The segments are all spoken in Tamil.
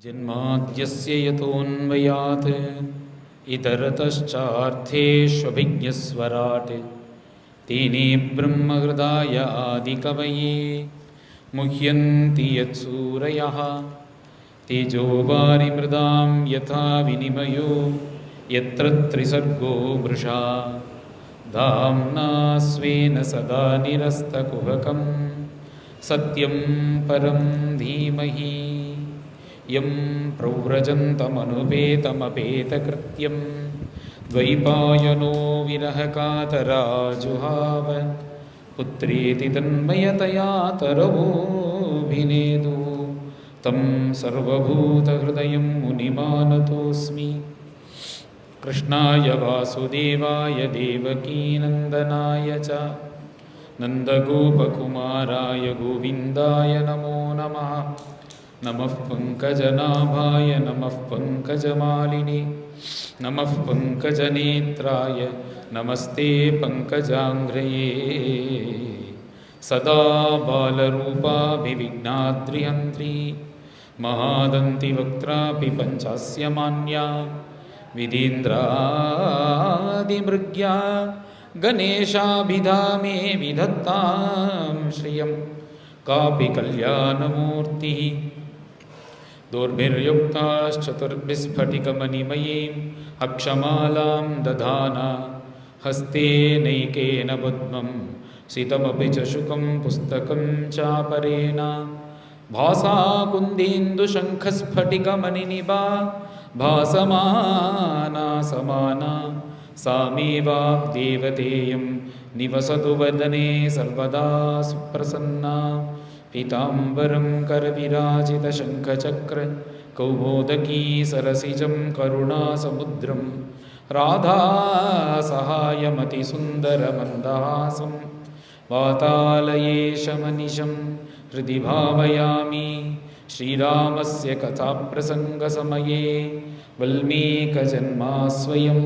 जन्माद्यस्य यतोऽन्वयात् इतरतश्चार्थेष्वभिज्ञस्वराट् तेने ब्रह्महृदाय आदिकवये मुह्यन्ति यत्सूरयः तेजो वारिमृदां यथा विनिमयो यत्र त्रिसर्गो मृषा धाम्ना स्वेन सदा निरस्तकुहकं सत्यं परं धीमहि यं प्रव्रजन्तमनुपेतमपेतकृत्यं द्वैपायनो विरहकातराजुहाव पुत्रेति तन्मयतया तरवोऽभिनेदु तं सर्वभूतहृदयं मुनिमानतोऽस्मि। कृष्णाय वासुदेवाय देवकीनन्दनाय च नन्दगोपकुमाराय गोविन्दाय नमो नमः। नमः पङ्कजनाभाय नमः पङ्कजमालिने नमः पङ्कजनेत्राय नमस्ते पङ्कजाङ्घ्रये। सदा बालरूपाभिविघ्नाद्रिहन्त्री महादन्तिवक्त्रापि पञ्चास्य मान्या विधीन्द्रादिमृग्या गणेशाभिधामे विधत्तां श्रियं कापि कल्याणमूर्तिः दोर्भिर्युक्ताश्चतुर्भिस्फटिकमणिमयीम् अक्षमालां दधाना हस्तेनैकेन पद्मं सितमपि च शुकं पुस्तकं चापरेण भासा कुन्देन्दुशङ्खस्फटिकमणिनिभा भासमाना समाना सा मे वाग्देवतेयं निवसतु वदने सर्वदा सुप्रसन्ना। पीताम्बरं करविराजितशङ्खचक्र कौमोदकी सरसिजं करुणासमुद्रं राधासहायमतिसुन्दरमन्दहासं वातालयेशमनिशं हृदि भावयामि। श्रीरामस्य कथाप्रसङ्गसमये वल्मीकजन्मास्वयं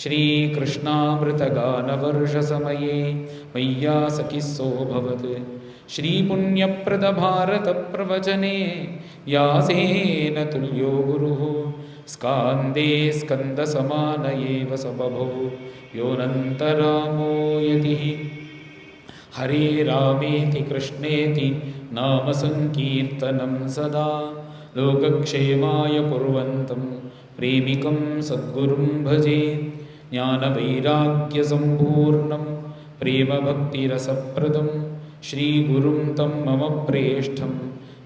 श्रीकृष्णामृतगानवर्षसमये मय्यासखिस्सोऽभवत्। श्रीपुण्यप्रदभारतप्रवचने व्यासेन तुल्यो गुरुः स्कान्दे स्कन्दसमान एव स बभो योऽनन्तरामो यतिः। हरे रामेति कृष्णेति नाम संकीर्तनं सदा लोकक्षेमाय कुर्वन्तं प्रेमिकं सद्गुरुं भजे। ज्ञानवैराग्यसम्पूर्णं प्रेमभक्तिरसप्रदं श्रीगुरुं तं मम प्रेष्ठं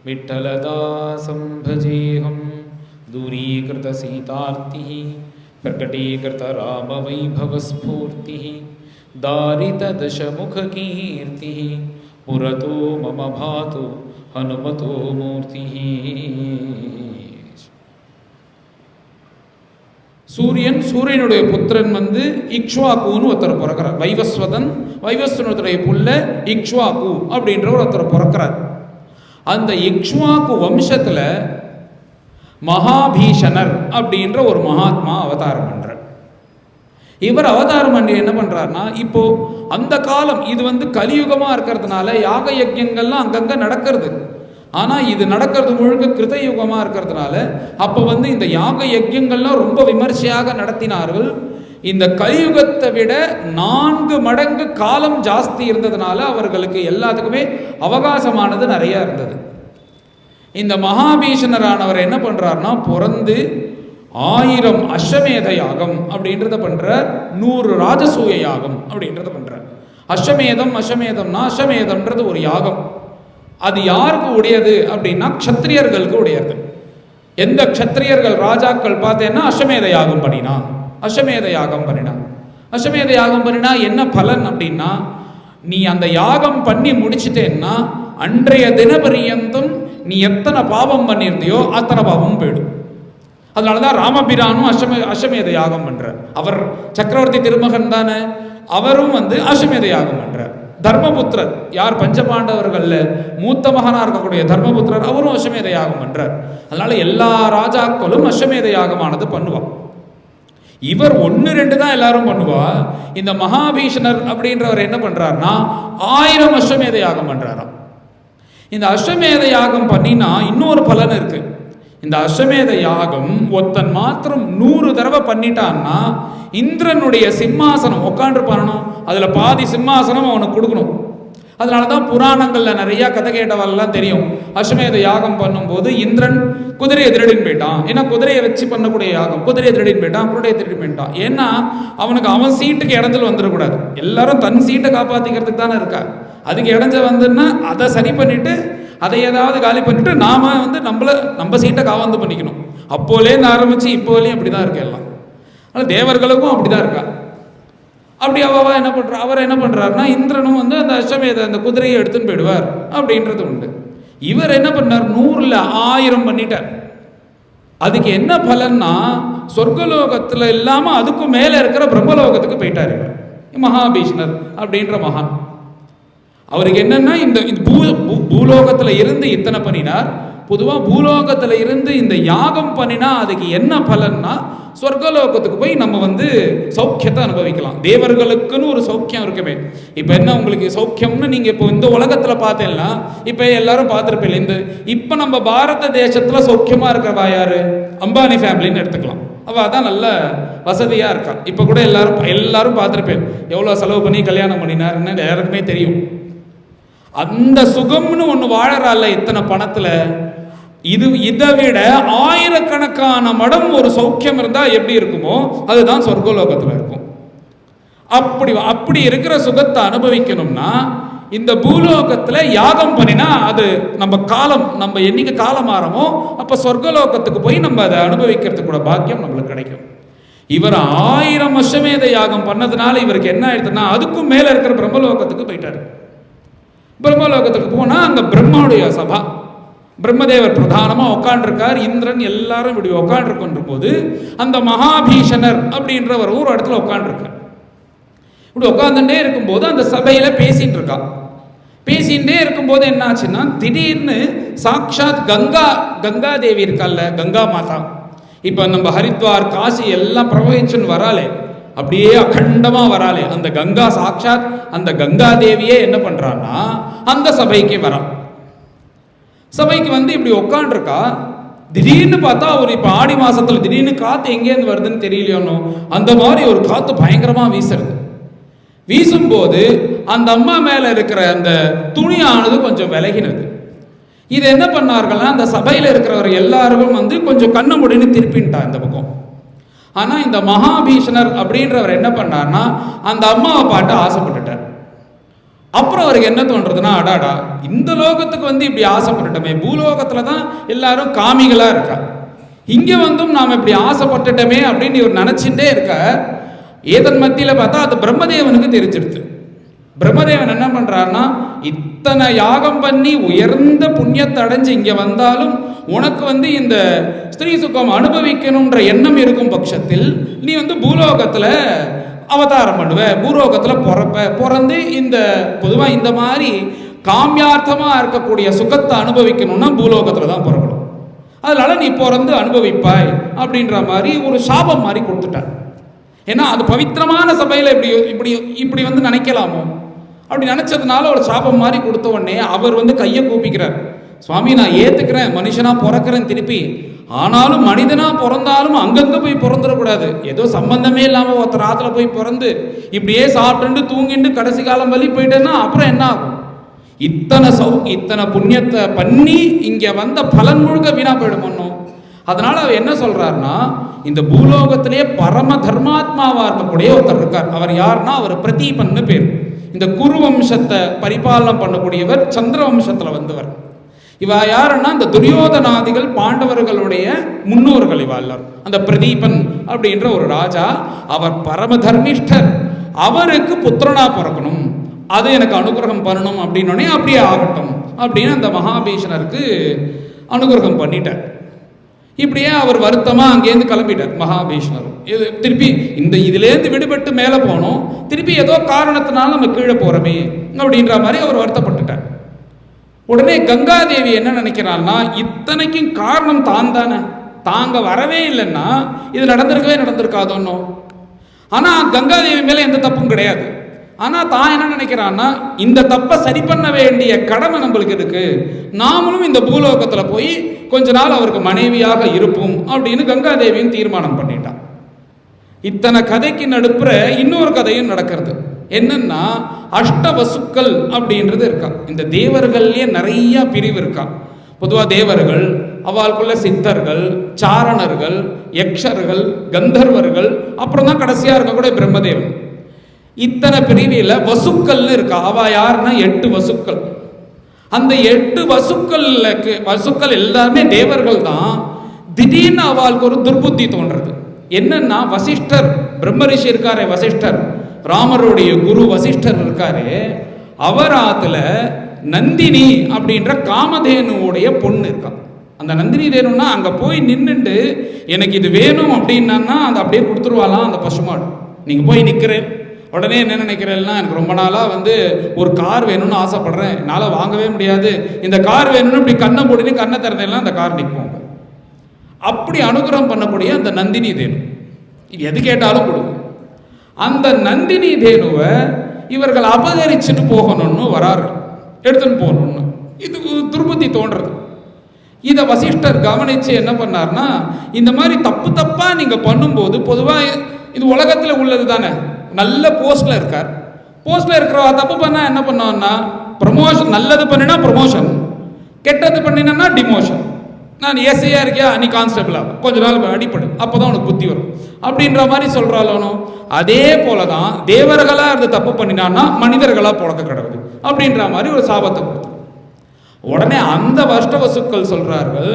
विठ्ठलदासं भजेऽहं। दूरीकृतसीतार्तिः प्रकटीकृतरामवैभवस्फूर्तिः दारितदशमुखकीर्तिः पुरतो मम भातु हनुमतो मूर्तिः। சூரியனுடைய புத்திரன் இக்ஷ்வாக்குன்னு ஒருத்தர் பிறக்கிறார். வைவஸ்வதனுடைய புள்ள இக்ஷ்வாக்கு அப்படின்ற ஒருத்தர் பிறக்கிறார். அந்த இக்ஷ்வாக்கு வம்சத்துல மகாபீஷணர் அப்படின்ற ஒரு மகாத்மா அவதாரம் பண்றார். இவர் அவதாரம் பண்ணி என்ன பண்றாருன்னா, இப்போ அந்த காலம் இது கலியுகமா இருக்கிறதுனால யாக யஜ்யங்கள்லாம் அங்கங்க நடக்கிறது. ஆனால் இது நடக்கிறது முழுக்க கிருதயுகமாக இருக்கிறதுனால அப்போ இந்த யாக யஜ்யங்கள்லாம் ரொம்ப விமர்சையாக நடத்தினார்கள். இந்த கலியுகத்தை விட 4 மடங்கு காலம் ஜாஸ்தி இருந்ததுனால அவர்களுக்கு எல்லாத்துக்குமே அவகாசமானது நிறைய இருந்தது. இந்த மகாபீஷணரானவர் என்ன பண்ணுறாருனா, பிறந்து 1000 அஸ்வமேத யாகம் அப்படின்றத பண்ணுறார், 100 ராஜசூய யாகம் அப்படின்றத பண்ணுறார். அஸ்வமேதம்ன்றது ஒரு யாகம். அது யாருக்கு உடையது அப்படின்னா க்ஷத்ரியர்களுக்கு உடையது. எந்த க்ஷத்ரியர்கள் ராஜாக்கள் பார்த்தேன்னா அஸ்வமேத யாகம் பண்ணினா என்ன பலன் அப்படின்னா, நீ அந்த யாகம் பண்ணி முடிச்சிட்டேன்னா அன்றைய தினபரியந்தம் நீ எத்தனை பாவம் பண்ணியிருந்தியோ அத்தனை பாவமும் போயிடும். அதனாலதான் ராமபிரானும் அஸ்வமேத யாகம் பண்றார். அவர் சக்கரவர்த்தி திருமகன் தானே, அவரும் அஸ்வமேத யாகம் பண்றார். தர்மபுத்திரர் யார், பஞ்சபாண்டவர்கள்ல மூத்த மகனா இருக்கக்கூடிய தர்மபுத்திரர், அவரும் அஸ்வமேத யாகம் பண்றார். அதனால எல்லா ராஜாக்களும் அஸ்வமேத யாகமானது பண்ணுவான். இவர் 1-2 தான் எல்லாரும் பண்ணுவா. இந்த மகாபீஷணர் அப்படின்றவர் என்ன பண்றாருன்னா 1000 அஸ்வமேத யாகம் பண்றாராம். இந்த அஸ்வமேத யாகம் பண்ணினா இன்னொரு பலன் இருக்கு. இந்த அஸ்வமேத யாகம் ஒருத்தன் மாத்திரம் 100 தடவை பண்ணிட்டான்னா இந்திரனுடைய சிம்மாசனம் உட்காந்து பண்ணணும், அதில் பாதி சிம்மாசனம் அவனுக்கு கொடுக்கணும். அதனால தான் புராணங்களில் நிறைய கதை கேட்டவெல்லாம் தெரியும். அஸ்வமேத யாகம் பண்ணும்போது இந்திரன் குதிரையை திருடின்னு போயிட்டான். ஏன்னா குதிரையை வச்சு பண்ணக்கூடிய யாகம், குதிரையை திருடின்னு போயிட்டான், குதிரையை திருடின்னு போயிட்டான். ஏன்னா அவனுக்கு அவன் சீட்டுக்கு இடத்துல வந்துடக்கூடாது. எல்லாரும் தன் சீட்டை காப்பாற்றிக்கிறதுக்கு தானே இருக்கா. அதுக்கு இடைஞ்ச வந்துன்னா அதை சரி பண்ணிட்டு அதை ஏதாவது காலி பண்ணிட்டு நாம நம்ம சீட்டை காவாந்து பண்ணிக்கணும். அப்போலேருந்து ஆரம்பிச்சு இப்போலேயும் அப்படி தான் இருக்கு எல்லாம். ஆனால் தேவர்களுக்கும் அப்படி தான் இருக்கா. அப்படி அவர் என்ன பண்றாருன்னா இந்திரனும் அந்த அஸ்வமேத அந்த குதிரையை எடுத்துன்னு போயிடுவார் அப்படின்றது உண்டு. இவர் என்ன பண்ணார், 100ல் 1000 பண்ணிட்டார். அதுக்கு என்ன பலன்னா சொர்க்கலோகத்துல இல்லாம அதுக்கும் மேல இருக்கிற பிரம்மலோகத்துக்கு போயிட்டார் இவர். மகாபீஷ்ணர் அப்படின்ற மகான். அவருக்கு என்னன்னா இந்த பூலோகத்துல இருந்து இத்தனை பண்ணினார். பொதுவாக பூலோகத்துல இருந்து இந்த யாகம் பண்ணினா அதுக்கு என்ன பலன்னா சொர்க்கலோகத்துக்கு போய் நம்ம சௌக்கியத்தை அனுபவிக்கலாம். தேவர்களுக்குன்னு ஒரு சௌக்கியம் இருக்குமே. இப்போ என்ன உங்களுக்கு சௌக்கியம்னு நீங்கள் இப்போ இந்த உலகத்தில் பார்த்தீங்கன்னா இப்போ எல்லாரும் பார்த்துருப்பீங்க. இப்போ நம்ம பாரத தேசத்தில் சௌக்கியமாக இருக்கிறவா யாரு? அம்பானி ஃபேமிலின்னு எடுத்துக்கலாம். அவள் தான் நல்ல வசதியாக இருக்கா. இப்போ கூட எல்லாரும் பார்த்துருப்பேன் எவ்வளோ செலவு பண்ணி கல்யாணம் பண்ணினாருன்னு எல்லாருக்குமே தெரியும். அந்த சுகம்னு ஒன்று வாழறால இத்தனை பணத்தில், இதை விட 1000கணக்கான மடம் ஒரு சௌக்கியம் இருந்தா எப்படி இருக்குமோ அதுதான் சொர்க்கலோகத்தில் இருக்கும். அப்படி இருக்கிற சுகத்தை அனுபவிக்கணும்னா இந்த பூலோகத்துல யாகம் பண்ணினா அது நம்ம என்னைக்கு காலம் ஆறமோ அப்ப சொர்க்கலோகத்துக்கு போய் நம்ம அதை அனுபவிக்கிறதுக்கு கூட பாக்கியம் நம்மளுக்கு கிடைக்கும். இவர் 1000 அஸ்வமேத யாகம் பண்ணதுனால இவருக்கு என்ன ஆயிடுதுன்னா அதுக்கும் மேல இருக்கிற பிரம்மலோகத்துக்கு போயிட்டாரு. பிரம்மலோகத்துக்கு போனா அங்க பிரம்மாவுடைய சபா, பிரம்மதேவர் பிரதானமாக உட்காண்டிருக்கார். இந்திரன் எல்லாரும் இப்படி உட்காண்டிருக்கின்ற போது அந்த மகாபீஷணர் அப்படின்றவர் ஒரு இடத்துல உட்காண்டிருக்கார். இப்படி உட்காந்துட்டே இருக்கும்போது அந்த சபையில பேசிட்டு இருக்கா. பேசிகிட்டே இருக்கும்போது என்ன ஆச்சுன்னா திடீர்னு சாக்ஷாத் கங்கா தேவி இருக்கால்ல, கங்கா மாதா. இப்போ நம்ம ஹரித்வார் காசி எல்லாம் பிரவகிச்சுன்னு வராளே, அப்படியே அகண்டமா வராளே அந்த கங்கா, சாக்ஷாத் அந்த கங்கா தேவியே என்ன பண்றான்னா அந்த சபைக்கு வரா. சபைக்கு இப்படி உட்காண்டிருக்கா. திடீர்னு பார்த்தா அவர் இப்போ ஆடி மாசத்துல திடீர்னு காத்து எங்கேருந்து வருதுன்னு தெரியலையோன்னு அந்த மாதிரி ஒரு காத்து பயங்கரமா வீசுறது. வீசும்போது அந்த அம்மா மேல இருக்கிற அந்த துணியானது கொஞ்சம் விலகினது. இது என்ன பண்ணார்கள்னா அந்த சபையில் இருக்கிறவர் எல்லாரும் கொஞ்சம் கண்ண முடின்னு திருப்பின்ட்டா இந்த பக்கம். ஆனா இந்த மகாபீஷணர் அப்படின்றவர் என்ன பண்ணார்னா அந்த அம்மாவை பாட்டு ஆசைப்பட்டுட்டார். அப்புறம் அவருக்கு என்ன தோன்றதுன்னா அடாடா இந்த லோகத்துக்கு இப்படி ஆசைப்பட்டுட்டோமே, பூலோகத்துல தான் எல்லாரும் காமிகளா இருக்கா, இங்க நாம இப்படி ஆசைப்பட்டுட்டோமே அப்படின்னு இவர் நினைச்சுட்டே இருக்க. ஏதன் மத்தியில பார்த்தா அது பிரம்மதேவனுக்கு தெரிஞ்சிருது. பிரம்மதேவன் என்ன பண்றாருன்னா இத்தனை யாகம் பண்ணி உயர்ந்த புண்ணியத்தை அடைஞ்சு இங்க வந்தாலும் உனக்கு இந்த ஸ்திரீ சுகம் அனுபவிக்கணும்ன்ற எண்ணம் இருக்கும் பட்சத்தில் நீ பூலோகத்துல அவதாரம் பண்ணுவ, பூலோகத்துல பிறந்து பொதுவாக இந்த மாதிரி காமியார்த்தமா இருக்கக்கூடிய சுகத்தை அனுபவிக்கணும்னா பூலோகத்துல தான் பிறக்கணும். அதனால நீ பிறந்து அனுபவிப்பாய் அப்படின்ற மாதிரி ஒரு சாபம் மாதிரி கொடுத்துட்டார். ஏன்னா அது பவித்திரமான சபையில இப்படி நினைக்கலாமோ அப்படி நினைச்சதுனால ஒரு சாபம் மாதிரி கொடுத்த உடனே அவர் கையை கூப்பிக்கிறார். சுவாமி நான் ஏத்துக்கிறேன், மனுஷனா பிறக்கிறேன் திருப்பி, ஆனாலும் மனிதனா பிறந்தாலும் அங்கங்க போய் பிறந்துடக்கூடாது. ஏதோ சம்பந்தமே இல்லாம ஒருத்தர் ஆத்துல போய் பிறந்து இப்படியே சாப்பிட்டு தூங்கிட்டு கடைசி காலம் வழி போயிட்டேன்னா அப்புறம் என்ன ஆகும்? இத்தனை புண்ணியத்தை பண்ணி இங்க வந்த பலன் முழுக்க வீணா போயிடும். அதனால அவர் என்ன சொல்றாருன்னா இந்த பூலோகத்திலேயே பரம தர்மாத்மாவா இருக்கக்கூடிய ஒருத்தர் இருக்கார். அவர் யாருன்னா அவர் பிரதீபன்னு பேர். இந்த குரு வம்சத்தை பரிபாலனம் பண்ணக்கூடியவர், சந்திர வம்சத்துல வந்தவர். இவ யாருன்னா இந்த துரியோதனாதிகள் பாண்டவர்களுடைய முன்னோர்கள். இவ எல்லாரும் அந்த பிரதீபன் அப்படின்ற ஒரு ராஜா, அவர் பரம தர்மிஷ்டர். அவருக்கு புத்திரனா பிறக்கணும், அது எனக்கு அனுகிரகம் பண்ணணும் அப்படின்னோடனே அப்படியே ஆகட்டும் அப்படின்னு அந்த மகாபீஷணருக்கு அனுகிரகம் பண்ணிட்டார். இப்படியே அவர் வருத்தமா அங்கேருந்து கிளம்பிட்டார் மகாபீஷ்ணரும். இது திருப்பி இதுலேருந்து விடுபட்டு மேலே போனோம், திருப்பி ஏதோ காரணத்தினால நம்ம கீழே போறோமே அப்படின்ற மாதிரி அவர் வருத்தப்பட்டுட்டார். உடனே கங்காதேவி என்ன நினைக்கிறாள்னா இத்தனைக்கும் காரணம் தான் தானே, தாங்க வரவே இல்லைன்னா இது நடந்திருக்காதோன்னோ. ஆனா கங்காதேவி மேல எந்த தப்பும் கிடையாது. ஆனால் தான் என்ன நினைக்கிறான்னா, இந்த தப்பை சரி பண்ண வேண்டிய கடமை நம்மளுக்கு இருக்கு, நாமளும் இந்த பூலோகத்தில் போய் கொஞ்ச நாள் அவருக்கு மனைவியாக இருப்போம் அப்படின்னு கங்காதேவியும் தீர்மானம் பண்ணிட்டான். இத்தனை கதைக்கு நடுப்புற இன்னொரு கதையும் நடக்கிறது. என்னன்னா, அஷ்டவசுக்கள் அப்படின்றது இருக்கா. இந்த தேவர்கள்லயே நிறைய பிரிவு இருக்கா. பொதுவாக தேவர்கள், அவளுக்குள்ள சித்தர்கள், சாரணர்கள், யக்ஷர்கள், கந்தர்வர்கள், அப்புறம் தான் கடைசியா இருக்கக்கூடிய பிரம்மதேவன். இத்தனை பிரிவில வசுக்கள்னு இருக்கா. அவ யாருன்னா 8 வசுக்கள். அந்த 8 வசுக்கள் எல்லாருமே தேவர்கள் தான். திடீர்னு அவளுக்கு ஒரு துர்புத்தி தோன்றது. என்னன்னா, வசிஷ்டர் பிரம்மரிஷி இருக்காரே, வசிஷ்டர் ராமருடைய குரு வசிஷ்டர் இருக்காரு, அவர் ஆத்துல நந்தினி அப்படின்ற காமதேனுடைய பொண்ணு இருக்கா. அந்த நந்தினி தேனுன்னா அங்க போய் நின்றுட்டு எனக்கு இது வேணும் அப்படின்னா அதை அப்படியே கொடுத்துருவாலாம் அந்த பசுமாடு. நீங்க போய் நிக்கிறேன், உடனே என்ன நினைக்கிறேன்னா, எனக்கு ரொம்ப நாளாக ஒரு கார் வேணும்னு ஆசைப்படுறேன், என்னால் வாங்கவே முடியாது, இந்த கார் வேணும்னு இப்படி கண்ணை போட்டு கண்ணை திறந்தெல்லாம் அந்த கார் நிற்கும். அப்படி அனுகிரகம் பண்ணக்கூடிய அந்த நந்தினி தேனு எது கேட்டாலும் கொடுக்கும். அந்த நந்தினி தேனுவை இவர்கள் அபகரிச்சுட்டு போகணும்னு வராரு, எடுத்துன்னு போகணும்னு. இது துர்புத்தி தோன்றது. இதை வசிஷ்டர் கவனித்து என்ன பண்ணார்னா, இந்த மாதிரி தப்பு தப்பாக நீங்கள் பண்ணும்போது, பொதுவாக இது உலகத்தில் உள்ளது தானே, நல்ல போஸ்ட்ல இருக்கார், போஸ்ட்ல இருக்கிறவா தப்பு பண்ணா என்ன பண்ணுவான்னா ப்ரமோஷன், நல்லது பண்ணினா ப்ரமோஷன், கெட்டது பண்ணினா டிமோஷன். நான் ஏசையா இருக்கியா, நீ கான்ஸ்டபிள் ஆகும், கொஞ்ச நாள் அடிப்படு, அப்போதான் உனக்கு புத்தி வரும் அப்படின்ற மாதிரி சொல்றாளோ. அதே போலதான் தேவர்களா இருந்து தப்பு பண்ணினான்னா மனிதர்களா புழக்க கிடக்குது அப்படின்ற மாதிரி ஒரு சாபத்தை கொடுத்து உடனே அந்த வஷ்டவசுக்கள் சொல்றார்கள்,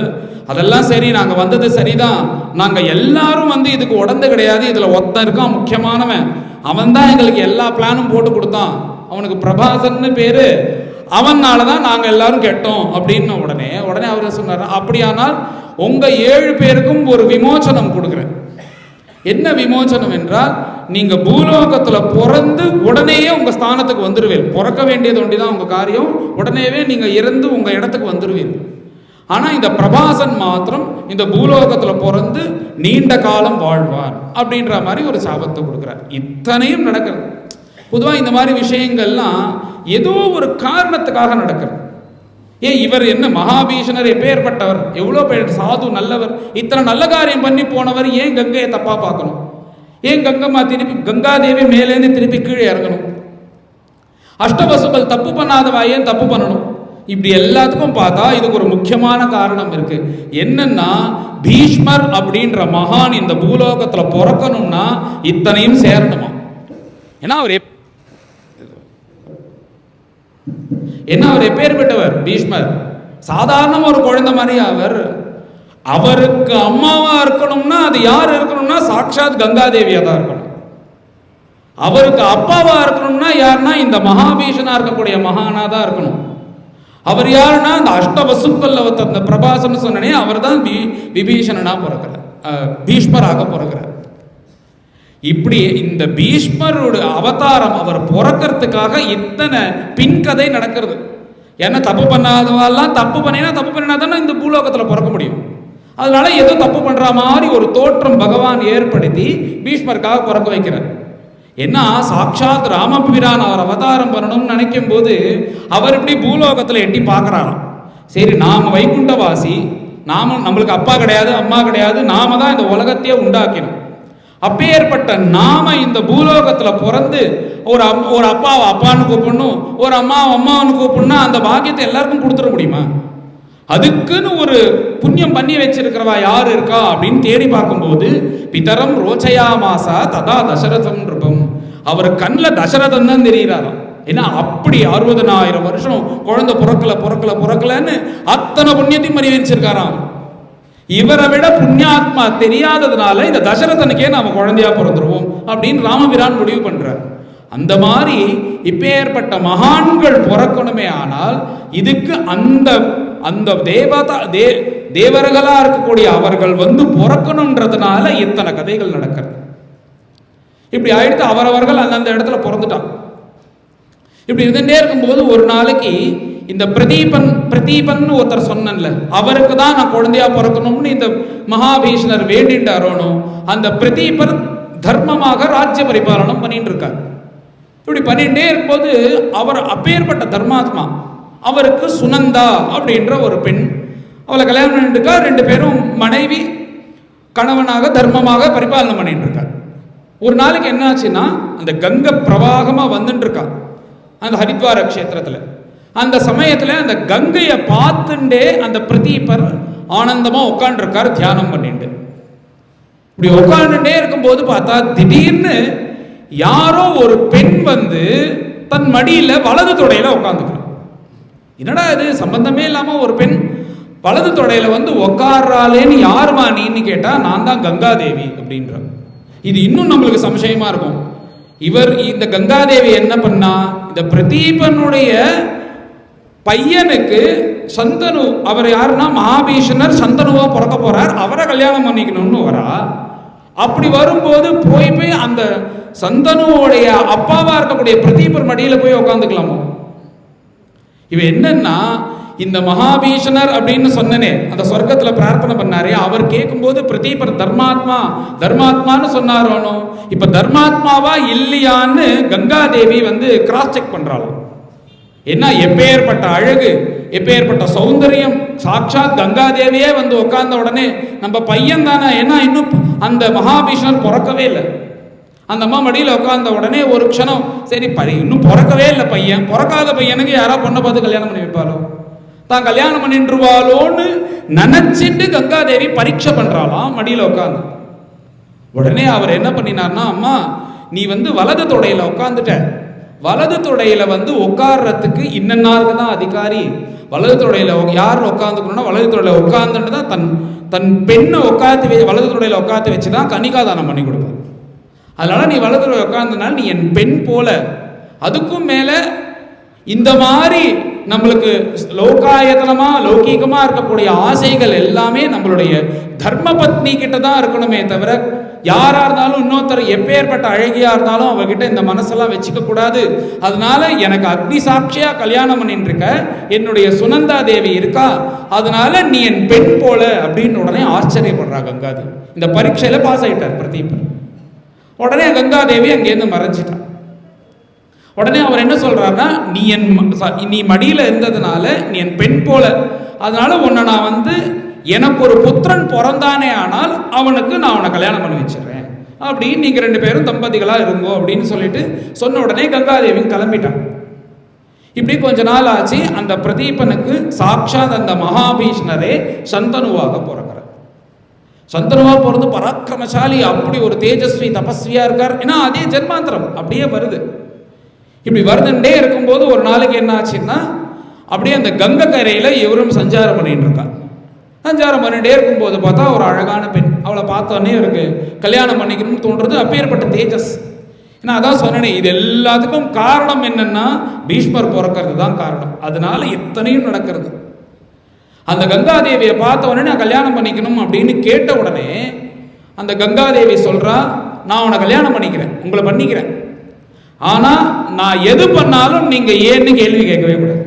அதெல்லாம் சரி, நாங்கள் வந்தது சரிதான், நாங்கள் எல்லாரும் இதுக்கு உடந்து கிடையாது, இதில் ஒருத்தன் இருக்கான் முக்கியமானவன், அவன் தான் எங்களுக்கு எல்லா பிளானும் போட்டு கொடுத்தான், அவனுக்கு பிரபாசன்னு பேரு, அவனால தான் நாங்கள் எல்லாரும் கெட்டோம் அப்படின்னு உடனே அவர் சொன்னார், அப்படியானால் உங்கள் 7 பேருக்கும் ஒரு விமோச்சனம் கொடுக்குறேன். என்ன விமோச்சனம் என்றால், நீங்க பூலோகத்துல பிறந்து உடனேயே உங்க ஸ்தானத்துக்கு வந்துருவீர்கள். பிறக்க வேண்டியது ஒண்டிதான் உங்க காரியம், உடனேவே நீங்க இறந்து உங்க இடத்துக்கு வந்துருவீர்கள். ஆனா இந்த பிரபாசன் மாத்திரம் இந்த பூலோகத்துல பிறந்து நீண்ட காலம் வாழ்வார் அப்படின்ற மாதிரி ஒரு சாபத்தை கொடுக்கிறார். இத்தனையும் நடக்கிறது. பொதுவாக இந்த மாதிரி விஷயங்கள்லாம் ஏதோ ஒரு காரணத்துக்காக நடக்கிறது. இவர் என்ன மகாபீஷணர், எப்பேற்பட்டவர், எவ்வளோ பேர் சாது நல்லவர், இத்தனை நல்ல காரியம் பண்ணி போனவர் ஏன் கங்கையை தப்பா பார்க்கணும்? ஏன் கங்கம்மா திருப்பி கங்காதேவி மேலேருந்து திருப்பி கீழே இறங்கணும்? அஷ்டவசுக்கள் தப்பு பண்ணாதவா ஏன் தப்பு பண்ணணும்? இப்படி எல்லாத்துக்கும் பார்த்தா இதுக்கு ஒரு முக்கியமான காரணம் இருக்கு. என்னன்னா, பீஷ்மர் அப்படின்ற மகான் இந்த பூலோகத்துல பிறக்கணும்னா இத்தனையும் சேரணுமா? ஏன்னா அவர் எப்பேற்பட்டவர் பீஷ்மர்? சாதாரண ஒரு குழந்தை மாதிரி அவருக்கு அம்மாவா இருக்கணும்னா அது யார் இருக்கணும்னா சாட்சாத் கங்காதேவியா தான் இருக்கணும். அவருக்கு அப்பாவா இருக்கணும்னா யாருன்னா இந்த மகாபீஷனா இருக்கக்கூடிய மகானா தான் இருக்கணும். அவர் யாருன்னா அந்த அஷ்டவசுக்கல்ல அந்த பிரபாசன் சொன்னனே அவர் தான் விபீஷணனா பிறக்கிறார், பீஷ்மராக பிறக்கிறார். இப்படி இந்த பீஷ்மரோட அவதாரம் அவர் பிறக்கிறதுக்காக இத்தனை பின்கதை நடக்கிறது. ஏன்னா தப்பு பண்ணாதவெல்லாம் தப்பு பண்ணினா தானே இந்த பூலோகத்தில் பிறக்க முடியும். அதனால ஏதோ தப்பு பண்ற மாதிரி ஒரு தோற்றம் பகவான் ஏற்படுத்தி பீஷ்மருக்காக பிறக்க வைக்கிறார். ஏன்னா சாட்சாத் ராமபிரான் அவர் அவதாரம் பண்ணணும்னு நினைக்கும் போது அவர் இப்படி பூலோகத்தில் எட்டி பார்க்குறாராம். சரி, நாம வைகுண்டவாசி, நம்மளுக்கு அப்பா கிடையாது அம்மா கிடையாது, நாம தான் இந்த உலகத்தையே உண்டாக்கணும். அப்பேற்பட்ட நாம இந்த பூலோகத்துல பிறந்து ஒரு அப்பாவை அப்பான்னு கூப்பிடணும், ஒரு அம்மாவை அம்மான்னு கூப்பிடணும்னா அந்த பாக்கியத்தை எல்லாருக்கும் கொடுத்துட முடியுமா? அதுக்குன்னு ஒரு புண்ணியம் பண்ணி வச்சிருக்கிறவா யாரு இருக்கா அப்படின்னு தேடி பார்க்கும்போது பிதரம் ரோச்சயா மாசா ததா தசரதம் நிருபம், அவர் கண்ணில் தசரதன் தான் தெரிகிறாராம். ஏன்னா அப்படி 60,000 வருஷம் குழந்தை பிறக்கலன்னு அத்தனை புண்ணியத்தையும் மறி வச்சிருக்காராம். இவரை விட புண்ணியாத்மா தெரியாததுனால இந்த தசரதனுக்கே நாம குழந்தையா பிறந்துருவோம் அப்படின்னு ராமபிரான் முடிவு பண்றார். அந்த மாதிரி இப்பேற்பட்ட மகான்கள் பிறக்கணுமே, ஆனால் இதுக்கு அந்த அந்த தேவர்களா இருக்கக்கூடிய அவர்கள் பிறக்கணுன்றதுனால இத்தனை கதைகள் நடக்கிறது. இப்படி ஆயிடுத்து. அவரவர்கள் அந்தந்த இடத்துல பிறந்துட்டான். இப்படி இருந்துட்டே இருக்கும்போது ஒரு நாளைக்கு இந்த பிரதீபன் ஒருத்தர் சொன்னல, அவருக்கு தான் நான் குழந்தையா பிறக்கணும்னு இந்த மகாபீஷ்ணர் வேண்டிட்டாரோனோ, அந்த பிரதீபன் தர்மமாக ராஜ்ய பரிபாலனம் பண்ணிட்டு இருக்கார். இப்படி பண்ணிகிட்டே இருக்கும்போது அவர் அப்பேற்பட்ட தர்மாத்மா, அவருக்கு சுனந்தா அப்படின்ற ஒரு பெண், அவளை கல்யாணம் பண்ணிட்டு இருக்கா. 2 பேரும் மனைவி கணவனாக தர்மமாக பரிபாலனை பண்ணிட்டு இருக்கார். ஒரு நாளைக்கு என்ன ஆச்சுன்னா, அந்த கங்கை பிரவாகமாக வந்துட்டு இருக்கா அந்த ஹரித்வார க்ஷேத்திரத்தில். அந்த சமயத்தில் அந்த கங்கையை பார்த்துட்டே அந்த பிரதீபர் ஆனந்தமாக உட்காந்துருக்கார் தியானம் பண்ணிட்டு. இப்படி உட்காந்துட்டே இருக்கும்போது பார்த்தா திடீர்னு யாரோ ஒரு பெண் வந்து தன் மடியில் வலது தொடையில உட்காந்துக்கிறான். என்னடா இது, சம்பந்தமே இல்லாமல் ஒரு பெண் வலது தொடையில வந்து உட்கார்றாளேன்னு யாருமா நீன்னு கேட்டா, நான் தான் கங்காதேவி அப்படின்ற. இது இன்னும் நம்மளுக்கு சம்சயமா இருக்கும். இந்த கங்காதேவி என்ன பண்ணா, இந்த பிரதீபனுடைய பையனுக்கு சந்தனு, அவர் யாருன்னா மகாபீஷணர் சந்தனுவா பிறக்க போறார், அவரை கல்யாணம் பண்ணிக்கணும்னு வரா. அப்படி வரும்போது போய் அந்த சந்தனுவோடைய அப்பாவா இருக்கக்கூடிய பிரதீபர் மடியில போய் உட்காந்துக்கலாமோ? இவ என்னன்னா, இந்த மகாபீஷணர் அப்படின்னு சொன்னனே, அந்த சொர்க்கத்துல பிரார்த்தனை பண்ணாரே, அவர் கேட்கும்போது பிரதீபர் தர்மாத்மா தர்மாத்மான்னு சொன்னாரோனோ. இப்ப தர்மாத்மாவா இல்லையான்னு கங்காதேவி வந்து கிராஸ் செக் பண்றாளோ. என்ன எப்பேற்பட்ட அழகு, எப்பேற்பட்ட சௌந்தரியம், சாட்சாத் கங்காதேவியே வந்து உட்கார்ந்த உடனே நம்ம பையன் தானே, ஏன்னா இன்னும் அந்த மகாபீஷணர் பிறக்கவே இல்லை. அந்த அம்மா மடியில் உட்கார்ந்த உடனே ஒரு க்ஷணம், சரி இன்னும் பிறக்கவே இல்லை பையன், பிறக்காத பையனுக்கு யாரா பொண்ணை பார்த்து கல்யாணம் பண்ணி வைப்பாரோ, தான் கல்யாணம் பண்ணிட்டுருவாளோன்னு நினைச்சிட்டு கங்காதேவி பரீட்சை பண்றாளாம் மடியில் உட்காந்து. உடனே அவர் என்ன பண்ணினார்னா, அம்மா நீ வந்து வலது தொடையில உட்காந்துட்ட, வலது தொடையில வந்து உட்கார்றதுக்கு இன்னன்னாருக்கு தான் அதிகாரி. வலது தொடையில யார் உட்காந்துக்கணும்னா, வலது தொடையில உட்காந்துட்டு தான் தன் பெண்ணை உட்காந்து வலது தொடையில உட்காந்து வச்சு தான் கன்னிகாதானம் பண்ணி கொடுப்பார். அதனால நீ வலது தொடையில உட்கார்ந்தனால நீ என் பெண் போல. அதுக்கும் மேல இந்த மாதிரி நம்மளுக்கு லோகாயத்தனமா லௌகீகமா இருக்கக்கூடிய ஆசைகள் எல்லாமே நம்மளுடைய தர்ம பத்னி கிட்ட தான் இருக்கணுமே தவிர, யாரா இருந்தாலும் இன்னொருத்தர் எப்பேற்பட்ட அழகியா இருந்தாலும் அவகிட்ட இந்த மனசெல்லாம் வச்சுக்க கூடாது. அதனால எனக்கு அக்னி சாட்சியா கல்யாணம் பண்ணிட்டு இருக்க என்னுடைய சுனந்தா தேவி இருக்கா, அதனால நீ என் பெண் போல அப்படின்னு உடனே ஆச்சரியப்படுறா கங்காதேவி. இந்த பரீட்சையில பாஸ் ஆயிட்டார் பிரதீபர். உடனே கங்காதேவி அங்கேருந்து மறைஞ்சிட்டான். உடனே அவர் என்ன சொல்றாருன்னா, நீ மடியில இருந்ததுனால நீ என் பெண் போல, அதனால உன்னை நான் வந்து எனக்கு ஒரு புத்திரன் பிறந்தானே ஆனால் அவனுக்கு நான் அவனை கல்யாணம் பண்ணி வச்சிடறேன் அப்படின்னு நீங்க 2 பேரும் தம்பதிகளா இருங்கோ அப்படின்னு சொல்லிட்டு சொன்ன உடனே கங்காதேவி கிளம்பிட்டான். இப்படி கொஞ்ச நாள் ஆச்சு. அந்த பிரதீபனுக்கு சாட்சாத் அந்த மகாபீஷ்ணரே சந்தனுவாக பிறக்கிறார். சந்தனுவா பிறந்து பராக்கிரமசாலி, அப்படி ஒரு தேஜஸ்வி தபஸ்வியா இருக்கார். ஏன்னா அதே ஜென்மாந்திரம் அப்படியே வருது. இப்படி வருதுண்டே இருக்கும்போது ஒரு நாளைக்கு என்ன ஆச்சுன்னா, அப்படியே அந்த கங்கை கரையில இவரும் சஞ்சாரம் பண்ணிட்டு இருக்கார். சஞ்சாரம் பண்ணிட்டே இருக்கும்போது பார்த்தா ஒரு அழகான பெண், அவளை பார்த்தோன்னே இருக்கு கல்யாணம் பண்ணிக்கணும்னு தோன்றது. அப்பேற்பட்ட தேஜஸ். ஏன்னா அதான் சொன்னேனே, இது எல்லாத்துக்கும் காரணம் என்னன்னா பீஷ்மர் பிறக்கிறது தான் காரணம். அதனால எத்தனையும் நடக்கிறது. அந்த கங்காதேவியை பார்த்த உடனே நான் கல்யாணம் பண்ணிக்கணும் அப்படின்னு கேட்ட உடனே அந்த கங்காதேவி சொல்றா, நான் உன்னை கல்யாணம் பண்ணிக்கிறேன், உங்களை பண்ணிக்கிறேன், ஆனா நான் எது பண்ணாலும் நீங்க ஏன்னு கேள்வி கேட்கவே கூடாது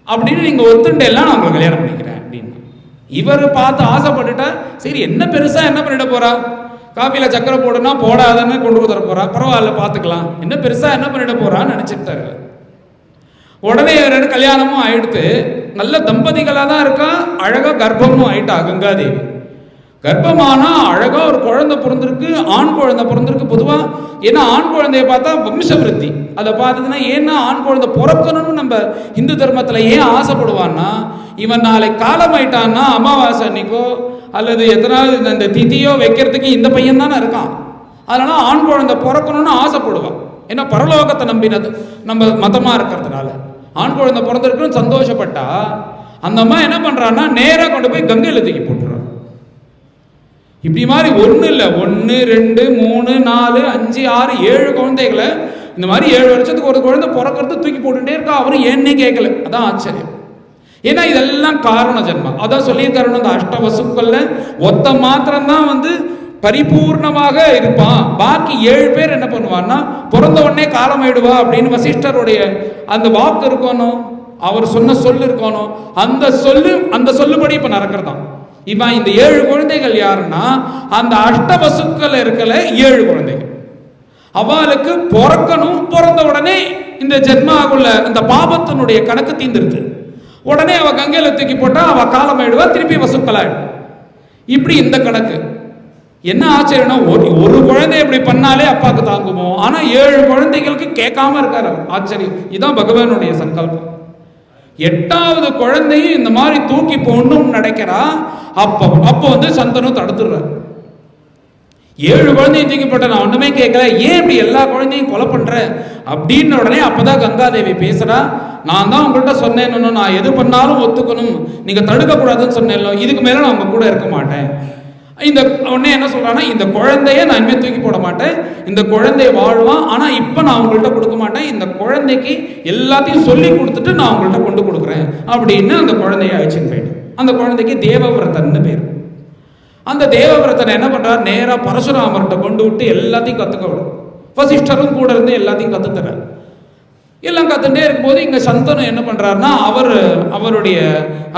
அப்படின்னு நீங்க ஒத்துண்டு எல்லாம் நான் உங்களை கல்யாணம் பண்ணிக்கிறேன் அப்படின்னு. இவர் பார்த்து ஆசைப்பட்டுட்டா, சரி என்ன பெருசா என்ன பண்ணிட போறா, காஃபில சக்கரை போடுனா போடாதன்னு கொண்டு தர போறா, பரவாயில்ல பார்த்துக்கலாம், என்ன பெருசா என்ன பண்ணிட போறான்னு நினைச்சிட்டாரு. உடனே 2 கல்யாணமும் ஆயிடுத்து. நல்ல தம்பதிகளாக தான் இருக்கா, அழகா கர்ப்பமும் ஆயிட்டா கங்காதேவி. கர்ப்பமானா அழகா ஒரு குழந்தை பிறந்திருக்கு, ஆண் குழந்தை பிறந்திருக்கு. பொதுவா ஏன்னா ஆண் குழந்தைய பார்த்தா வம்சவிருத்தி, அதை பார்த்ததுன்னா ஏன்னா ஆண் குழந்தை பிறக்கணும்னு நம்ம இந்து தர்மத்துல ஏன் ஆசைப்படுவான்னா, இவன் நாளை காலமாயிட்டான்னா அமாவாசை அன்னைக்கோ அல்லது எத்தனாவது இந்த திதியோ வைக்கிறதுக்கு இந்த பையன் தானே இருக்கான். அதனால ஆண் குழந்தை பிறக்கணும்னு ஆசைப்படுவான். ஏன்னா பரலோகத்தை நம்பினது நம்ம மதமா இருக்கிறதுனால ஆண் குழந்தை பிறந்திருக்குன்னு சந்தோஷப்பட்டா அந்த அம்மா என்ன பண்றான்னா நேராக கொண்டு போய் கங்கையில் தூக்கி போட்டுறான். இப்படி மாதிரி 1 இல்லை 1 2 3 4 5 6 7 குழந்தைகளை இந்த மாதிரி 7 வருஷத்துக்கு ஒரு குழந்தை பிறக்கிறது தூக்கி போட்டுட்டே இருக்கா. அவரும் ஏன்னே கேட்கல. அதான் ஆச்சரியம். ஏன்னா இதெல்லாம் காரண ஜென்மம். அதான் சொல்லியிருக்காரு, அந்த அஷ்டவசுக்கள்ல ஒத்த மாத்திரம்தான் வந்து பரிபூர்ணமாக இருப்பான், பாக்கி 7 பேர் என்ன பண்ணுவான்னா பிறந்த உடனே காலமாயிடுவா அப்படின்னு வசிஷ்டருடைய அந்த வாக்கு இருக்கணும், அவர் சொன்ன சொல்லு இருக்கணும். அந்த சொல்லுபடி இப்ப நடக்கிறதான். இவன் இந்த 7 குழந்தைகள் யாருன்னா அந்த அஷ்டவசுக்கள் இருக்கல 7 குழந்தைகள். அவளுக்கு பிறக்கணும், பிறந்த உடனே இந்த ஜென்மாவுள்ள இந்த பாபத்தினுடைய கணக்கு தீந்துருது. உடனே அவ கங்கையில தூக்கி போட்டா அவ காலமாயிடுவா, திருப்பி வசுக்கலாயிடும். இப்படி இந்த கணக்கு. என்ன ஆச்சரியம்னா, ஒரு குழந்தை இப்படி பண்ணாலே அப்பாவுக்கு தாங்குமோ, ஆனா 7 குழந்தைகளுக்கு கேட்காம இருக்காரு. ஆச்சரியம். இதுதான் பகவானுடைய சங்கல்பம். 8வது குழந்தையும் இந்த மாதிரி தூக்கி போடணும்னு நினைக்கிறா. அப்போ வந்து சந்தனு தடுத்துடுறாரு. 7 குழந்தையும் தூக்கி போட்ட, நான் ஒண்ணுமே கேட்கல, ஏன் இப்படி எல்லா குழந்தையும் கொலை பண்ற அப்படின்னு உடனே அப்பதான் கங்காதேவி பேசுறா. நான் தான் உங்கள்கிட்ட சொன்னேன், நான் எது பண்ணாலும் ஒத்துக்கணும், நீங்க தடுக்க கூடாதுன்னு சொன்னேன், இதுக்கு மேல நான் உங்க கூட இருக்க மாட்டேன். இந்த உடனே என்ன சொல்றான்னா, இந்த குழந்தைய நான் இனிமே தூக்கி போட மாட்டேன், இந்த குழந்தை வாழ்வான், ஆனா இப்ப நான் உங்கள்கிட்ட கொடுக்க மாட்டேன், இந்த குழந்தைக்கு எல்லாத்தையும் சொல்லி கொடுத்துட்டு நான் உங்கள்கிட்ட கொண்டு கொடுக்குறேன் அப்படின்னு அந்த குழந்தைய அழைச்சின்னு போயிட்டு, அந்த குழந்தைக்கு தேவவிரதன்னு பேர். அந்த தேவவிரதன் என்ன பண்றார், நேரா பரசுராமர்கிட்ட கொண்டு விட்டு எல்லாத்தையும் கத்துக்க விடும். வசிஷ்டரும் கூட இருந்து எல்லாத்தையும் கத்துத்தரார். எல்லாம் கத்துட்டே இருக்கும்போது இங்க சந்தனு என்ன பண்றாருன்னா, அவருடைய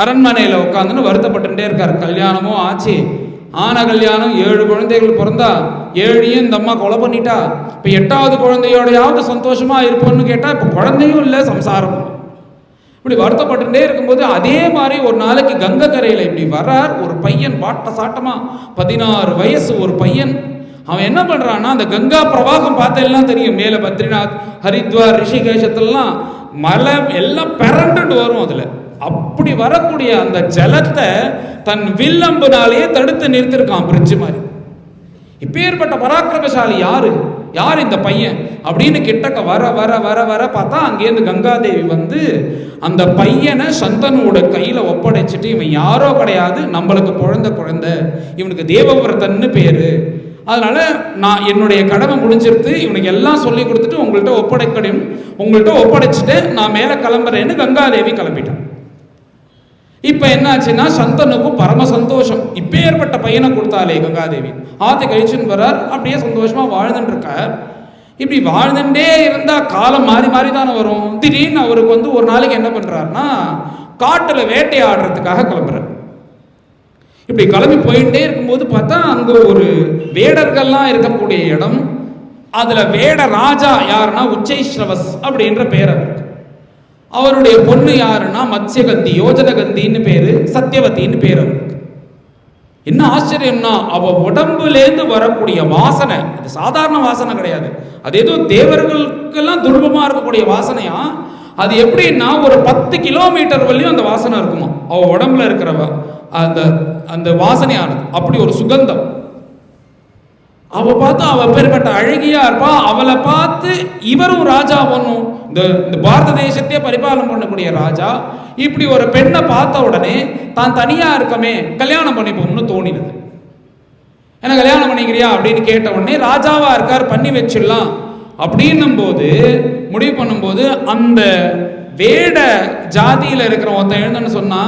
அரண்மனையில உட்காந்துன்னு வருத்தப்பட்டுட்டே இருக்காரு. கல்யாணமும் ஆச்சு, ஆன கல்யாணம், 7 குழந்தைகள் பிறந்தா, 7ஐயும் இந்த அம்மா கொலை பண்ணிட்டா. இப்ப 8வது குழந்தையோடையாவது சந்தோஷமா இருப்போம்னு கேட்டா இப்ப குழந்தையும் இல்லை, சம்சாரம். இப்படி வருத்தப்பட்டுட்டே இருக்கும்போது அதே மாதிரி ஒரு நாளைக்கு கங்கை கரையில இப்படி வர்றார் ஒரு பையன், வாட்ட சாட்டமா 16 வயசு ஒரு பையன். அவன் என்ன பண்றான்னா, அந்த கங்கா பிரவாகம் பார்த்தெல்லாம் தெரியும், மேல பத்ரிநாத், ஹரித்வார், ரிஷிகேஷத்துலாம் மலை எல்லாம் பிறண்டுட்டு வரும். அதுல அப்படி வரக்கூடிய அந்த ஜலத்தை தன் வில்லம்புனாலேயே தடுத்து நிறுத்திருக்கான், பிரிட்ஜ் மாதிரி. இப்பேற்பட்ட பராக்கிரமசாலி யார் இந்த பையன் அப்படின்னு கிட்டக்க வர வர வர வர பார்த்தா அங்கேருந்து கங்காதேவி வந்து அந்த பையனை சந்தனோட கையில ஒப்படைச்சிட்டு, இவன் யாரோ கிடையாது, நம்மளுக்கு குழந்தை, இவனுக்கு தேவவிரதன்னு பேரு, அதனால நான் என்னுடைய கடமை முடிஞ்சிருத்து, இவனுக்கு எல்லாம் சொல்லி கொடுத்துட்டு உங்கள்கிட்ட ஒப்படைச்சிட்டு நான் மேல கிளம்புறேன்னு கங்காதேவி கிளம்பிட்டான். இப்ப என்னாச்சுன்னா, சந்தனுக்கும் பரம சந்தோஷம், இப்ப ஏற்பட்ட பையனை கொடுத்தாலே கங்காதேவி. ஆத்து கழிச்சுன்னு வர்றார், அப்படியே சந்தோஷமா வாழ்ந்துட்டு இருக்கார். இப்படி வாழ்ந்துட்டே இருந்தா காலம் மாறி மாறி தானே வரும். திடீர்னு அவருக்கு வந்து ஒரு நாளைக்கு என்ன பண்றாருன்னா, காட்டுல வேட்டையாடுறதுக்காக கிளம்புறார். இப்படி கிளம்பி போயிட்டே இருக்கும்போது பார்த்தா அங்க ஒரு வேடர்கள்லாம் இருக்கக்கூடிய இடம். அதுல வேட ராஜா யாருன்னா உச்சைஸ்ரவஸ் அப்படின்ற பேர் அவருக்கு. அவருடைய பொண்ணு யாருன்னா மத்ஸ்யகந்தி, யோஜனகந்தின்னு பேரு, சத்தியவதின்னு பேர் அவருக்கு. என்ன ஆச்சரியம்னா, அவ உடம்புலேருந்து வரக்கூடிய வாசனை அது சாதாரண வாசனை கிடையாது, அது ஏதோ தேவர்களுக்கெல்லாம் துர்பமா இருக்கக்கூடிய வாசனையா. அது எப்படின்னா, ஒரு 10 கிலோமீட்டர் வரையும் அந்த வாசனை இருக்குமா, அவ உடம்புல இருக்கிறவ அந்த வாசனையானது. அப்படி ஒரு சுகந்தம். அவ பார்த்து அவ பேர்பட்ட அழகியா இருப்பா. அவளை பார்த்து இவரும் ராஜா ஒன்றும், இந்த பாரத தேசத்தையே பரிபாலனம் பண்ணக்கூடிய ராஜா இப்படி ஒரு பெண்ணை பார்த்த உடனே தான் தனியா இருக்கமே, கல்யாணம் பண்ணிப்போம்னு தோணினது. ஏன்னா கல்யாணம் பண்ணிக்கிறியா அப்படின்னு கேட்ட உடனே, ராஜாவா இருக்கார், பண்ணி வச்சிடலாம் அப்படின்னும் போது முடிவு பண்ணும்போது, அந்த வேட ஜாதியில இருக்கிற ஒருத்தன் எழுந்தன்னு சொன்னா,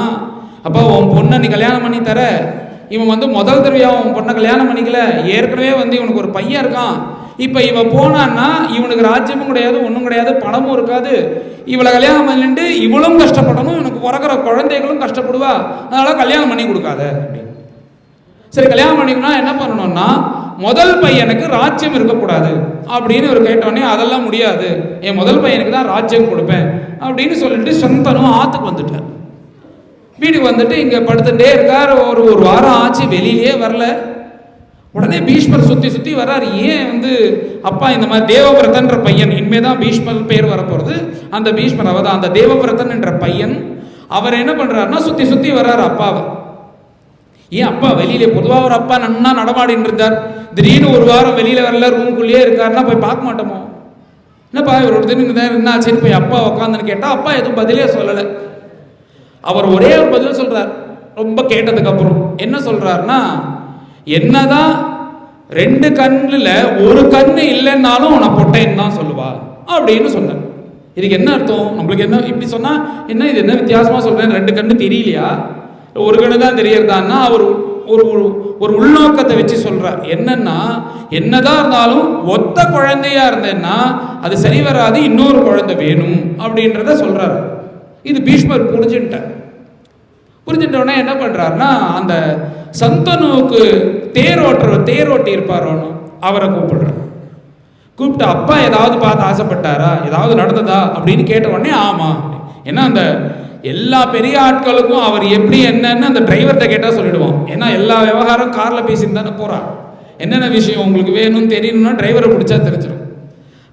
அப்பா உன் பொண்ணை நீ கல்யாணம் பண்ணி தர, இவன் வந்து முதல் தடவையா உன் பொண்ணை கல்யாணம் பண்ணிக்கல, ஏற்கனவே வந்து இவனுக்கு ஒரு பையன் இருக்கான், இப்ப இவன் போனான்னா இவனுக்கு ராஜ்யமும் கிடையாது, ஒன்றும் கிடையாது, பணமும் இருக்காது, இவளை கல்யாணம் பண்ணிட்டு இவளும் கஷ்டப்படணும், இவனுக்கு பிறக்கிற குழந்தைகளும் கஷ்டப்படுவா, அதனால கல்யாணம் பண்ணி கொடுக்காத அப்படின்னு. சரி கல்யாணம் பண்ணிக்கணும்னா என்ன பண்ணணும்னா, முதல் பையனுக்கு ராஜ்யம் இருக்கக்கூடாது அப்படின்னு இவர் கேட்டோடனே, அதெல்லாம் முடியாது, என் முதல் பையனுக்கு தான் ராஜ்யம் கொடுப்பேன் அப்படின்னு சொல்லிட்டு சந்தனும் ஆத்துக்கு வந்துட்டார். வீட்டுக்கு வந்துட்டு இங்க படுத்துட்டே இருக்கார். ஒரு வாரம் ஆச்சு, வெளியிலே வரல. உடனே பீஷ்மர் சுத்தி வர்றார். ஏன் வந்து அப்பா இந்த மாதிரி தேவவிரதன்ற பையன், இனிமேதான் பீஷ்மர் பேர் வரப்போறது, அந்த பீஷ்மர் அவதான் அந்த தேவவிரதன் என்ற பையன். அவர் என்ன பண்றாருன்னா சுத்தி வர்றாரு அப்பாவை. ஏன் அப்பா வெளியில, பொதுவாக ஒரு அப்பா நன்னா நடமாடின்னு இருந்தார், திடீர்னு ஒரு வாரம் வெளியில வரல, ரூமுக்குள்ளேயே இருக்காருன்னா போய் பார்க்க மாட்டோமோ, என்னப்பா இவர் ஒரு தினம் என்ன ஆச்சுன்னு போய் அப்பா உட்காந்துன்னு கேட்டா அப்பா எதுவும் பதிலே சொல்லலை. அவர் ஒரே ஒரு பதில் சொல்றார், ரொம்ப கேட்டதுக்கு அப்புறம் என்ன சொல்றாருன்னா, என்னதான் 2 கண்ணுல ஒரு கண்ணு இல்லைன்னாலும் உன பொட்டைன்னு தான் சொல்லுவா அப்படின்னு சொன்னார். இதுக்கு என்ன அர்த்தம்? நம்மளுக்கு என்ன இப்படி சொன்னா என்ன, இது என்ன வித்தியாசமா சொல்றேன், 2 கண்ணு தெரியலையா, ஒரு கண்ணு தான் தெரியறதான்னா அவர் ஒரு உள்நோக்கத்தை வச்சு சொல்றார். என்னன்னா, என்னதான் இருந்தாலும் ஒத்த குழந்தையா இருந்தேன்னா அது சரி வராது, இன்னொரு குழந்தை வேணும் அப்படின்றத சொல்றாரு. இது பீஷ்மர் புரிஞ்சுட்டோன்னா என்ன பண்றாருன்னா, அந்த சந்தனுவுக்கு தேரோட்டி இருப்பாரோன்னு அவரை கூப்பிடுறார். கூப்பிட்டு அப்பா ஏதாவது பார்த்து ஆசைப்பட்டாரா, ஏதாவது நடந்ததா அப்படின்னு கேட்ட உடனே ஆமா. ஏன்னா அந்த எல்லா பெரிய ஆட்களுக்கும் அவர் எப்படி என்னன்னு அந்த டிரைவர்கிட்ட கேட்டால் சொல்லிடுவான். ஏன்னா எல்லா விவகாரம் காரில் பேசிட்டு தானே போகிறான். என்னென்ன விஷயம் உங்களுக்கு வேணும்னு தெரியணும்னா டிரைவரை பிடிச்சா தெரிஞ்சிடும்.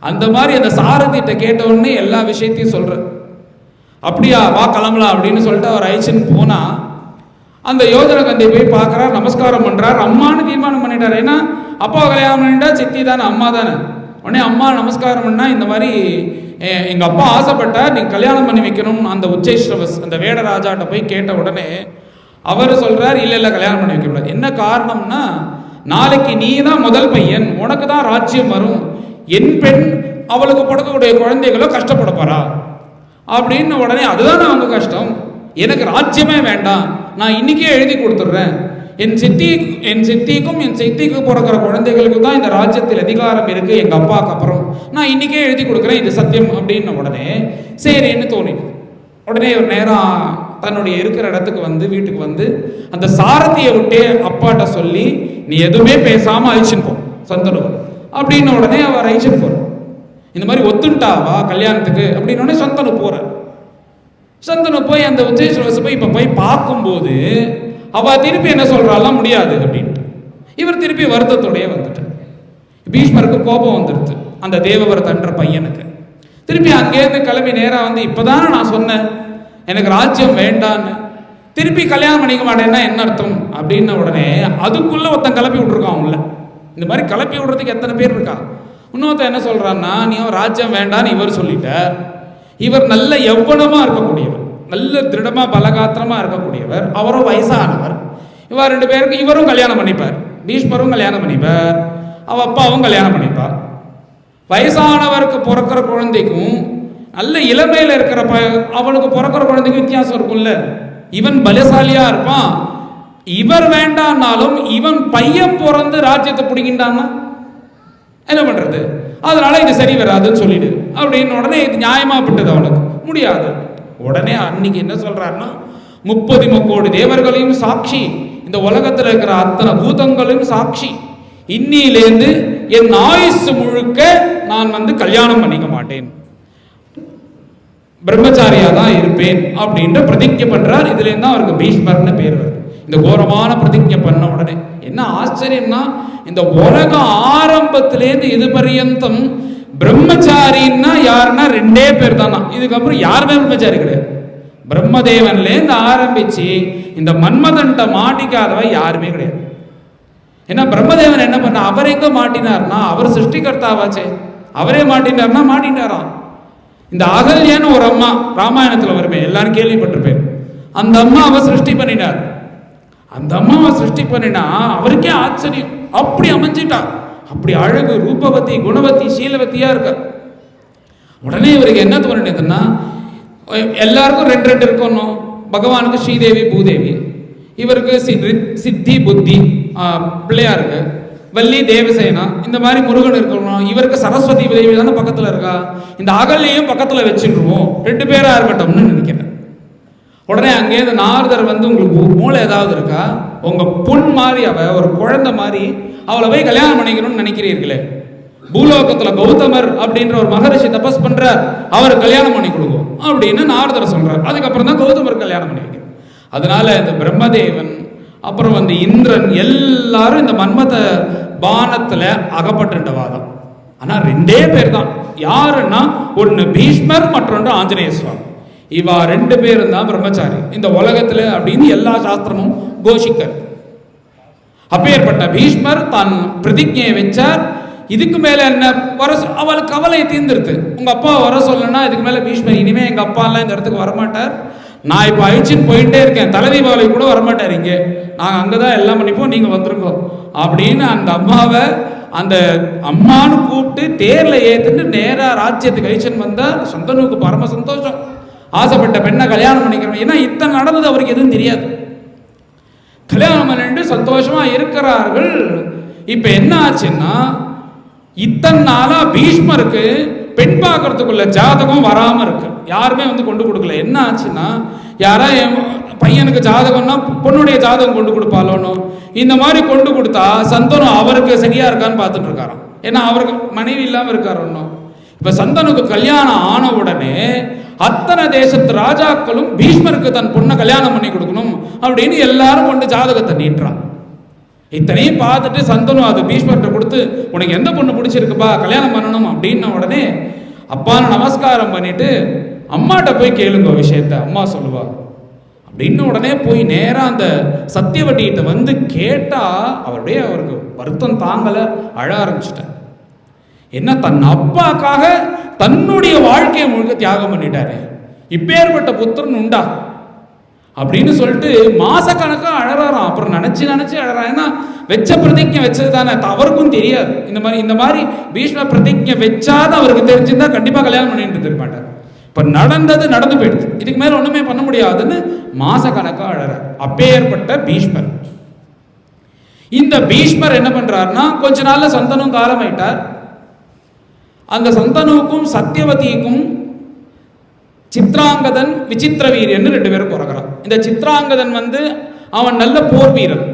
அந்த மாதிரி அந்த சாரதிட்ட கேட்ட உடனே எல்லா விஷயத்தையும் சொல்கிறேன். அப்படியா, வா கிளம்பலாம் அப்படின்னு சொல்லிட்டு அவர் ஐச்சின்னு போனால் அந்த யோஜன கந்தை போய் பார்க்குறார், நமஸ்காரம் பண்ணுறார். அம்மானு தீர்மானம் பண்ணிட்டார். ஏன்னா அப்பாவை கல்யாணம் பண்ணிட்டா சித்தி தானே, அம்மா தானே. உடனே அம்மா நமஸ்காரம் பண்ணால் இந்த மாதிரி எங்கள் அப்பா ஆசைப்பட்டா நீங்கள் கல்யாணம் பண்ணி வைக்கணும் அந்த உச்சைஸ்ரவஸ் அந்த வேடராஜாட்ட போய் கேட்ட உடனே அவர் சொல்கிறார், இல்லை இல்லை கல்யாணம் பண்ணி வைக்கக்கூடாது. என்ன காரணம்னா, நாளைக்கு நீ தான் முதல் பையன், உனக்கு தான் ராஜ்யம் வரும், என் பெண் அவளுக்கு பிறக்கக்கூடிய குழந்தைகளோ கஷ்டப்பட போறா அப்படின்னு. உடனே அதுதான் அவங்க கஷ்டம், எனக்கு ராஜ்யமே வேண்டாம், நான் இன்னைக்கே எழுதி கொடுத்துட்றேன், என் சித்திக்கும் என் சித்திக்கு பிறக்கிற குழந்தைகளுக்கு தான் இந்த ராஜ்யத்தில் அதிகாரம் இருக்கு எங்க அப்பாவுக்கு அப்புறம், நான் இன்னைக்கே எழுதி கொடுக்குறேன், இது சத்தியம் அப்படின்னு உடனே சரின்னு தோணிடுது. உடனே ஒரு நேரம் தன்னுடைய இருக்கிற இடத்துக்கு வந்து வீட்டுக்கு வந்து அந்த சாரதியை விட்டே அப்பாட்ட சொல்லி நீ எதுவுமே பேசாம அழிச்சுன்னு போ சந்தனு அப்படின்னு. உடனே அவர் அழிச்சுன்னு போற. இந்த மாதிரி ஒத்துண்டாவா கல்யாணத்துக்கு அப்படின்னு உடனே சந்தனு போற. சந்தனு போய் அந்த உச்சேஸ்வரச போய் இப்ப போய் பார்க்கும்போது அவ திருப்பி என்ன சொல்றாலாம் முடியாது அப்படின்ட்டு. இவர் திருப்பி வருத்தத்தோடைய வந்துட்டு பீஷ்மருக்கு கோபம் வந்துடுது அந்த தேவவரதன்ற பையனுக்கு. திருப்பி அங்கேருந்து கிளம்பி நேராக வந்து இப்போதானே நான் சொன்னேன் எனக்கு ராஜ்யம் வேண்டான்னு, திருப்பி கல்யாணம் பண்ணிக்க மாட்டேன்னா என்ன அர்த்தம் அப்படின்ன உடனே அதுக்குள்ள ஒருத்தன் கிளப்பி விட்டுருக்கான் உள்ள. இந்த மாதிரி கிளப்பி விடுறதுக்கு எத்தனை பேர் இருக்கா. இன்னொருத்தன் என்ன சொல்றான்னா, நீ ராஜ்யம் வேண்டான்னு இவர் சொல்லிட்டார். இவர் நல்ல யௌவனமா இருக்கக்கூடியவர், நல்ல திருடமா பலகாத்திரமா இருக்கக்கூடியவர், அவரும் வயசானவர். இவர் ரெண்டு பேருக்கு இவரும் கல்யாணம் பண்ணிப்பார், பீஷ்மரும் கல்யாணம் பண்ணிப்பார், அவ அப்பாவும் கல்யாணம் பண்ணிப்பார். வயசானவருக்கு பிறக்கிற குழந்தைக்கும் நல்ல இளமையில இருக்கிற அவனுக்கு பிறக்கிற குழந்தைக்கும் வித்தியாசம் இருக்கும்ல. இவன் பலசாலியா இருப்பான், இவர் வேண்டான்னாலும் இவன் பையன் பிறந்து ராஜ்யத்தை பிடிக்கின்றான்னா என்ன பண்றது? அதனால இது சரி வராதுன்னு சொல்லிடு அப்படின்னு உடனே இது நியாயமாப்பட்டது அவனுக்கு முடியாது. உடனே அன்னைக்கு என்ன சொல்றாருன்னா, 30 கோடி தேவர்களையும் சாட்சி, இந்த உலகத்தில் இருக்கிற அத்தனை பூதங்களையும் சாட்சி, இன்னிலேருந்து என் ஆயுசு முழுக்க நான் கல்யாணம் பண்ணிக்க மாட்டேன், பிரம்மச்சாரியா தான் இருப்பேன் அப்படின்ற பிரதிஜை பண்றார். இதுல இருந்தா அவருக்கு பீஷ்மர்னு பேர் வருது. இந்த கோரமான பிரதிஜை பண்ண உடனே என்ன ஆச்சரியம்னா, இந்த உலக ஆரம்பத்திலேருந்து இது பரியந்தம் பிரம்மச்சாரின்னா யாருன்னா 2 பேர் தானா. இதுக்கப்புறம் யாருமே பிரம்மச்சாரி கிடையாது. பிரம்மதேவன்லேருந்து ஆரம்பிச்சு இந்த மன்மதன்ட்ட மாட்டிக்காதவ யாருமே கிடையாது. ஏன்னா பிரம்மதேவன் என்ன பண்ண, அவர் எங்க மாட்டினார்னா, அவர் சிருஷ்டிகர்த்தாவாச்சே, அவரே மாட்டினார்னா மாட்டினாராம். இந்த அகல்யன்னு ஒரு அம்மா ராமாயணத்தில் வருமே, எல்லாரும் கேள்விப்பட்டிருப்பேன். அந்த அம்மாவை சிருஷ்டி பண்ணினார். அந்த அம்மாவை சிருஷ்டி பண்ணினா அவருக்கே ஆச்சரியம், அப்படி அமைஞ்சிட்டா, அப்படி அழகு, ரூபவதி, குணவதி, சீலவதியா இருக்க. உடனே இவருக்கு என்ன தோணுதுன்னா, எல்லாருக்கும் 2 இருக்கணும். பகவானுக்கு ஸ்ரீதேவி பூதேவி, இவருக்கு சித்தி புத்தி பிள்ளையாருக்கு வள்ளி தேவசேனா, இந்த மாதிரி முருகன் இருக்கணும். இவருக்கு சரஸ்வதி தேவி தானே பக்கத்தில் இருக்கா, இந்த அகல்லையும் பக்கத்தில் வச்சுருவோம், 2 பேரா இருக்கட்டும்னு நினைக்கிறேன். உடனே அங்கேருந்து நாரதர் உங்களுக்கு மூளை ஏதாவது இருக்கா, உங்க பொன் மாதிரி அவ ஒரு குழந்தை மாதிரி, அவளை போய் கல்யாணம் பண்ணிக்கணும்னு நினைக்கிறீர்களே, பூலோகத்துல கௌதமர் அப்படின்ற ஒரு மகரிஷி தபஸ் பண்றார், அவர் கல்யாணம் பண்ணி கொடுக்கும் அப்படின்னு நாரதர் சொல்றார். அதுக்கப்புறம் தான் கௌதமர் கல்யாணம் பண்ணி வைக்கிறார். அதனால இந்த பிரம்மதேவன் அப்புறம் இந்திரன் எல்லாரும் இந்த மன்மத பானத்துல அகப்பட்டுவாதம். ஆனா 2 பேர் தான். யாருன்னா, ஒன்னு பீஷ்மர், மற்றொன்று ஆஞ்சநேய சுவாமி. இவா 2 பேரும் தான் பிரம்மச்சாரி இந்த உலகத்துல அப்படின்னு எல்லா சாஸ்திரமும் கோஷிக்கிறது. அப்பேற்பட்ட பீஷ்மர் தான் பிரதிஜையை வச்சார். இதுக்கு மேல என்ன வர, அவளுக்கு கவலையை தீர்ந்துருது. உங்க அப்பா வர சொல்லணும்னா இதுக்கு மேல பீஷ்மர் இனிமே எங்க அப்பா எல்லாம் இந்த இடத்துக்கு வரமாட்டார், நான் இப்போ அழிச்சுன்னு போயிட்டே இருக்கேன், தலைதீபாவளி கூட வரமாட்டார் இங்கே, நாங்கள் அங்கே தான் எல்லாம் பண்ணிப்போம், நீங்கள் வந்துருக்கோம் அப்படின்னு அந்த அம்மாவை அந்த அம்மானு கூப்பிட்டு தேரில் ஏற்றுட்டு நேராக ராஜ்யத்துக்கு அழிச்சுன்னு வந்தால் சந்தனுக்கு பரம சந்தோஷம். ஆசைப்பட்ட பெண்ணை கல்யாணம் பண்ணிக்கிறோம். ஏன்னா இத்தனை நடந்தது அவருக்கு எதுவும் தெரியாது. கல்யாணம் பண்ணிட்டு சந்தோஷமா இருக்கிறார்கள். இப்ப என்ன ஆச்சுன்னா, இத்தனை நாளா பீஷ்மருக்கு பெண் பார்க்கறதுக்குள்ள ஜாதகம் வராம இருக்கு, யாருமே கொண்டு கொடுக்கல. என்ன ஆச்சுன்னா, யாரா பையனுக்கு ஜாதகம்னா பொண்ணுடைய ஜாதகம் கொண்டு கொடுப்பாலோன்னு இந்த மாதிரி கொண்டு கொடுத்தா சந்தனம் அவருக்கு சரியா இருக்கான்னு பார்த்துட்டு இருக்காராம். ஏன்னா அவருக்கு மனைவி இல்லாமல் இருக்கார் ஒன்றும். இப்போ சந்தனுக்கு கல்யாணம் ஆன உடனே அத்தனை தேசத்து ராஜாக்களும் பீஷ்மருக்கு தன் பொண்ணை கல்யாணம் பண்ணி கொடுக்கணும் அப்படின்னு எல்லாரும் கொண்டு ஜாதகத்தை நீட்டுறான். இத்தனையும் பார்த்துட்டு சந்தனு அது பீஷ்மர்கிட்ட கொடுத்து உனக்கு எந்த பொண்ணு பிடிச்சிருக்குப்பா கல்யாணம் பண்ணணும் அப்படின்ன உடனே அப்பான்னு நமஸ்காரம் பண்ணிட்டு அம்மாட்ட போய் கேளுங்க விஷயத்த, அம்மா சொல்லுவா அப்படின்னு உடனே போய் நேராக அந்த சத்தியவட்டிகிட்ட வந்து கேட்டால் அவருக்கு வருத்தம் தாங்கலை, அழ ஆரம்பிச்சிட்டேன். என்ன தன் அப்பாக்காக தன்னுடைய வாழ்க்கையை முழுக்க தியாகம் பண்ணிட்டாரு, இப்பேற்பட்ட புத்திரன் உண்டா அப்படின்னு சொல்லிட்டு மாசக்கணக்காக அழறாராம். அப்புறம் நினைச்சு அழறான். ஏன்னா வெச்ச பிரதிஜை வச்சது தானே, அவருக்கும் தெரியாது. இந்த மாதிரி பீஷ்ம பிரதிஜை வச்சாதான் அவருக்கு தெரிஞ்சிருந்தா கண்டிப்பாக கல்யாணம் பண்ணிட்டு இருக்க மாட்டார். இப்போ நடந்து போயிடுது, இதுக்கு மேலே ஒன்றுமே பண்ண முடியாதுன்னு மாசக்கணக்காக அழறார். அப்பேற்பட்ட பீஷ்மர். இந்த பீஷ்மர் என்ன பண்றாருன்னா கொஞ்ச நாள்ல சந்தனும் காலமாயிட்டார். அந்த சந்தனுக்கும் சத்தியவதிக்கும் சித்ராங்கதன் விசித்திர வீரியன் 2 பேரும் பிறகுறான். இந்த சித்ராங்கதன் அவன் நல்ல போர் வீரன்.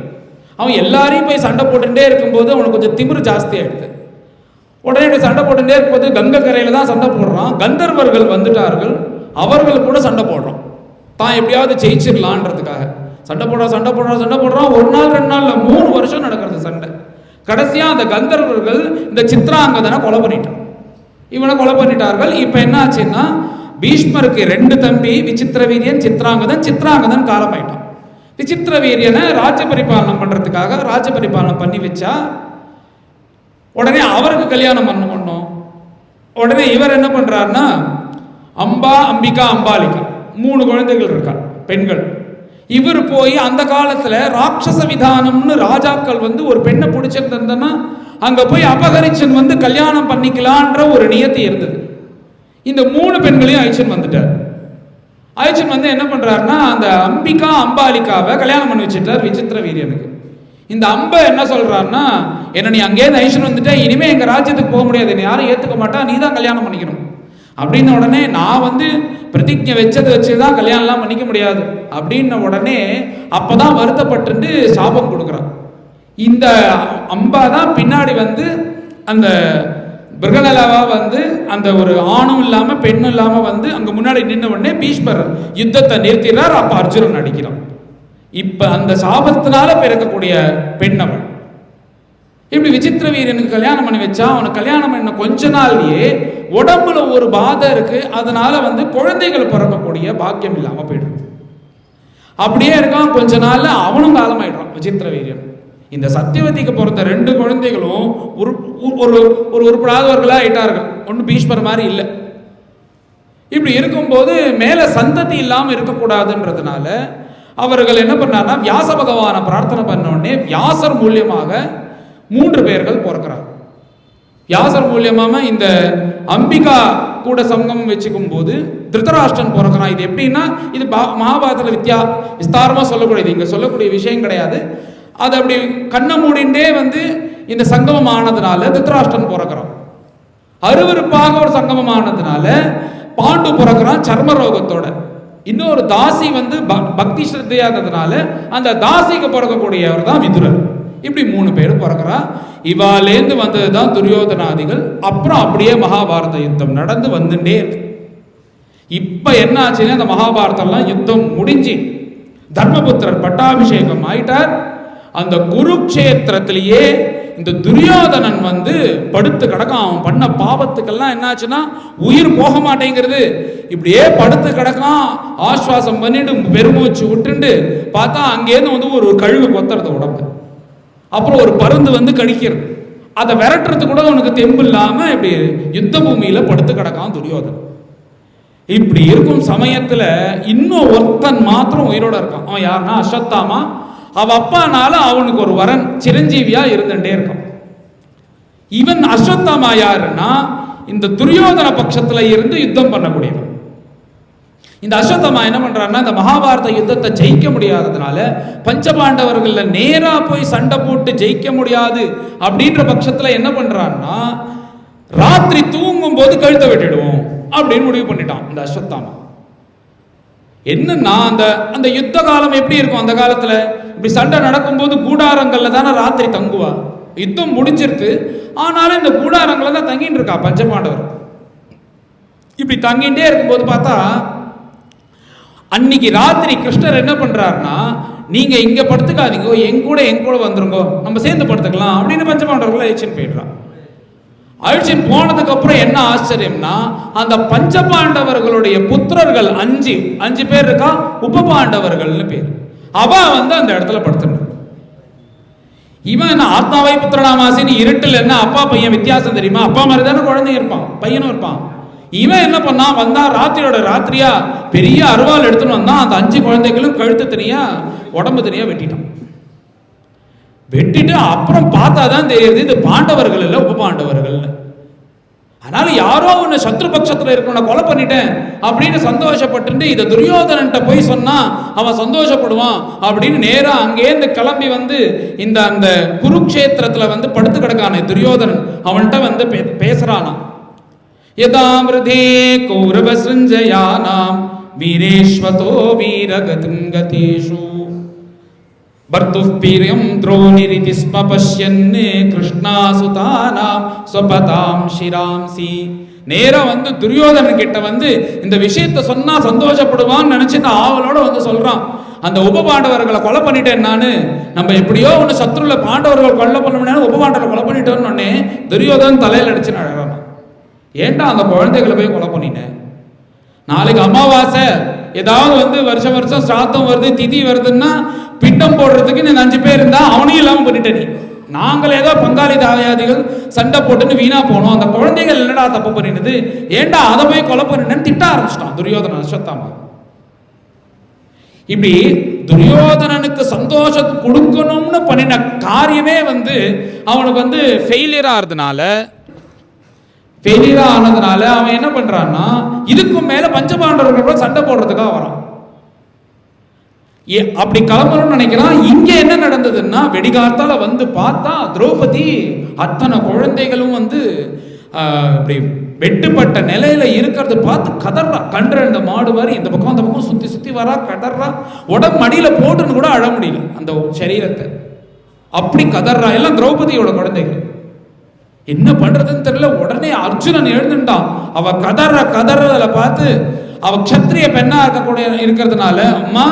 அவன் எல்லாரையும் போய் சண்டை போட்டுட்டே இருக்கும்போது அவனுக்கு கொஞ்சம் திமிரு ஜாஸ்தி ஆயிடுது. உடனே இப்படி சண்டை போட்டுட்டே இருக்கும்போது கங்கை கரையில தான் சண்டை போடுறான். கந்தர்வர்கள் வந்துட்டார்கள், அவர்கள் கூட சண்டை போடுறான். தான் எப்படியாவது ஜெயிச்சிடலான்றதுக்காக சண்டை போடுறான். 1 நாள் 2 நாள்ல 3 வருஷம் நடக்கிறது சண்டை. கடைசியா அந்த கந்தர்வர்கள் இந்த சித்ராங்கதனை கொலை பண்ணிட்டான். இவனை கொலை பண்ணிட்டார்கள். இப்ப என்ன ஆச்சுன்னா பீஷ்மருக்கு 2 தம்பி, விசித்திர வீரியன், சித்ராங்கதன் காலமாயிட்டான். விசித்திர வீரியனை ராஜ்ய பரிபாலனம் பண்றதுக்காக ராஜ்ய பரிபாலனம் பண்ணி வச்சா உடனே அவருக்கு கல்யாணம் பண்ணணும். உடனே இவர் என்ன பண்றாருன்னா அம்பா, அம்பிகா, அம்பாலிகா 3 குழந்தைகள் இருக்கா, பெண்கள். இவர் போய் அந்த காலத்துல ராட்சச விதானம்னு ராஜாக்கள் ஒரு பெண்ணை பிடிச்சிருந்தா அங்க போய் அபகரிச்சன் கல்யாணம் பண்ணிக்கலான்ற ஒரு நியத்தி இருந்தது. இந்த 3 பெண்களையும் அழிச்சன் வந்துட்டார். அழிச்சன் என்ன பண்றாருன்னா அந்த அம்பிகா அம்பாலிகாவை கல்யாணம் பண்ணி வச்சுட்டார் விசித்திர வீரியனுக்கு. இந்த அம்ப என்ன சொல்றாருன்னா, என்ன நீ அங்கேயே அழிச்சன் வந்துட்ட, இனிமே எங்க ராஜ்யத்துக்கு போக முடியாது, நீ யாரும் ஏத்துக்க மாட்டா, நீ தான் கல்யாணம் பண்ணிக்கணும் அப்படின்ன உடனே நான் பிரதிஜை வச்சுதான் கல்யாணம்லாம் பண்ணிக்க முடியாது அப்படின்ன உடனே அப்பதான் வருத்தப்பட்டு சாபம் கொடுக்குறான். இந்த அம்பா தான் பின்னாடி அந்த பிருகநலாவா அந்த ஒரு ஆணும் இல்லாம பெண்ணும் இல்லாம அங்க முன்னாடி நின்ன உடனே பீஷ்மர் யுத்தத்தை நிறுத்தினார். அப்ப அர்ஜுனன் அடிக்கிறான். இப்ப அந்த சாபத்தினால பிறக்கக்கூடிய பெண் அவள். இப்படி விசித்திர வீரனுக்கு கல்யாணம் பண்ணி வச்சா அவனுக்கு கல்யாணம் பண்ண கொஞ்ச நாள்லயே உடம்புல ஒரு பாதை இருக்கு, அதனால குழந்தைகள் பிறக்கக்கூடிய பாக்கியம் இல்லாம போயிடுது. அப்படியே இருக்கான். கொஞ்ச நாள்ல அவனும் காலமாயிடுறான் விசித்திர வீரன். இந்த சத்தியவதிக்கு பிறந்த 2 குழந்தைகளும் ஒரு உருப்படாதவர்களா ஆயிட்டார்கள். ஒன்றும் பீஷ்மர் மாதிரி இல்லை. இப்படி இருக்கும்போது மேல சந்ததி இல்லாம இருக்கக்கூடாதுன்றதுனால அவர்கள் என்ன பண்ணார்னா வியாச பகவானை பிரார்த்தனை பண்ண உடனே வியாசர் மூலியமாக 3 பேர்கள் பிறக்கிறார். வியாசர் மூலியமாக இந்த அம்பிகா கூட சங்கமம் வச்சுக்கும் போது திருதராஷ்டிரன் பிறக்கிறான். இது எப்படின்னா இது மகாபாரதத்தில் விஸ்தாரமா சொல்லக்கூடியது, இங்க சொல்லக்கூடிய விஷயம் கிடையாது. அது அப்படி கண்ணை மூடிண்டே இந்த சங்கமம் ஆனதுனால திருதராஷ்டிரன் பிறக்கிறான். அருவருப்பாக ஒரு சங்கமம் ஆனதுனால பாண்டு பிறக்கிறான் சர்ம ரோகத்தோட. இன்னொரு தாசி பக்தி ஸ்ரத்தையாததுனால அந்த தாசிக்கு பிறக்கக்கூடியவர் தான் விதுரர். இப்படி 3 பேரும் பிறக்கிறா. இவாலேந்து வந்ததுதான் துரியோதனாதிகள். அப்புறம் அப்படியே மகாபாரத யுத்தம் நடந்து வந்துட்டே இருக்கு. இப்ப என்ன ஆச்சுன்னா அந்த மகாபாரதம்லாம் யுத்தம் முடிஞ்சு தர்மபுத்திரர் பட்டாபிஷேகம் ஆயிட்டார். அந்த குருக்ஷேத்திரத்திலேயே இந்த துரியோதனன் படுத்து கிடக்கான். அவன் பண்ண பாவத்துக்கெல்லாம் என்னாச்சுன்னா உயிர் போக மாட்டேங்கிறது. இப்படியே படுத்து கிடக்கான். ஆஸ்வாசம் பண்ணிட்டு பெருமூச்சு விட்டுண்டு பார்த்தா அங்கேருந்து ஒரு கழுகு கொத்துறது உடம்பு. அப்புறம் ஒரு பருந்து கடிக்கிறது. அதை விரட்டுறது கூட அவனுக்கு தெம்பு இல்லாம இப்படி யுத்த பூமியில படுத்து கிடக்கான் துரியோதனன். இப்படி இருக்கும் சமயத்துல இன்னும் ஒருத்தன் மாத்திரம் உயிரோட இருக்கான். அவன் யாருன்னா அஸ்வத்தாமா. அவ அப்பானால அவனுக்கு ஒரு வரன் சிரஞ்சீவியா இருந்துட்டே இருக்கான். இவன் அஸ்வத்தாமா யாருன்னா இந்த துரியோதன பட்சத்துல இருந்து யுத்தம் பண்ணக்கூடியவன். இந்த அஸ்வத்தாமா என்ன பண்றாருன்னா இந்த மகாபாரத யுத்தத்தை ஜெயிக்க முடியாததுனால பஞ்சபாண்டவர்கள நேரா போய் சண்டை போட்டு ஜெயிக்க முடியாது அப்படின்ற பட்சத்துல என்ன பண்றான்னா ராத்திரி தூங்கும் போது கழுத்தை வெட்டிடுவோம் அப்படின்னு முடிவு பண்ணிட்டான் இந்த அஸ்வத்தாமா. என்னன்னா அந்த யுத்த காலம் எப்படி இருக்கும் அந்த காலத்துல, இப்படி சண்டை நடக்கும்போது கூடாரங்கள்ல தானே ராத்திரி தங்குவா. யுத்தம் முடிஞ்சிருது. ஆனாலும் இந்த கூடாரங்களை தான் தங்கிட்டு இருக்கா பஞ்சபாண்டவர். இப்படி தங்கிட்டே இருக்கும்போது பார்த்தா அன்னைக்கு ராத்திரி கிருஷ்ணர் என்ன பண்றாருன்னா, நீங்க இங்க படுத்துக்காதீங்க, என் கூட வந்துருங்கோ, நம்ம சேர்ந்து படுத்துக்கலாம் அப்படின்னு பஞ்சபாண்டவர்களை அழிச்சுன்னு போயிடுறான். அழிச்சின் போனதுக்கு அப்புறம் என்ன ஆச்சரியம்னா, அந்த பஞ்சபாண்டவர்களுடைய புத்திரர்கள் அஞ்சு பேர் இருக்கா, உப பாண்டவர்கள்னு பேர். அவ வந்து அந்த இடத்துல படுத்துட்டு, இவன் என்ன ஆத்மாவை புத்திரனாமாசின்னு இருட்டில் என்ன அப்பா பையன் வித்தியாசம் தெரியுமா? அப்பா மாதிரி தானே குழந்தைங்க இருப்பான், பையனும் இருப்பான். இவன் என்ன பண்ணான், வந்தா ராத்திரியா பெரிய அருவாள் எடுத்துன்னு வந்தான். அந்த 5 குழந்தைகளும் கழுத்து தனியா உடம்பு தனியா வெட்டிட்டான். வெட்டிட்டு அப்புறம் பார்த்தாதான் தெரியுது இது பாண்டவர்கள் இல்லை, உப பாண்டவர்கள். அதனால யாரோ ஒன்று சத்ரு பட்சத்தில் இருக்கவனை கொலை பண்ணிட்டேன் அப்படின்னு சந்தோஷப்பட்டு இதை துரியோதனன்ட்ட போய் சொன்னா அவன் சந்தோஷப்படுவான் அப்படின்னு நேரா அங்கேருந்து கிளம்பி வந்து அந்த குருக்ஷேத்திரத்துல வந்து படுத்து கிடக்கானே துரியோதனன், அவன்கிட்ட வந்து பேசுறானா. யதாமிருதே கௌரவ சஞ்சயானாம் வீரேஸ்வதோ வீரகதிம் கதேஷு பர்துஃபிரியம் த்ரோணிரிதி ஸ்ம பஷ்யன்னு கிருஷ்ணாசுதானாம் ஸ்வபதாம் ஷிராம்சி. நேரா வந்து துரியோதனன் கிட்ட வந்து இந்த விஷயத்தை சொன்னா சந்தோஷப்படுவான்னு நினைச்சிட்டு ஆவலோட வந்து சொல்றான், அந்த உப பாண்டவர்களை கொலை பண்ணிட்டேன் நானு, நம்ம எப்படியோ ஒன்று சத்ருல பாண்டவர்கள் கொலை பண்ண முடியாது, உப பாண்டவர்களை கொலை பண்ணிட்டோன்னு உடனே துரியோதனன் தலையில் அடிச்சு அழகான். ஏன்டா அந்த குழந்தைகளை போய் கொலை பண்ணினேன்? நாளைக்கு அமாவாசை ஏதாவது வந்து வருஷம் சாத்தம் வருது, திதி வருதுன்னா பிண்டம் போடுறதுக்கு நீ 5 பேர் இருந்தா அவனையும் இல்லாமல் பண்ணிட்ட நீ. நாங்கள் ஏதோ பங்காளி தாயாதிகள் சண்டை போட்டுன்னு வீணா போனோம், அந்த குழந்தைகள் என்னடா தப்பு பண்ணினது, ஏண்டா அதை போய் கொலை பண்ணினேன்னு திட்ட ஆரம்பிச்சிட்டான் துரியோதனன் அஸ்வத்தாமா. இப்படி துரியோதனனுக்கு சந்தோஷத்தை கொடுக்கணும்னு பண்ணின காரியமே வந்து அவனுக்கு வந்து ஃபெயிலியர் ஆனதுனால அவன் என்ன பண்றான்னா இதுக்கும் மேல பஞ்சபாண்டவர்கள் சண்டை போடுறதுக்காக வரான். அப்படி கிளம்பணும்னு நினைக்கிறான். இங்க என்ன நடந்ததுன்னா, வெடிகாத்தால வந்து பார்த்தா திரௌபதி அத்தனை குழந்தைகளும் வந்து இப்படி வெட்டுப்பட்ட நிலையில இருக்கிறது பார்த்து கதறா. கன்ற இந்த மாடு மாதிரி இந்த பக்கம் அந்த பக்கம் சுத்தி வரா, கதறா. உடம்பு மடியில போட்டுன்னு கூட அழ முடியல அந்த சரீரத்தை, அப்படி கதறா. எல்லாம் திரௌபதியோட குழந்தைகள். என்ன பண்றதுன்னு தெரியல. உடனே அர்ஜுனன் எழுந்துட்டான். அவ கதறதுல பார்த்து, அவ க்ஷத்ரிய பெண்ணா இருக்கிறதுனால, அம்மா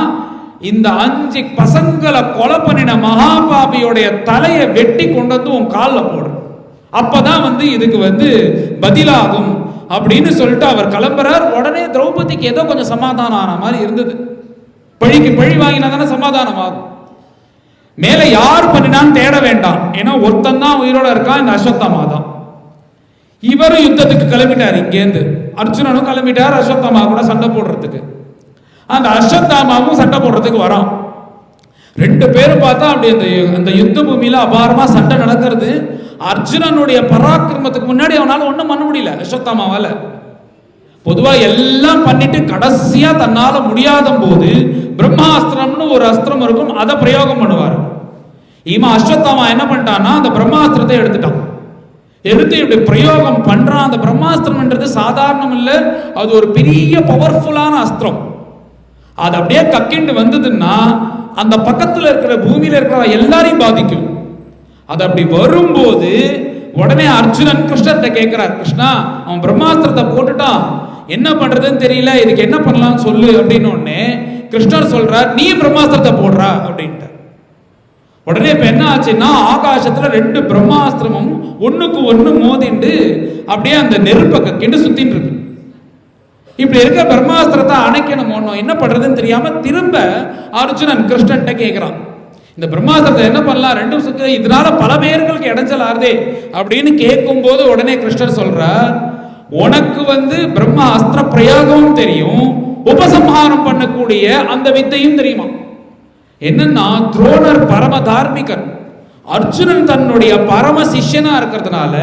இந்த 5 பசங்களை கொலை பண்ணின மகாபாபியோடைய தலையை வெட்டி கொண்டு வந்து உன் காலில் போடு, அப்பதான் வந்து இதுக்கு வந்து பதிலாகும் அப்படின்னு சொல்லிட்டு அவர் கிளம்புறார். உடனே திரௌபதிக்கு ஏதோ கொஞ்சம் சமாதானம் ஆன மாதிரி இருந்தது. பழிக்கு பழி வாங்கினா தானே சமாதானம் ஆகும். மேல யார் பண்ணினான்னு தேட வேண்டாம், ஏன்னா ஒருத்தன் தான் உயிரோட இருக்கான், இந்த அஸ்வத்தாமா தான். இவரும் யுத்தத்துக்கு கிளம்பிட்டார். இங்கேருந்து அர்ஜுனனும் கிளம்பிட்டார் அஸ்வத்தாமா கூட சண்டை போடுறதுக்கு. அந்த அஸ்வத்தாமாவும் சண்டை போடுறதுக்கு வரான். 2 பேரும் பார்த்தா அப்படி அந்த யுத்த பூமியில அபாரமா சண்டை நடக்கிறது. அர்ஜுனனுடைய பராக்கிரமத்துக்கு முன்னாடி அவனால ஒன்றும் பண்ண முடியல அஸ்வத்தாமாவால. பொதுவா எல்லாம் பண்ணிட்டு கடைசியா தன்னால முடியாத போது பிரம்மாஸ்திரம்னு ஒரு அஸ்திரம் இருக்கும், அதை பிரயோகம் பண்ணுவார். இவன் அஸ்வத்தாமா என்ன பண்ணிட்டான்னா அந்த பிரம்மாஸ்திரத்தை எடுத்து இப்படி பிரயோகம் பண்றான். அந்த பிரம்மாஸ்திரம்ன்றது சாதாரணம் இல்லை, அது ஒரு பெரிய பவர்ஃபுல்லான அஸ்திரம். அது அப்படியே கக்கிண்டு வந்ததுன்னா அந்த பக்கத்தில் இருக்கிற பூமியில இருக்கிற எல்லாரையும் பாதிக்கும். அது அப்படி வரும்போது உடனே அர்ஜுனன் கிருஷ்ணர்கிட்ட கேட்கிறார், கிருஷ்ணா அவன் பிரம்மாஸ்திரத்தை போட்டுட்டான், என்ன பண்றதுன்னு தெரியல, இதுக்கு என்ன பண்ணலாம்னு சொல்லு அப்படின்னு. உடனே கிருஷ்ணர் சொல்றார், நீ பிரம்மாஸ்திரத்தை போடுறா அப்படின்ட்டு. உடனே இப்ப என்ன ஆச்சுன்னா ஆகாசத்துல 2 பிரம்மாஸ்திரமும் ஒண்ணுக்கு ஒண்ணு மோதிண்டு அப்படியே அந்த நெருப்பை கக்கிண்டு சுத்தின்னு இருக்கு. இப்படி இருக்க பிரம்மாஸ்திரத்தை அணைக்கணும், என்ன பண்றதுன்னு தெரியாம திரும்ப அர்ஜுனன் கிருஷ்ணன்ட்ட கேட்கிறான், இந்த பிரம்மாஸ்திரத்தை என்ன பண்ணலாம், 2 சுத்து, இதனால பல பேர்களுக்கு இடைஞ்சல் ஆறுதே அப்படின்னு கேட்கும் போது உடனே கிருஷ்ணர் சொல்றார், உனக்கு வந்து பிரம்மா அஸ்திர பிரயோகமும் தெரியும், உபசம்ஹாரம் பண்ணக்கூடிய அந்த வித்தையும் தெரியுமா. என்னன்னா துரோணர் பரம தார்மிகர், அர்ஜுனன் தன்னுடைய பரம சிஷ்யனா இருக்கிறதுனால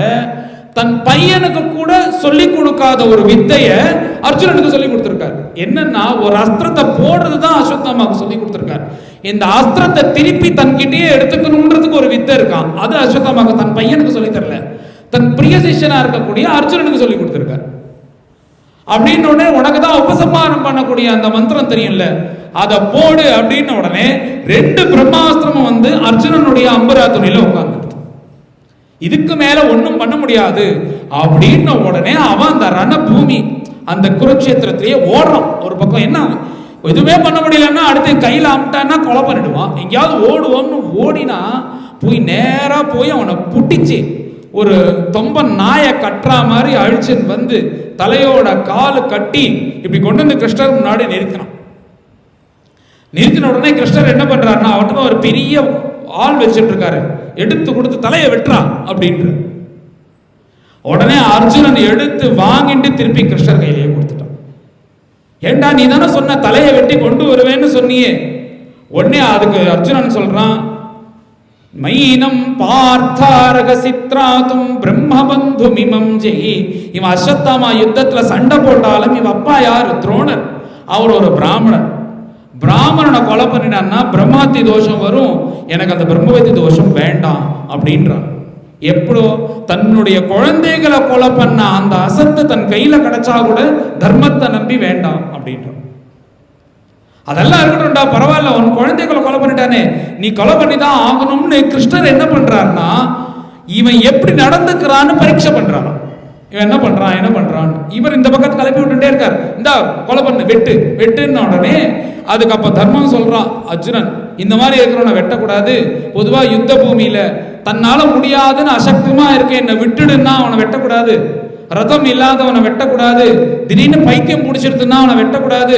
தன் பையனுக்கு கூட சொல்லி கொடுக்காத ஒரு வித்தைய அர்ஜுனனுக்கு சொல்லி கொடுத்திருக்காரு. என்னன்னா ஒரு அஸ்திரத்தை போடுறது தான் அஸ்வத்தாமாவுக்கு சொல்லி கொடுத்திருக்காரு. இந்த அஸ்திரத்தை திருப்பி தன்கிட்டயே எடுத்துக்கணும்ன்றதுக்கு ஒரு வித்தை இருக்கான், அது அஸ்வத்தாமாவுக்கு தன் பையனுக்கு சொல்லி தரல, தன் பிரிய சிஷ்யனா இருக்கக்கூடிய அர்ஜுனனுக்கு சொல்லி கொடுத்திருக்காரு. அப்படின்னு உடனே உனக்கு தான் உபசம்ஹாரம் பண்ணக்கூடிய அந்த மந்திரம் தெரியும்ல, அதை போடு அப்படின்னு உடனே 2 பிரம்மாஸ்திரமும் வந்து அர்ஜுனனுடைய அம்பரா துணியில உட்கார்ந்து இதுக்கு மேல ஒன்றும் பண்ண முடியாது அப்படின்ன உடனே அவன் அந்த ரணபூமி அந்த குருட்சேத்திரத்திலேயே ஓடுறான். ஒரு பக்கம் என்ன எதுவுமே பண்ண முடியலன்னா அடுத்து கையில் அமிட்டான்னா கொலை பண்ணிடுவான். எங்கேயாவது ஓடுவோம்னு ஓடினா போய் நேராக போய் அவனை புட்டிச்சு ஒரு தொம்ப நாயை கட்டுறா மாதிரி அழிச்சுன்னு வந்து தலையோட காலு கட்டி இப்படி கொண்டு வந்து கிருஷ்ணர் முன்னாடி நிறுத்தினான். நிறுத்தின உடனே கிருஷ்ணர் என்ன பண்றாருன்னா அவர்கிட்ட ஒரு பெரிய ஆள் வச்சுட்டு இருக்காரு, எடுத்து கொடுத்து தலையை வெட்டுறான் அப்படின்ற உடனே அர்ஜுனன் எடுத்து வாங்கிட்டு திருப்பி கிருஷ்ணர் கையிலேயே கொடுத்துட்டான். ஏண்டா நீ தானே சொன்ன தலையை வெட்டி கொண்டு வருவேன்னு சொன்னியே. உடனே அதுக்கு அர்ஜுனன் சொல்றான், மைனம் பார்த்தாரக சித்ராதும் பிரம்மபந்து மிமம் ஜெயி. இவன் அஸ்வத்தாமா யுத்தத்துல சண்டை போட்டாலும் இவன் அப்பா யாரு? துரோணர். அவர் ஒரு பிராமணன். பிராமணனை கொலை பண்ணினான்னா பிரம்மஹத்தி தோஷம் வரும், எனக்கு அந்த பிரம்மஹத்தி தோஷம் வேண்டாம் அப்படின்றான். எப்படோ தன்னுடைய குழந்தைகளை கொலை பண்ண அந்த அசத்து தன் கையில கிடைச்சா கூட தர்மத்தை நம்பி வேண்டாம் அப்படின்றான். அதெல்லாம் இருக்கட்டும்டா, பரவாயில்ல, உன் குழந்தைகளை கொலை பண்ணிட்டானே, நீ கொலை பண்ணி தான் ஆகணும்னு கிருஷ்ணர் என்ன பண்றாருன்னா இவன் எப்படி நடந்துக்கிறான்னு பரீட்சை பண்றான். இவன் என்ன பண்றான் இவர் இந்த பக்கத்து கிளப்பி விட்டுட்டே இருக்காரு, இந்தா கொலை பண்ணு, வெட்டு வெட்டுன்னு. உடனே அதுக்கு அப்ப தர்மம் சொல்றான் அர்ஜுனன், இந்த மாதிரி இருக்கிறவனை வெட்டக்கூடாது. பொதுவா யுத்த பூமியில தன்னால முடியாதுன்னு அசக்தமா இருக்க என்னை விட்டுடுன்னா அவனை வெட்டக்கூடாது. ரதம் இல்லாதவனை வெட்டக்கூடாது. திடீர்னு பைத்தியம் பிடிச்சிருதுன்னா அவனை வெட்டக்கூடாது.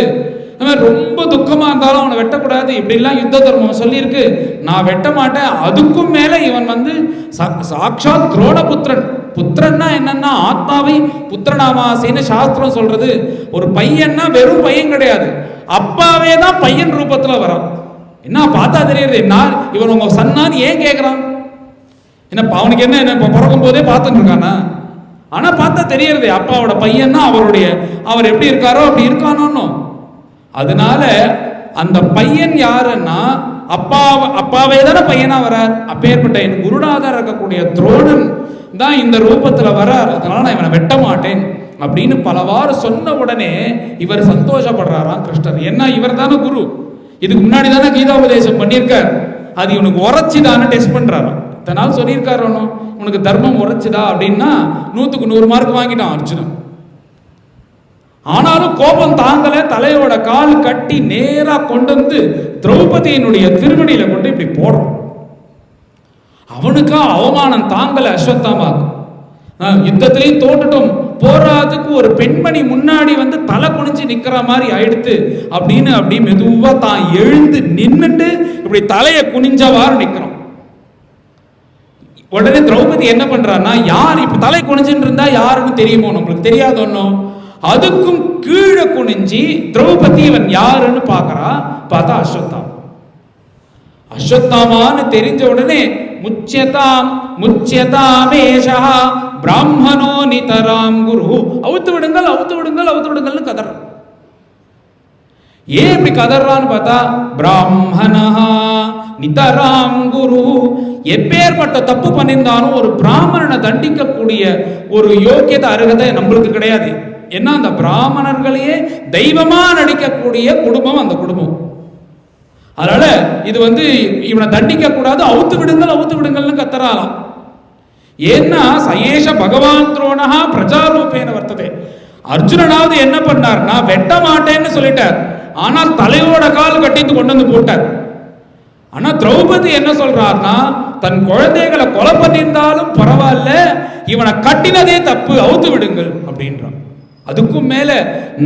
ரொம்ப துக்கமா இருந்தாலும் அவனை வெட்டக்கூடாது. இப்படிலாம் யுத்த தர்மம் சொல்லியிருக்கு. நான் வெட்ட மாட்டேன். அதுக்கும் மேல இவன் வந்து சாட்சாத் துரோணபுத்திரன். புத்திரன்னா என்னன்னா ஆத்மாவை புத்திரனாமாசைன்னு சாஸ்திரம் சொல்றது. ஒரு பையன்னா வெறும் பையன் கிடையாது, அப்பாவே தான் பையன் ரூபத்துல வரான். என்ன பார்த்தா தெரியுது, என்ன இவன் உங்க சன்னான்னு ஏன் கேட்கிறான்? என்ன அவனுக்கு என்ன பிறக்கும் போதே பார்த்துட்டு இருக்கானா? ஆனா பார்த்தா தெரியறது அப்பாவோட பையன்னா அவர் எப்படி இருக்காரோ அப்படி இருக்கானோ. அதனால அந்த பையன் யாருன்னா அப்பாவே தானே பையனா வரார். அப்பேற்பட்ட என் குருநாதர் இருக்கக்கூடிய துரோணன் தான் இந்த ரூபத்துல வரார். அதனால நான் இவனை வெட்ட மாட்டேன் அப்படின்னு பலவாறு சொன்ன உடனே இவர் சந்தோஷப்படுறாராம் கிருஷ்ணர். ஏன்னா இவர் தானே குரு, இதுக்கு முன்னாடி தானே கீதாபதேசம் பண்ணியிருக்கார். அது இவனுக்கு உரைச்சுதான்னு டெஸ்ட் பண்றாராம். இதனால் சொல்லியிருக்காரு, உனக்கு தர்மம் உரைச்சுதா அப்படின்னா 100க்கு 100 மார்க் வாங்கிட்டான் அர்ஜுனன். ஆனாலும் கோபம் தாங்கல, தலையோட கால் கட்டி நேரா கொண்டு வந்து திரௌபதியினுடைய திருவடியில கொண்டு இப்படி போடுறான். அவனுக்கா அவமானம் தாங்கல அஸ்வத்தாமாக்கு. யுத்தத்திலையும் தோட்டுட்டும், போராதுக்கு ஒரு பெண்மணி முன்னாடி வந்து தலை குனிஞ்சு நிக்கிற மாதிரி ஆயிடுத்து அப்படின்னு அப்படி மெதுவா தான் எழுந்து நின்னுட்டு இப்படி தலையை குனிஞ்சவாறு நிக்கிறான். உடனே திரௌபதி என்ன பண்றான்னா, யார் இப்ப தலை குனிஞ்சுன்னு இருந்தா யாருன்னு தெரியுமோ, நம்மளுக்கு தெரியாத ஒன்னும். அதுக்கும் கீழே குனிஞ்சி திரௌபதி இவன் யாருன்னு பாக்குறா. பார்த்தா அஸ்வத்தாமான்னு தெரிஞ்ச உடனே முச்சியதாம் முச்சியதாமேஷா பிராமணோ நிதராம் குரு, அவுத்து விடுங்கள் அவுத்து விடுங்கள் அவுத்து விடுங்கள்னு கதறான். ஏன் இப்படி கதறான்னு பார்த்தா, பிராமணா நிதராம் குரு, எப்பேற்பட்ட தப்பு பண்ணியிருந்தாலும் ஒரு பிராமணனை தண்டிக்கக்கூடிய ஒரு யோக்கியத்தை அருகதை நம்மளுக்கு கிடையாது. ஏன்னா அந்த பிராமணர்களையே தெய்வமா நடிக்கக்கூடிய குடும்பம் அந்த குடும்பம். அதனால இது வந்து இவனை தண்டிக்க கூடாது, அவுத்து விடுங்கள்னு கத்தறாலாம். ஏன்னா சயேஷ பகவான் துரோணஹா பிரஜாரூபேன வர்த்ததே. அர்ஜுனனாவது என்ன பண்ணார்னா வெட்ட மாட்டேன்னு சொல்லிட்டார், ஆனால் தலையோட கால் கட்டிட்டு கொண்டு வந்து போட்டார். ஆனா திரௌபதி என்ன சொல்றார்னா, தன் குழந்தைகளை கொலை பண்ணியிருந்தாலும் பரவாயில்ல, இவனை கட்டினதே தப்பு, அவுத்து விடுங்கள் அப்படின்றான். அதுக்கும் மேல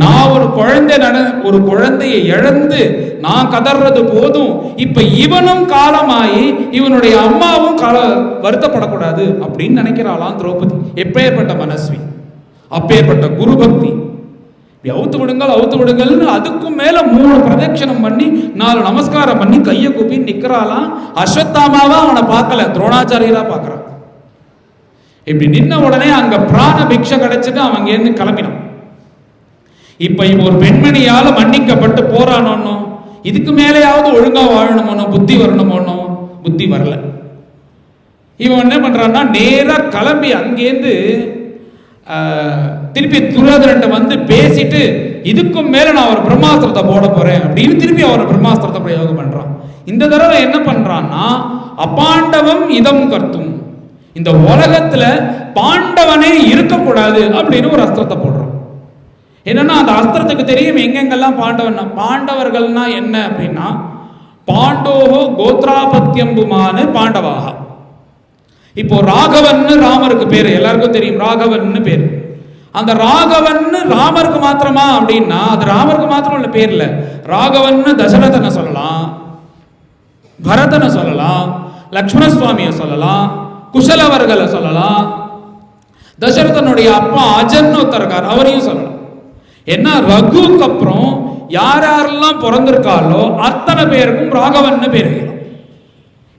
நான் ஒரு குழந்தையை இழந்து நான் கதறது போதும், இப்ப இவனும் காலமாயி இவனுடைய அம்மாவும் வருத்தப்படக்கூடாது அப்படின்னு நினைக்கிறாளாம் திரௌபதி. எப்பேற்பட்ட மனஸ்வி, அப்பேற்பட்ட குரு பக்தி. அவுத்து விடுங்கள்னு அதுக்கும் மேல 3 பிரதட்சணம் பண்ணி 4 நமஸ்காரம் பண்ணி கையை கூப்பி நிக்கிறாளாம். அஸ்வத்தாமாவா அவனை பார்க்கல, துரோணாச்சாரியரா பார்க்கறான். இப்படி நின்ன உடனே அங்க பிராண பிக்ஷை கிடைச்சிட்டு அவங்க இருந்து கிளம்பினான். இப்ப இவன் ஒரு பெண்மணியால மன்னிக்கப்பட்டு போறானோ, இதுக்கு மேலேயாவது ஒழுங்கா வாழணுமோ, புத்தி வரணுமோனோ, புத்தி வரல. இவன் என்ன பண்றான்னா நேரா கிளம்பி அங்கேருந்து திருப்பி துரியோதனன்ட்ட வந்து பேசிட்டு, இதுக்கும் மேல நான் ஒரு பிரம்மாஸ்திரத்தை போட போறேன் அப்படின்னு திருப்பி அவர் பிரம்மாஸ்திரத்தை பிரயோகம் பண்றான். இந்த தடவை என்ன பண்றான்னா, அபாண்டவம் இதம் கர்த்தும், இந்த உலகத்துல பாண்டவனே இருக்கக்கூடாது அப்படின்னு ஒரு அஸ்திரத்தை போடுறோம். என்னன்னா அந்த அஸ்திரத்துக்கு தெரியும் எங்கெங்கெல்லாம் பாண்டவர்கள்னா என்ன அப்படின்னா, பாண்டோஹோ கோத்ராபத்யம்புமான பாண்டவாக. இப்போ ராகவன் ராமருக்கு பேரு எல்லாருக்கும் தெரியும், ராகவன் பேரு. அந்த ராகவன் ராமருக்கு மாத்திரமா அப்படின்னா அது ராமருக்கு மாத்திரம் உள்ள பேர் இல்ல. ராகவன் தசரதனை சொல்லலாம், பரதனை சொல்லலாம், லக்ஷ்மண சுவாமியை சொல்லலாம், குசலவர்களை சொல்லலாம், தசரதனுடைய அப்பா அஜன் ஒருத்தருக்கார் அவரையும் சொல்லலாம். என்ன ரகுக்கு அப்புறம் யார் யாரெல்லாம் பிறந்திருக்காலோ அத்தனை பேருக்கும் ராகவன் பேர் வைக்கலாம்.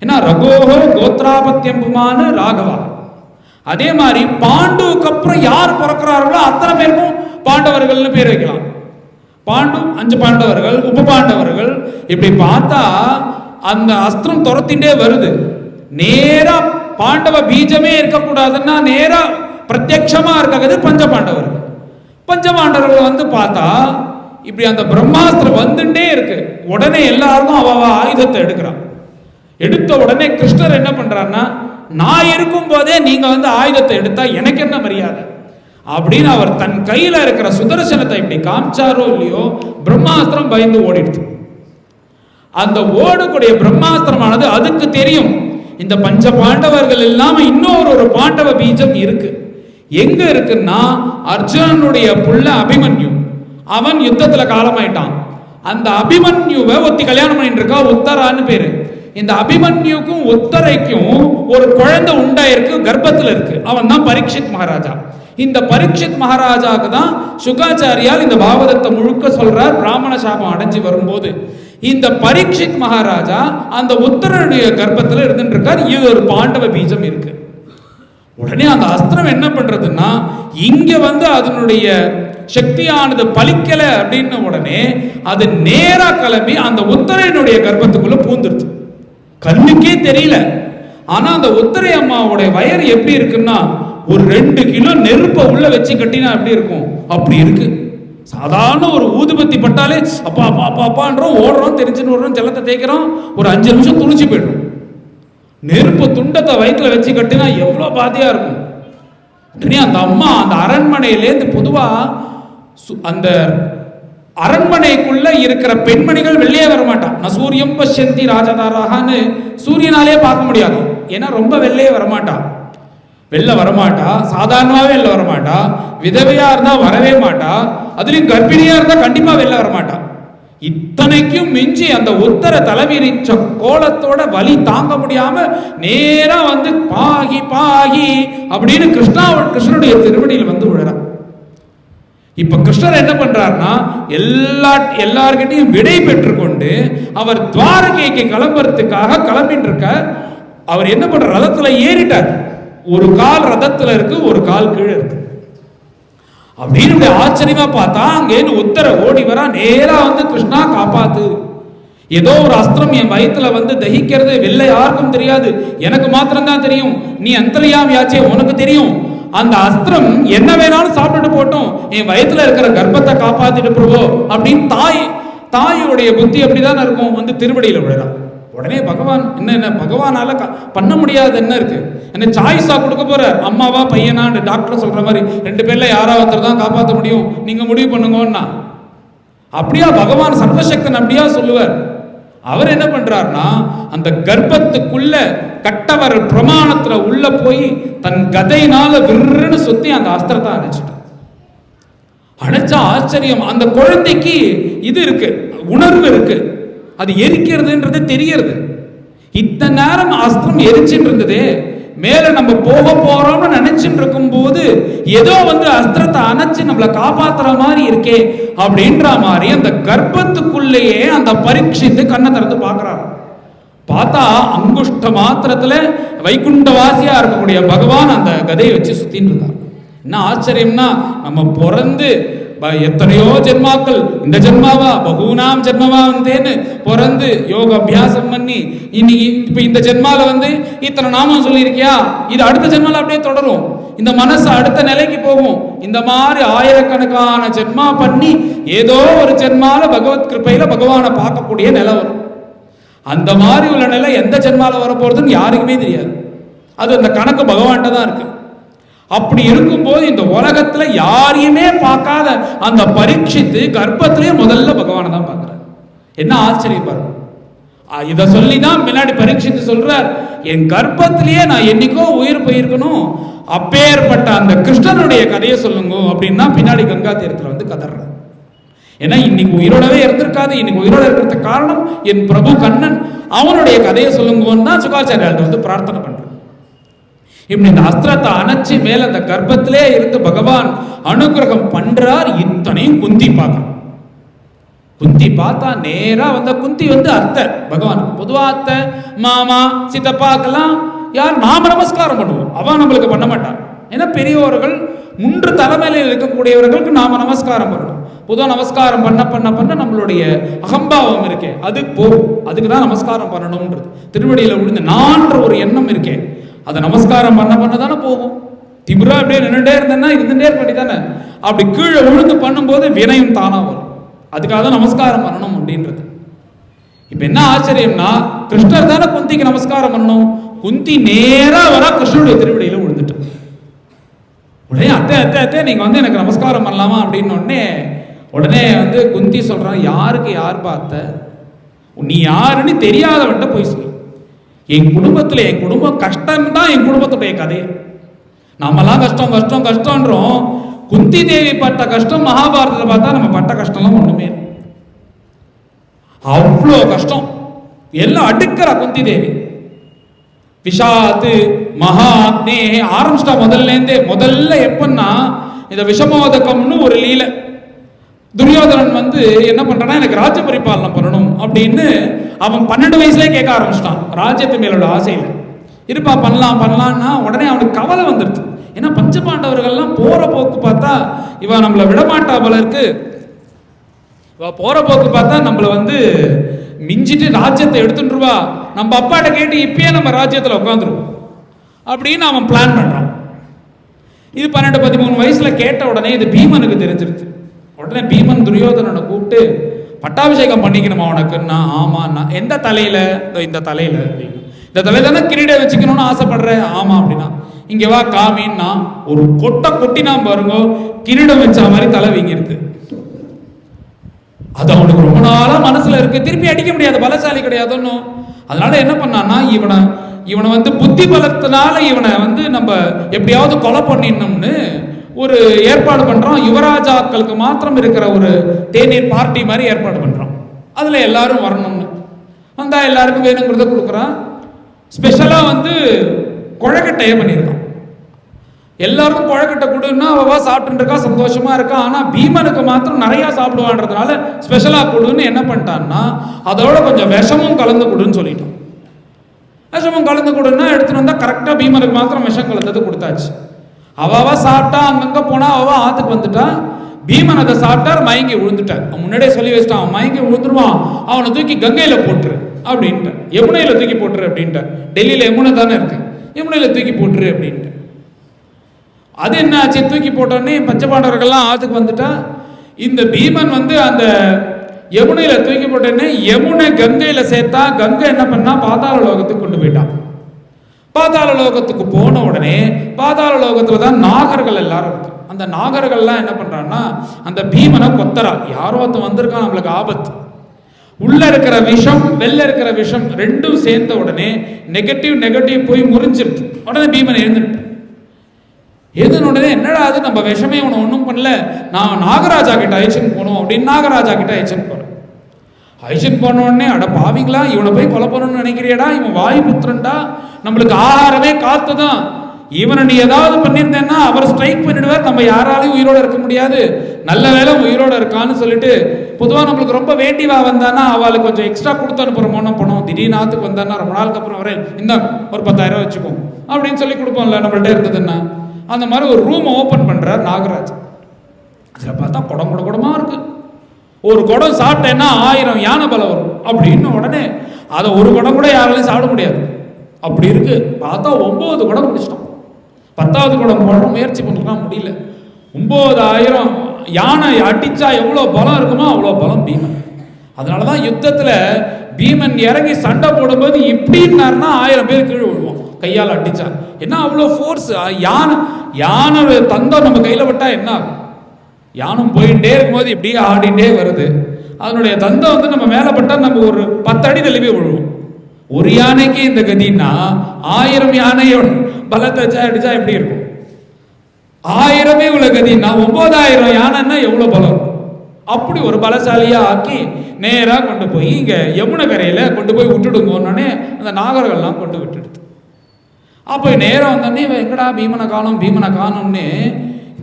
ஏன்னா ரகோஹோ கோத்ராபத்யம்புமான ராகவா. அதே மாதிரி பாண்டுவுக்கு அப்புறம் யார் பிறக்கிறார்களோ அத்தனை பேருக்கும் பாண்டவர்கள்னு பேர் வைக்கலாம். பாண்டு 5 பாண்டவர்கள், உப பாண்டவர்கள். இப்படி பார்த்தா அந்த அஸ்திரம் துரத்திண்டே வருது. நேரா பாண்டவ பீஜமே இருக்கக்கூடாதுன்னா நேரா பிரத்யட்சமா இருக்காது பஞ்ச பாண்டவர்கள். பஞ்ச பாண்டவர்கள் வந்து பார்த்தா இப்படி அந்த பிரம்மாஸ்திரம் வந்துட்டே இருக்கு. உடனே எல்லாருக்கும் அவ ஆயுதத்தை எடுக்கிறான். எடுத்த உடனே கிருஷ்ணர் என்ன பண்றாருன்னா, நான் இருக்கும் போதே நீங்க வந்து ஆயுதத்தை எடுத்தா எனக்கு என்ன மரியாதை அப்படின்னு அவர் தன் கையில இருக்கிற சுதர்சனத்தை இப்படி காமிச்சாரோ இல்லையோ, பிரம்மாஸ்திரம் பயந்து ஓடிடுது. அந்த ஓடக்கூடிய பிரம்மாஸ்திரமானது அதுக்கு தெரியும் இந்த பஞ்ச பாண்டவர்கள் இல்லாம இன்னொரு பாண்டவ பீஜம் இருக்கு. எங்க இருக்குன்னா அர்ஜுனனுடைய புள்ள அபிமன்யு, அவன் யுத்தத்துல காலமாயிட்டான். அந்த அபிமன்யுவை ஒத்தி கல்யாணம் பண்ணிட்டு இருக்கா, உத்தரான்னு பேரு. இந்த அபிமன்யுக்கும் உத்தரைக்கும் ஒரு குழந்தை உண்டாயிருக்கு, கர்ப்பத்தில் இருக்கு. அவன் தான் பரீட்சித் மகாராஜா. இந்த பரீட்சித் மகாராஜாவுக்கு தான் சுகாச்சாரியால் இந்த பாகவதத்தை முழுக்க சொல்றார். பிராமண சாபம் அடைஞ்சு வரும்போது இந்த பரீட்சித் மகாராஜா அந்த உத்தரனுடைய கர்ப்பத்தில் இருந்துட்டு இருக்கார். இது ஒரு பாண்டவ பீஜம் இருக்கு. உடனே அந்த அஸ்திரம் என்ன பண்றதுன்னா, இங்க வந்து அதனுடைய சக்தியானது பலிக்கல அப்படின்ன உடனே அது நேரா கிளம்பி அந்த உத்தரையனுடைய கர்ப்பத்துக்குள்ள பூந்துருச்சு. கண்ணுக்கே தெரியல. ஆனா அந்த உத்தரை அம்மாவுடைய வயறு எப்படி இருக்குன்னா, ஒரு 2 கிலோ நெருப்பை உள்ள வச்சு கட்டினா எப்படி இருக்கும் அப்படி இருக்கு. சாதாரண ஒரு ஊதுபத்தி பட்டாலே அப்பா அப்பா அப்பா அப்பான்றோம், ஓடுறோம், தெரிஞ்சுன்னு ஓடுறோம், ஜலத்தை தேய்க்கிறோம், ஒரு 5 நிமிஷம் துணிச்சு போயிடும். நெருப்பு துண்டத்தை வயிற்றுல வச்சு கட்டினா எவ்வளோ பாதியா இருக்கும். அந்த அம்மா அந்த அரண்மனையிலேருந்து பொதுவா அந்த அரண்மனைக்குள்ள இருக்கிற பெண்மணிகள் வெளியே வரமாட்டான். நான் சூரியம் பஷ்யந்தி ராஜதாராகனு சூரியனாலே பார்க்க முடியாது. ஏன்னா ரொம்ப வெள்ளையே வரமாட்டான், வெளில வரமாட்டா, சாதாரணமாவே வெளில வரமாட்டா, விதவையா இருந்தா வரவே மாட்டா, அதுலயும் கர்ப்பிணியா இருந்தா கண்டிப்பா வெளில வரமாட்டா. இத்தனைக்கும் மிஞ்சி அந்த உத்தர தலைவிரிச்ச கோலத்தோட வலி தாங்க முடியாம நேரா வந்து பாகி பாகி அப்படின்னு கிருஷ்ணனுடைய திருவடியில் வந்து விழுறான். இப்ப கிருஷ்ணர் என்ன பண்றாருன்னா, எல்லார்கிட்டையும் விடை பெற்றுக்கொண்டு அவர் துவாரகைக்கு கிளம்புறதுக்காக கிளம்பிட்டு இருக்க. அவர் என்ன பண்ற, ரதத்துல ஏறிட்டார். ஒரு கால் ரதத்துல இருக்கு, ஒரு கால் கீழே இருக்கு. அப்படின்னு ஆச்சரியமா பார்த்தா அங்கேன்னு உத்தர ஓடி வரா. நேரா வந்து கிருஷ்ணா காப்பாத்து, ஏதோ ஒரு அஸ்திரம் என் வயிற்றுல வந்து தகிக்கிறது, வெளில யாருக்கும் தெரியாது, எனக்கு மாத்திரம்தான் தெரியும், நீ அந்தர்யாமியாச்சே உனக்கு தெரியும், அந்த அஸ்திரம் என்ன வேணாலும் சாப்பிட்டு போட்டோம், என் வயிற்றுல இருக்கிற கர்ப்பத்தை காப்பாத்திட்டு பிரபோ அப்படின்னு தாயோடைய புத்தி அப்படிதான் இருக்கும். வந்து திருவடியில விழறான். உடனே பகவான் என்ன பகவானால பண்ண முடியாது என்ன இருக்கு, என்ன சாய்ஸா கொடுக்க போற, அம்மாவா பையனா டாக்டர் சொல்ற மாதிரி 2 பேர்ல யாரா ஒருத்தர் தான் காப்பாற்ற முடியும், நீங்க முடிவு பண்ணுங்கன்னா அப்படியா பகவான் சர்வசக்தன் அப்படியா சொல்லுவார். அவர் என்ன பண்றாருன்னா, அந்த கர்ப்பத்துக்குள்ள கட்டவர் பிரமாணத்துல உள்ள போய் தன் கதையினால விருன்னு சுத்தி அந்த அஸ்திரத்தை அணைச்சிட்டார். அணைச்சா ஆச்சரியம், அந்த குழந்தைக்கு இது இருக்கு, உணர்வு இருக்கு, அது எரிக்கிறதுன்றது தெரியறது. இத்தனை நேரம் அஸ்திரம் எரிச்சுட்டு இருந்ததே, மேல நம்ம போக போறோம்னு நினைச்சுட்டு இருக்கும் போது ஏதோ வந்து அஸ்திரத்தை அணைச்சு நம்மளை காப்பாத்துற மாதிரி இருக்கே அப்படின்ற மாதிரி அந்த கர்ப்பத்துக்குள்ளேயே அந்த பரீட்சித்து கண்ணை திறந்து பார்க்கிறார். பார்த்தா அங்குஷ்ட மாத்திரத்துல வைகுண்டவாசியா இருக்கக்கூடிய பகவான் அந்த கதையை வச்சு சுத்தின்னு இருந்தார். என்ன ஆச்சரியம்னா, நம்ம பிறந்து எத்தனையோ ஜென்மாக்கள், இந்த ஜென்மாவா பகூனாம் ஜென்மவா வந்தேன்னு பிறந்து யோக அபியாசம் பண்ணி இன்னைக்கு இப்ப இந்த ஜென்மால வந்து இத்தனை நாமம் சொல்லியிருக்கியா, இது அடுத்த ஜென்மால அப்படியே தொடரும், இந்த மனசு அடுத்த நிலைக்கு போகும். இந்த மாதிரி ஆயிரக்கணக்கான ஜென்மா பண்ணி ஏதோ ஒரு ஜென்மால பகவத் கிருப்பையில பகவானை பார்க்கக்கூடிய நிலை வரும். அந்த மாதிரி உள்ள நிலை எந்த ஜென்மால வரப்போறதுன்னு யாருக்குமே தெரியாது. அது அந்த கணக்கு பகவான்கிட்ட தான் இருக்கு. அப்படி இருக்கும்போது இந்த உலகத்துல யாரையுமே பார்க்காத அந்த பரீட்சித்து கர்ப்பத்திலேயே முதல்ல பகவானை தான் பார்க்கிறார். என்ன ஆச்சரியம் பாருங்க. இதை சொல்லி தான் பின்னாடி பரீட்சித்து சொல்றார், என் கர்ப்பத்திலேயே நான் என்னைக்கோ உயிர் போயிருக்கணும், அப்பேற்பட்ட அந்த கிருஷ்ணனுடைய கதையை சொல்லுங்க அப்படின்னா பின்னாடி கங்கா தீரத்தில் வந்து கதறார். ஏன்னா இன்னைக்கு உயிரோடவே இருந்திருக்காது. இன்னைக்கு உயிரோட இருக்கிறதுக்கு காரணம் என் பிரபு கண்ணன், அவனுடைய கதையை சொல்லுங்கன்னு தான் சுகாச்சாரியார்கிட்ட வந்து பிரார்த்தனை பண்ற. இப்படி இந்த அஸ்திரத்தை அணைச்சி மேல அந்த கர்ப்பத்திலே இருந்து பகவான் அனுகிரகம் பண்றார். இத்தனையும் குந்தி பார்க்கணும். குந்தி பார்த்தா நேரா வந்த குந்தி வந்து அத்தை பகவான். பொதுவா அத்தை மாமா சித்தப்பாக்கெல்லாம் யார் நாம நமஸ்காரம் பண்ணுவோம், அவன் நம்மளுக்கு பண்ண மாட்டான். ஏன்னா பெரியவர்கள் முன்று தலைமையில் இருக்கக்கூடியவர்களுக்கு நாம நமஸ்காரம் பண்ணணும். பொதுவாக நமஸ்காரம் பண்ண பண்ண பண்ண நம்மளுடைய அகம்பாவம் இருக்கே அது போகும். அதுக்கு தான் நமஸ்காரம் பண்ணணும்ன்றது. திருவடியில் விழுந்து நான்ற ஒரு எண்ணம் இருக்கே, அதை நமஸ்காரம் பண்ண பண்ண தானே போகும். திமிரா அப்படியே நின்றுட்டே இருந்தேன்னா இருந்துட்டே பண்ணி தானே அப்படி கீழே விழுந்து பண்ணும்போது வினயம் தானா வரும். அதுக்காக தான் நமஸ்காரம் பண்ணணும் அப்படின்றது. இப்ப என்ன ஆச்சரியம்னா, கிருஷ்ணர் தானே குந்திக்கு நமஸ்காரம் பண்ணணும். குந்தி நேரா வர கிருஷ்ணனுடைய திருவடியில விழுந்துட்டு உடனே அத்தை அத்தை அத்தை நீங்க வந்து எனக்கு நமஸ்காரம் பண்ணலாமா அப்படின்னு உடனே வந்து குந்தி சொல்றான், யாருக்கு யார் பார்த்த, நீ யாருன்னு தெரியாதவன்ட்ட போய் சொல்லு. என் குடும்பத்துல என் குடும்பம் கஷ்டம் தான் என் குடும்பத்துடைய கதை. நம்மலாம் கஷ்டம் கஷ்டம் கஷ்டம்ன்றோம். குந்தி தேவி பட்ட கஷ்டம் மகாபாரதத்தில் பார்த்தா நம்ம பட்ட கஷ்டம்லாம் ஒண்ணுமே. அவ்வளோ கஷ்டம் எல்லாம் அடுக்கிற குந்தி தேவி. விஷாத்து மகாத்னே ஆரம்பிச்சிட்டா முதல்ல எப்பன்னா இந்த விஷமோதகம்னு ஒரு லீலை. துரியோதனன் வந்து என்ன பண்றான்னா, எனக்கு ராஜ்ய பரிபாலனை பண்ணணும் அப்படின்னு அவன் 12 வயசுலேயே கேட்க ஆரம்பிச்சிட்டான். ராஜ்யத்து மேலோட ஆசையில் இருப்பா பண்ணலாம் பண்ணலான்னா உடனே அவனுக்கு கவலை வந்துடுது. ஏன்னா பஞ்சபாண்டவர்கள்லாம் போற போக்கு பார்த்தா இவ நம்மளை விடமாட்டா போல இருக்கு. இவ போற போக்கு பார்த்தா நம்மளை வந்து மிஞ்சிட்டு ராஜ்யத்தை எடுத்துட்டுருவா, நம்ம அப்பாட்ட கேட்டு இப்பயே நம்ம ராஜ்யத்தில் உட்காந்துருவோம் அப்படின்னு அவன் பிளான் பண்றான். இது 12-13 வயசுல கேட்ட உடனே இது பீமனுக்கு தெரிஞ்சிருச்சு. உடனே பீமன் துரியோதனனை கூப்பிட்டு பட்டாபிஷேகம் பண்ணிக்கணுமா உனக்குன்னா, ஆமாண்ணா. எந்த தலையில? இந்த தலையில. இந்த தலையில தானே கிரீடம் வச்சுக்கணும்னு ஆசைப்படுறேன். ஆமா அப்படின்னா இங்க வா காமின்னா ஒரு கொட்டை கொட்டினா பாருங்க, கிரீடம் வச்ச மாதிரி தலை வீங்கிருக்கு. அது அவனுக்கு ரொம்ப நாளா மனசுல இருக்கு. திருப்பி அடிக்க முடியாது, பலசாலி கிடையாதுன்னு. அதனால என்ன பண்ணான்னா, இவனை வந்து புத்தி பலத்தினால இவனை வந்து நம்ம எப்படியாவது கொலை பண்ணிடணும்னு ஒரு ஏற்பாடு பண்றோம். யுவராஜாக்களுக்கு மாத்திரம் இருக்கிற ஒரு தேநீர் பார்ட்டி மாதிரி ஏற்பாடு பண்றோம். அதுல எல்லாரும் வரணும்னு வந்தா எல்லாருக்கும் வேணுங்கிறத கொடுக்குறான். ஸ்பெஷலா வந்து குழக்கட்டையே பண்ணியிருக்கான். எல்லாருக்கும் குழக்கட்டை கொடுன்னா அவவா சாப்பிட்டு இருக்கா, சந்தோஷமா இருக்கா. ஆனா பீமனுக்கு மாத்திரம் நிறைய சாப்பிடுவான்றதுனால ஸ்பெஷலா கொடுன்னு என்ன பண்ணிட்டான்னா, அதோட கொஞ்சம் விஷமும் கலந்து கொடுன்னு சொல்லிட்டோம். விஷமும் கலந்து கொடுன்னா எடுத்துட்டு வந்தா கரெக்டா பீமனுக்கு மாத்திரம் விஷம் கலந்தது கொடுத்தாச்சு. அவவா சாப்பிட்டா, அங்கங்க போனா அவவா ஆத்துக்கு வந்துட்டா. பீமன் அதை சாப்பிட்டார், மயங்கி விழுந்துட்டார். முன்னாடியே சொல்லி வச்சிட்டான், அவன் மயங்கி விழுந்துருவான், அவனை தூக்கி கங்கையில போட்டுரு அப்படின்ட்டு, யமுனையில தூக்கி போட்டுரு அப்படின்ட்டு. டெல்லியில யமுனை தானே இருக்கு, யமுனையில தூக்கி போட்டுரு அப்படின்ட்டு. அது என்ன ஆச்சு, தூக்கி போட்டோன்னே பஞ்சபாண்டவர்கள்லாம் ஆத்துக்கு வந்துட்டா. இந்த பீமன் வந்து அந்த யமுனையில தூக்கி போட்டோன்னே யமுனை கங்கையில சேர்த்தா. கங்கை என்ன பண்ணா, பாதாள லோகத்துக்கு கொண்டு போயிட்டான். பாதாள லோகத்துக்கு போன உடனே பாதாள லோகத்துல தான் நாகர்கள் எல்லாரும் இருக்கு. அந்த நாகர்கள்லாம் என்ன பண்றான்னா, அந்த பீமனை கொத்தரா. யாரோ ஒருத்தன் வந்திருக்கான், நம்மளுக்கு ஆபத்து. உள்ள இருக்கிற விஷம் வெளில இருக்கிற விஷம் ரெண்டும் சேர்ந்த உடனே நெகட்டிவ் போய் முறிஞ்சிருது. உடனே பீமன் எழுந்துட்டு உடனே என்னடா அது, நம்ம விஷமே இவனை ஒன்றும் பண்ணல, நான் நாகராஜா கிட்ட அழைச்சின்னு போகணும் அப்படின்னு நாகராஜா கிட்ட அழைச்சின்னு போறேன். அழைச்சின்னு போன உடனே, அட பாவிங்களா, இவனை போய் கொலை பண்ணணும்னு நினைக்கிறியடா, இவன் வாயு புத்திரன்டா, நம்மளுக்கு ஆகாரமே காத்து தான், இவனை நீ ஏதாவது பண்ணியிருந்தேன்னா அவர் ஸ்ட்ரைக் பண்ணிடுவார், நம்ம யாராலையும் உயிரோட இருக்க முடியாது, நல்ல வேலை உயிரோட இருக்கான்னு சொல்லிட்டு, பொதுவாக நம்மளுக்கு ரொம்ப வேண்டிவா வந்தானா அவளுக்கு கொஞ்சம் எக்ஸ்ட்ரா கொடுத்து அனுப்புறோமோன்னு பணம். திடீர்னு ஆத்துக்கு வந்தானா ரொம்ப நாளுக்கு அப்புறம் வரேன், இந்தாங்க ஒரு 10,000 வச்சுக்கோம் அப்படின்னு சொல்லி கொடுப்போம்ல நம்மள்ட்ட இருந்ததுன்னா. அந்த மாதிரி ஒரு ரூம் ஓப்பன் பண்றார் நாகராஜ். அதில் பார்த்தா குடமா இருக்கு. ஒரு குடம் சாப்பிட்டேன்னா 1000 யானை பலம் வரும் அப்படின்னு. உடனே அதை ஒரு குடம் கூட யாராலையும் சாப்பிட முடியாது, அப்படி இருக்கு. பார்த்தா 9 குடம் குடிச்சிட்டோம். 10வது குடம் போட முயற்சி பண்ணிருக்கான், முடியல. 9000 யானை அடிச்சா எவ்வளோ பலம் இருக்குமோ அவ்வளோ பலம் பீமன். அதனாலதான் யுத்தத்துல பீமன் இறங்கி சண்டை போடும்போது இப்படின்னாருன்னா 1000 பேர் கீழே விழுவோம். கையால் அடிச்சான். என்ன அவ்வளோ ஃபோர்ஸ்! யானை தந்தம் நம்ம கையில் விட்டா என்ன ஆகும்? யானும் போயிட்டே இருக்கும்போது இப்படியே ஆடிட்டே வருது. அதனுடைய தந்தம் வந்து நம்ம மேலே பட்டால் நம்ம ஒரு 10 அடி தள்ளி போய் விழுவோம். ஒரு யானைக்கு இந்த கதின்னா 1000 யானையோட பலத்தை அடிச்சா எப்படி இருக்கும்? 1000 உள்ள கதின்னா 9000 யானைன்னா எவ்வளோ பலம்? அப்படி ஒரு பலசாலியா ஆக்கி நேராக கொண்டு போய் இங்கே யமுனை கரையில் கொண்டு போய் விட்டுடுங்கன்னே அந்த நாகர்கள்லாம் கொண்டு விட்டுடுது. அப்போ நேரம் வந்தோடனே எங்கடா பீமனை காணும் பீமனை காணும்னு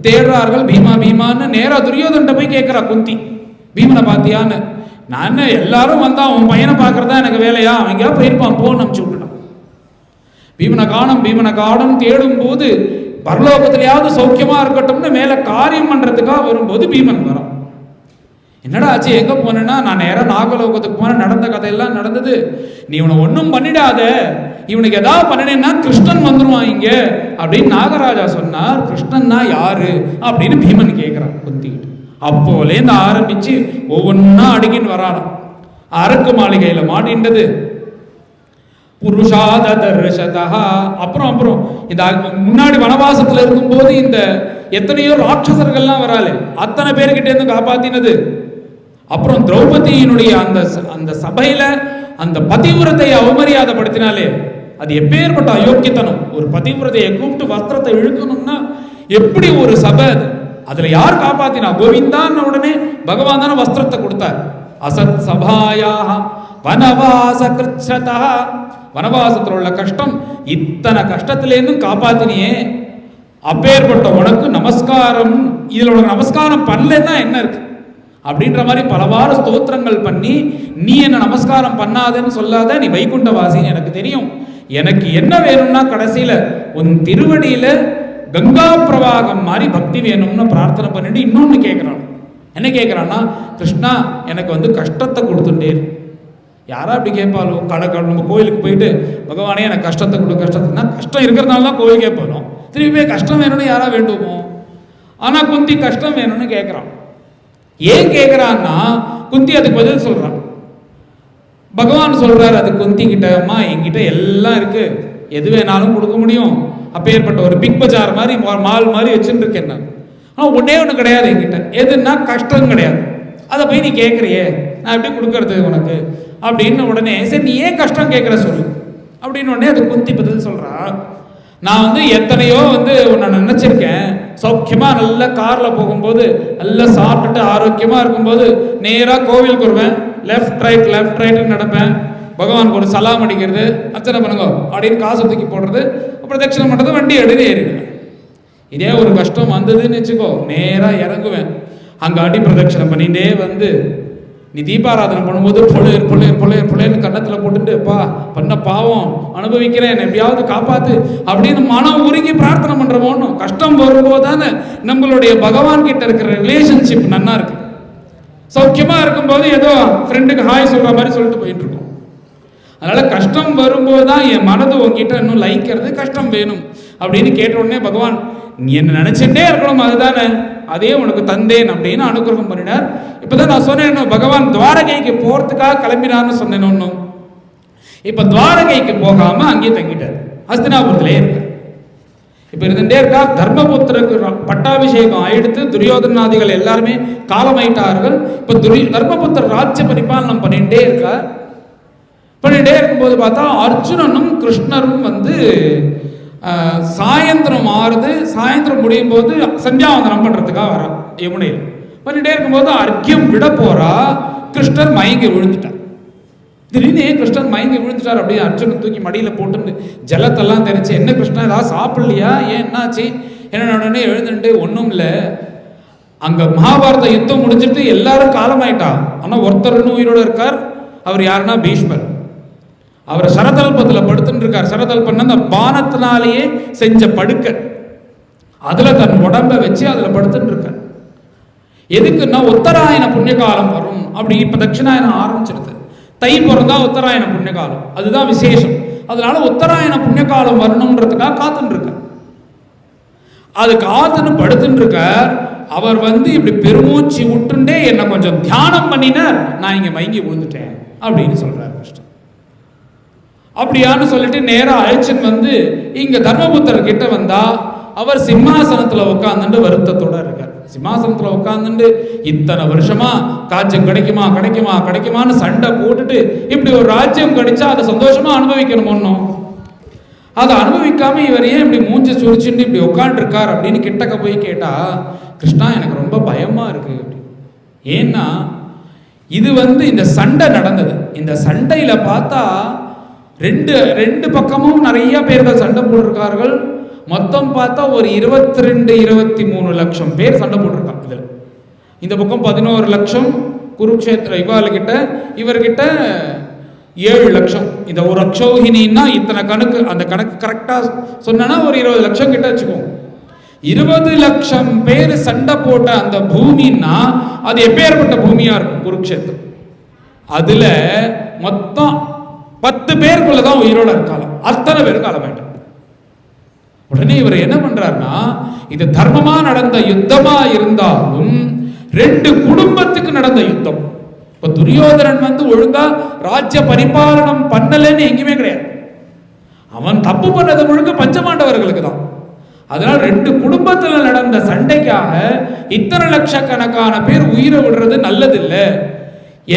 தேடுறார்கள். பீமான்னு நேராக துரியோதன்ட்ட போய் கேட்குறா குந்தி, பீமனை பார்த்தியான்னு. நான் எல்லாரும் வந்தா அவன் பையனை பார்க்கறதா எனக்கு வேலையா? அவன் எங்கேயா போயிருப்பான், போன்னு அனுப்பிச்சு விட்டுட்டான். பீமனை காணும் தேடும் போது பரலோகத்திலேயாவது சௌக்கியமா இருக்கட்டும்னு மேலே காரியம் பண்றதுக்காக வரும்போது பீமன் வரான். என்னடா ஆச்சு, எங்க போனேன்னா நான் நேரம் நாகலோகத்துக்கு போன, நடந்த கதையெல்லாம் நடந்தது. நீ இவனை ஒன்றும் பண்ணிடாத, இவனுக்கு ஏதாவது பண்ணினேன்னா கிருஷ்ணன் வந்துருவான் இங்க அப்படின்னு நாகராஜா சொன்னார். கிருஷ்ணன்னா யாரு அப்படின்னு பீமன் கேட்கிறான் குந்திக்கிட்டு. அப்போலேருந்து ஆரம்பிச்சு ஒவ்வொன்னா அடிக்கின்னு வரானோ. அரக்கு மாளிகையில மாட்டின்றது புருஷாதர்ஷதா. அப்புறம் இந்த முன்னாடி வனவாசத்துல இருக்கும்போது இந்த எத்தனையோ ராட்சசர்கள்லாம் வராலே அத்தனை பேர்கிட்ட இருந்து காப்பாத்தினது. அப்புறம் திரௌபதியினுடைய அந்த சபையில அந்த பதிவிரத்தை அவமரியாதைப்படுத்தினாலே அது எப்பேற்பட்ட அயோக்கியத்தனம்! ஒரு பதிவிரதையை கூப்பிட்டு வஸ்திரத்தை இழுக்கணும்னா எப்படி ஒரு சபை அது? அதுல யார் காப்பாத்தினா? கோவிந்தான் உடனே பகவான் தானே வஸ்திரத்தை கொடுத்தார். அசத் சபாயாக வனவாச கிருச்சதா. வனவாசத்தில் உள்ள கஷ்டம், இத்தனை கஷ்டத்திலேருந்தும் காப்பாத்தினியே, அப்பேற்பட்ட உனக்கு நமஸ்காரம். இதுல உனக்கு நமஸ்காரம் பண்ணலன்னா என்ன இருக்கு அப்படின்ற மாதிரி பலவாறு ஸ்தோத்திரங்கள் பண்ணி, நீ என்ன நமஸ்காரம் பண்ணாதன்னு சொல்லாத, நீ வைகுண்ட வாசின்னு எனக்கு தெரியும். எனக்கு என்ன வேணும்னா கடைசியில உன் திருவடியில கங்கா பிரவாகம் மாதிரி பக்தி வேணும்னு பிரார்த்தனை பண்ணிட்டு இன்னொன்னு கேட்கிறான். என்ன கேட்கிறான்னா, கிருஷ்ணா எனக்கு வந்து கஷ்டத்தை கொடுத்துட்டே. யாரா அப்படி கேட்பாலோ? நம்ம கோயிலுக்கு போயிட்டு பகவானே எனக்கு கஷ்டத்தை கொடு, கஷ்டத்துனா கஷ்டம் இருக்கிறதுனால தான் கோயில் கேட்பாலும் திருப்பி கஷ்டம் வேணும்னு யாரா வேண்டுமோ? ஆனா குந்தி கஷ்டம் வேணும்னு கேட்கிறான். ஏன் கேட்கிறான்னா குந்தி அதுக்கு பதில் சொல்றான். பகவான் சொல்றாரு அது குந்தி கிட்ட, அம்மா என்கிட்ட எல்லாம் இருக்கு, எது வேணாலும் கொடுக்க முடியும், அப்பேற்பட்ட ஒரு பிக் பஜார் மாதிரி மால் மாதிரி வச்சுட்டு இருக்கேன் நான். ஆனால் ஒன்னே ஒன்று கிடையாது என்கிட்ட, எதுன்னா கஷ்டம் கிடையாது. அதை போய் நீ கேட்குறியே, நான் எப்படி கொடுக்கறது உனக்கு அப்படின்னு உடனே, சரி நீ ஏன் கஷ்டம் கேட்குற சொல்லு அப்படின்னு உடனே அது குந்தி பதில் சொல்றா. நான் வந்து எத்தனையோ வந்து உன்னை நினைச்சிருக்கேன், சௌக்கியமா நல்ல கார்ல போகும்போது நல்லா சாப்பிட்டுட்டு ஆரோக்கியமா இருக்கும்போது நேராக கோவிலுக்கு வருவேன், லெஃப்ட் ரைட் நடப்பேன், பகவானுக்கு ஒரு சலாம் அடிக்கிறது, அர்ச்சனை பண்ணுங்க அப்படின்னு காசு தூக்கி போடுறது, அப்புறம் தட்சிணை பண்ணுறது, வண்டி எடுத்து ஏறிடுவேன். இதே ஒரு கஷ்டம் வந்ததுன்னு வச்சுக்கோ, நேராக இறங்குவேன், அங்கே அடி பிரதட்சணை பண்ணிகிட்டே வந்து நீ தீபாராதனை பண்ணும்போது பொழையர்னு கன்னத்தில் போட்டுட்டு, பா பண்ண பாவம் அனுபவிக்கிறேன், என்னை எப்படியாவது காப்பாத்து அப்படின்னு மனம் உருகி பிரார்த்தனை பண்றோமோ. கஷ்டம் வரும்போது தானே நம்மளுடைய பகவான் கிட்ட இருக்கிற ரிலேஷன்ஷிப் நன்னா இருக்கு. சௌக்கியமா இருக்கும்போது ஏதோ ஃப்ரெண்டுக்கு ஹாய் சொல்ற மாதிரி சொல்லிட்டு போயிட்டு இருக்கோம். அதனால கஷ்டம் வரும்போது தான் என் மனது உங்ககிட்ட இன்னும் லைக்கிறது, கஷ்டம் வேணும் அப்படின்னு கேட்ட உடனே பகவான் நீ என்ன நினைச்சுட்டே இருக்கணும், அதுதானே அதே உனக்கு தந்தேன் அப்படின்னு அனுகிரகம் பண்ணினார். இப்பதான் நான் சொன்னேன், பகவான் துவாரகைக்கு போறதுக்காக கிளம்பினார்னு சொன்னேன். ஒன்றும் இப்ப துவாரகைக்கு போகாம அங்கேயே தங்கிட்டார், ஹஸ்தினாபுரத்திலே இருக்கார். இப்ப இருந்துட்டே இருக்கா. தர்மபுத்திரக்கு பட்டாபிஷேகம் ஆயிடுத்து, துரியோதனாதிகள் எல்லாருமே காலமாயிட்டார்கள். இப்ப தர்மபுத்திரர் ராஜ்ய பரிபாலனம் பண்ணிட்டே இருக்கார். பண்ணிட்டே இருக்கும்போது பார்த்தா அர்ஜுனனும் கிருஷ்ணரும் வந்து சாயந்திரம் ஆறுது, சாயந்திரம் முடியும் போது சந்தியாவந்தனம் பண்றதுக்காக வர யமுனையில் பண்ணிட்டே இருக்கும்போது அர்க்கியம் விட போறா, கிருஷ்ணர் மயங்கி விழுந்துட்டார். திடீர்னு கிருஷ்ணன் மயங்கி விழுந்துட்டார். அப்படியே அர்ஜுனன் தூக்கி மடியில் போட்டு ஜலத்தெல்லாம் தெரிச்சு, என்ன கிருஷ்ணன் ஏதாவது சாப்பிடலையா, ஏன் என்னாச்சு என்ன உடனே எழுந்துட்டு, ஒன்றும் இல்லை, அங்க மகாபாரத யுத்தம் முடிஞ்சிட்டு எல்லாரும் காலமாயிட்டா, ஆனால் ஒருத்தர் உயிரோடு இருக்கார். அவர் யாருன்னா பீஷ்மர். அவர் சரதல்பத்தில் படுத்துட்டு இருக்கார். சரதல்பன்னா அந்த பானத்தினாலேயே செஞ்ச படுக்க, அதுல தன் உடம்ப வச்சு அதுல படுத்துட்டு இருக்கார். எதுக்குன்னா உத்தராயண புண்ணிய காலம் வரும். அப்படி இப்ப தட்சிணாயனம் ஆரம்பிச்சிருது, தை பிறந்தா உத்தராயண புண்ணிய காலம், அதுதான் விசேஷம். அதனால உத்தராயண புண்ணிய காலம் வரணும்ன்றதுக்காக காத்துட்டு இருக்கார். அது காத்துன்னு படுத்துட்டு இருக்கார். அவர் வந்து இப்படி பெருமூச்சு விட்டுண்டே என்ன கொஞ்சம் தியானம் பண்ணினார், நான் இங்க மயங்கி விழுந்துட்டேன் அப்படின்னு சொல்றார் கிருஷ்ணன். அப்படியான்னு சொல்லிட்டு நேராக அழைச்சின்னு வந்து இங்க தர்மபுத்திரர் கிட்ட வந்தா அவர் சிம்மாசனத்துல உட்காந்துட்டு வருத்தத்தோட இருக்கார். சிம்மாசனத்துல உட்காந்துட்டு இத்தனை வருஷமா காட்சியம் கிடைக்குமா கிடைக்குமா கிடைக்குமான்னு சண்டை போட்டுட்டு இப்படி ஒரு ராஜ்யம் கிடைச்சா அதை சந்தோஷமா அனுபவிக்கணும் ஒன்றும் அதை அனுபவிக்காம இவர் ஏன் இப்படி மூஞ்சி சுரிச்சுட்டு இப்படி உட்காந்துருக்கார் அப்படின்னு கிட்டக்க போய் கேட்டா, கிருஷ்ணா எனக்கு ரொம்ப பயமா இருக்கு. ஏன்னா இது இந்த சண்டை நடந்தது. இந்த சண்டையில பார்த்தா ரெண்டு பக்கமும் நிறைய பேர்கள் சண்டை போட்டிருக்கார்கள். மொத்தம் பார்த்தா ஒரு 22-23 லட்சம் பேர் சண்டை போட்டிருக்காங்க. இதுல இந்த பக்கம் 11 லட்சம் குருக்ஷேத்திர இவர்கிட்ட 7 லட்சம். இந்த ஒரு அக்ஷௌஹினின்னா இத்தனை கணக்கு, அந்த கணக்கு கரெக்டா சொன்னா ஒரு 20 லட்சம் கிட்ட வச்சுக்கோங்க. 20 லட்சம் பேர் சண்டை போட்ட அந்த பூமின்னா அது எப்பேற்பட்ட பூமியா இருக்கும் குருக்ஷேத்திரம். அதுல மொத்தம் 10 பேருக்குள்ளதான் உயிரோட இருக்கலாம், அத்தனை பேரும் காலமாயிட்டாங்க. உடனே இவர் என்ன பண்றாருன்னா, இது தர்மமா நடந்த யுத்தமா இருந்தாலும் 2 குடும்பத்துக்கு நடந்த யுத்தம். இப்ப துரியோதனன் ஒழுங்கா ராஜ்ய பரிபாலனம் பண்ணலன்னு எங்கேயுமே கிடையாது. அவன் தப்பு பண்ணது முழுக்க பஞ்சமாண்டவர்களுக்கு தான். அதனால 2 குடும்பத்தில் நடந்த சண்டைக்காக இத்தனை லட்சக்கணக்கான பேர் உயிரை விடுறது நல்லதில்லை.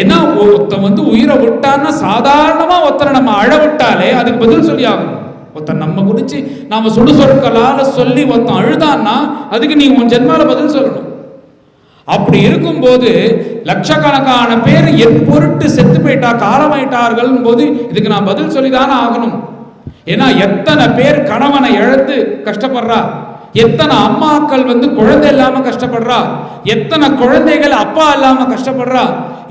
ஏன்னா ஒருத்தன் உயிரை விட்டான்னா சாதாரணமா ஒருத்தனை நம்ம அழ விட்டாலே அதுக்கு பதில் சொல்லி ஆகணும். ஒருத்தன் நம்ம குறிச்சு நாம சுடுசொற்களால சொல்லி ஒருத்தன் அழுதான்னா அதுக்கு நீ உன் ஜென்மால பதில் சொல்லணும். அப்படி இருக்கும்போது லட்சக்கணக்கான பேர் என் பொருட்டு செத்து போயிட்டா காலமாயிட்டார்கள் போது இதுக்கு நான் பதில் சொல்லிதானே ஆகணும். ஏன்னா எத்தனை பேர் கணவனை இழந்து கஷ்டப்படுறா, எத்தனை அம்மாக்கள் குழந்தை இல்லாம கஷ்டப்படுறா, எத்தனை குழந்தைகள் அப்பா இல்லாம கஷ்டப்படுறா.